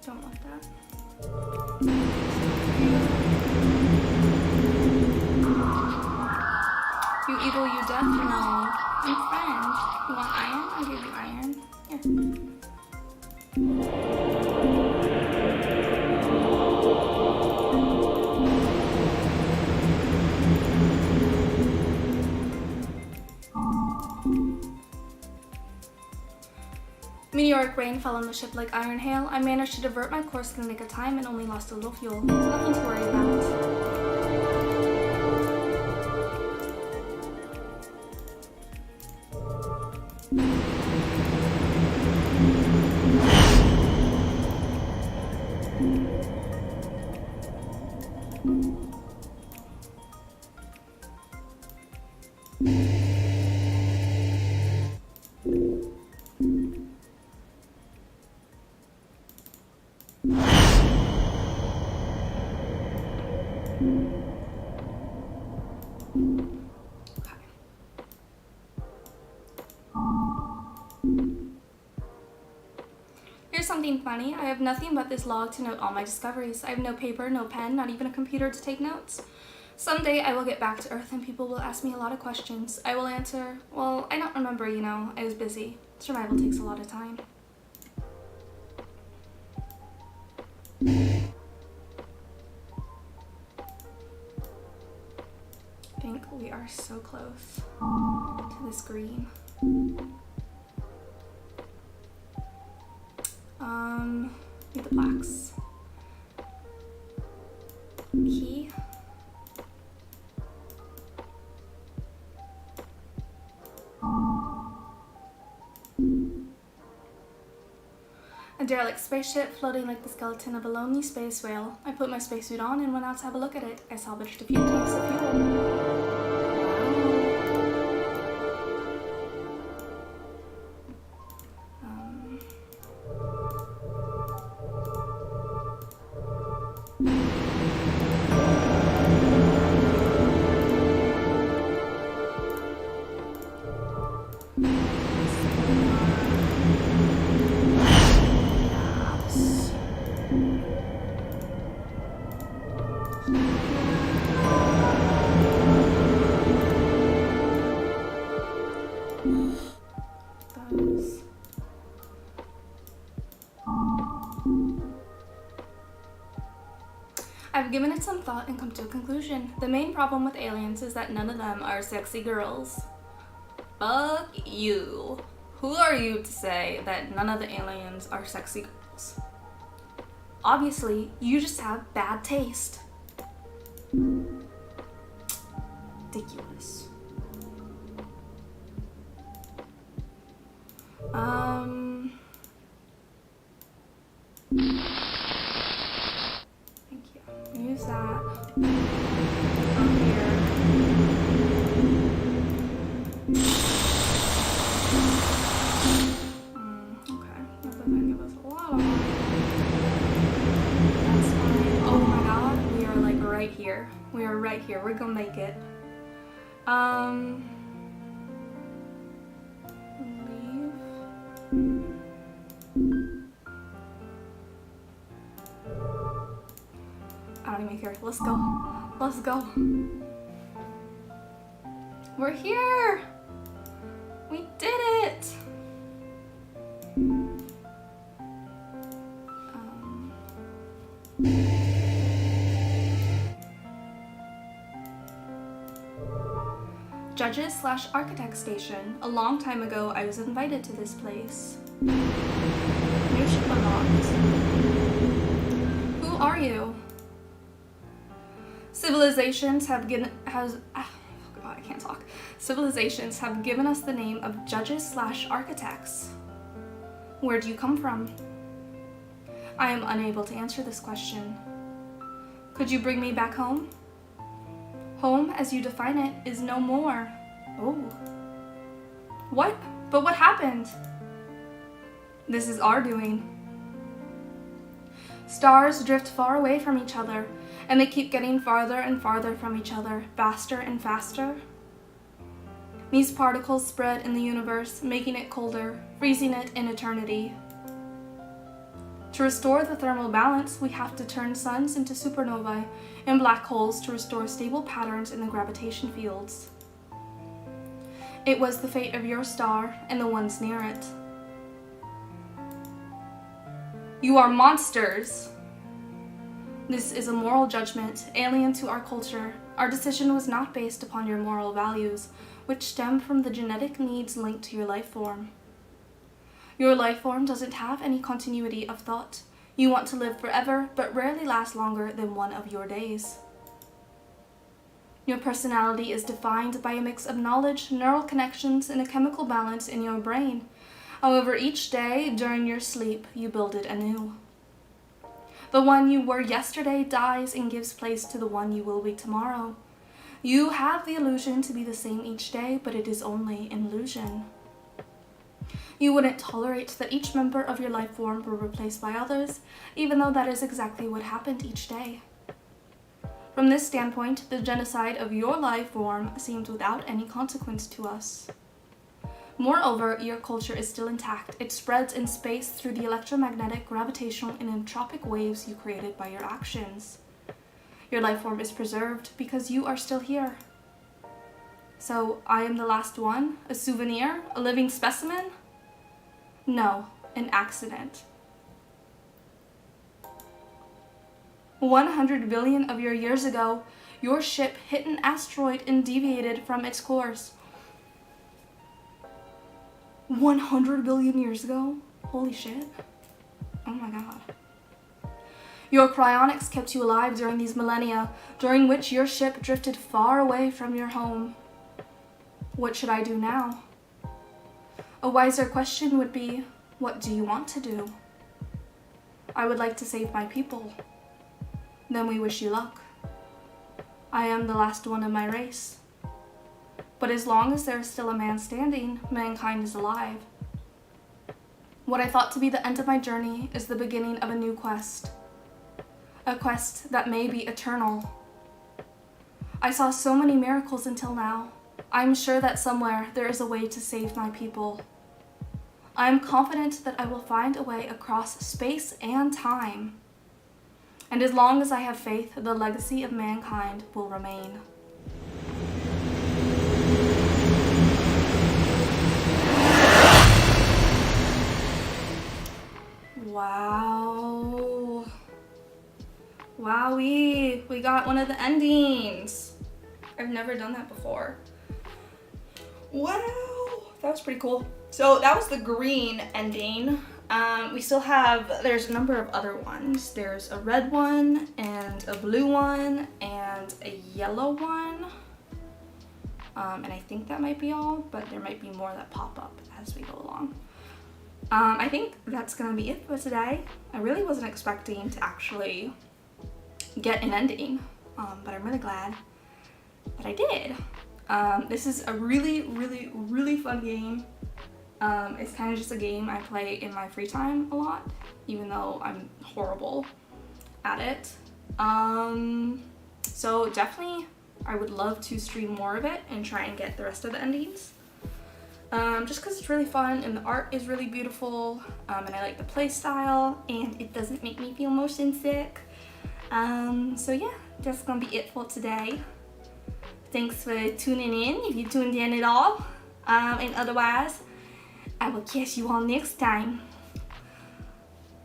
Don't want that. You evil, you deaf, no. I'm friend. You want iron? I'll give you iron. Here. Meteoric rain fell on the ship like iron hail. I managed to divert my course in the nick of time and only lost a little fuel. Nothing to worry about. Here's something funny. I have nothing but this log to note all my discoveries. I have no paper, no pen, not even a computer to take notes. Someday I will get back to Earth and people will ask me a lot of questions. I will answer, well, I don't remember, you know, I was busy. Survival takes a lot of time. I think we are so close to this green. Need the blacks. Key. A derelict spaceship floating like the skeleton of a lonely space whale. I put my spacesuit on and went out to have a look at it. I salvaged a few tanks of fuel. I've given it some thought and come to a conclusion. The main problem with aliens is that none of them are sexy girls. Fuck you. Who are you to say that none of the aliens are sexy girls? Obviously, you just have bad taste. Ridiculous. Thank you. Use that on here. Okay. That's gonna give us a lot of money. That's fine. Oh my god, we are like right here. We are right here. We're gonna make it. Leave. I don't even care. Let's go. Let's go. We're here. We did it. Judges/Architect Station. A long time ago, I was invited to this place. New ship unlocked. Who are you? Civilizations have given Civilizations have given us the name of judges/architects. Where do you come from? I am unable to answer this question. Could you bring me back home? Home, as you define it, is no more. Oh. What? But what happened? This is our doing. Stars drift far away from each other, and they keep getting farther and farther from each other, faster and faster. These particles spread in the universe, making it colder, freezing it in eternity. To restore the thermal balance, we have to turn suns into supernovae and black holes to restore stable patterns in the gravitation fields. It was the fate of your star and the ones near it. You are monsters! This is a moral judgment, alien to our culture. Our decision was not based upon your moral values, which stem from the genetic needs linked to your life form. Your life form doesn't have any continuity of thought. You want to live forever, but rarely last longer than one of your days. Your personality is defined by a mix of knowledge, neural connections, and a chemical balance in your brain. However, each day during your sleep, you build it anew. The one you were yesterday dies and gives place to the one you will be tomorrow. You have the illusion to be the same each day, but it is only an illusion. You wouldn't tolerate that each member of your life form were replaced by others, even though that is exactly what happened each day. From this standpoint, the genocide of your life form seems without any consequence to us. Moreover, your culture is still intact. It spreads in space through the electromagnetic, gravitational, and entropic waves you created by your actions. Your life form is preserved because you are still here. So, I am the last one? A souvenir? A living specimen? No, an accident. 100 billion of your years ago, your ship hit an asteroid and deviated from its course. 100 billion years ago? Holy shit. Oh my god. Your cryonics kept you alive during these millennia, during which your ship drifted far away from your home. What should I do now? A wiser question would be, what do you want to do? I would like to save my people. Then we wish you luck. I am the last one of my race. But as long as there is still a man standing, mankind is alive. What I thought to be the end of my journey is the beginning of a new quest. A quest that may be eternal. I saw so many miracles until now. I am sure that somewhere there is a way to save my people. I am confident that I will find a way across space and time. And as long as I have faith, the legacy of mankind will remain. Wow. Wowee, we got one of the endings. I've never done that before. Wow, that was pretty cool. So that was the green ending. We still have, there's a number of other ones. There's a red one and a blue one and a yellow one. And I think that might be all, but there might be more that pop up as we go along. I think that's gonna be it for today. I really wasn't expecting to actually get an ending, but I'm really glad that I did. This is a really, really, really fun game. It's kind of just a game I play in my free time a lot, even though I'm horrible at it. So definitely I would love to stream more of it and try and get the rest of the endings. Just because it's really fun and the art is really beautiful, and I like the play style and it doesn't make me feel motion sick. So yeah, that's gonna be it for today. Thanks for tuning in, if you tuned in at all. And otherwise, I will catch you all next time.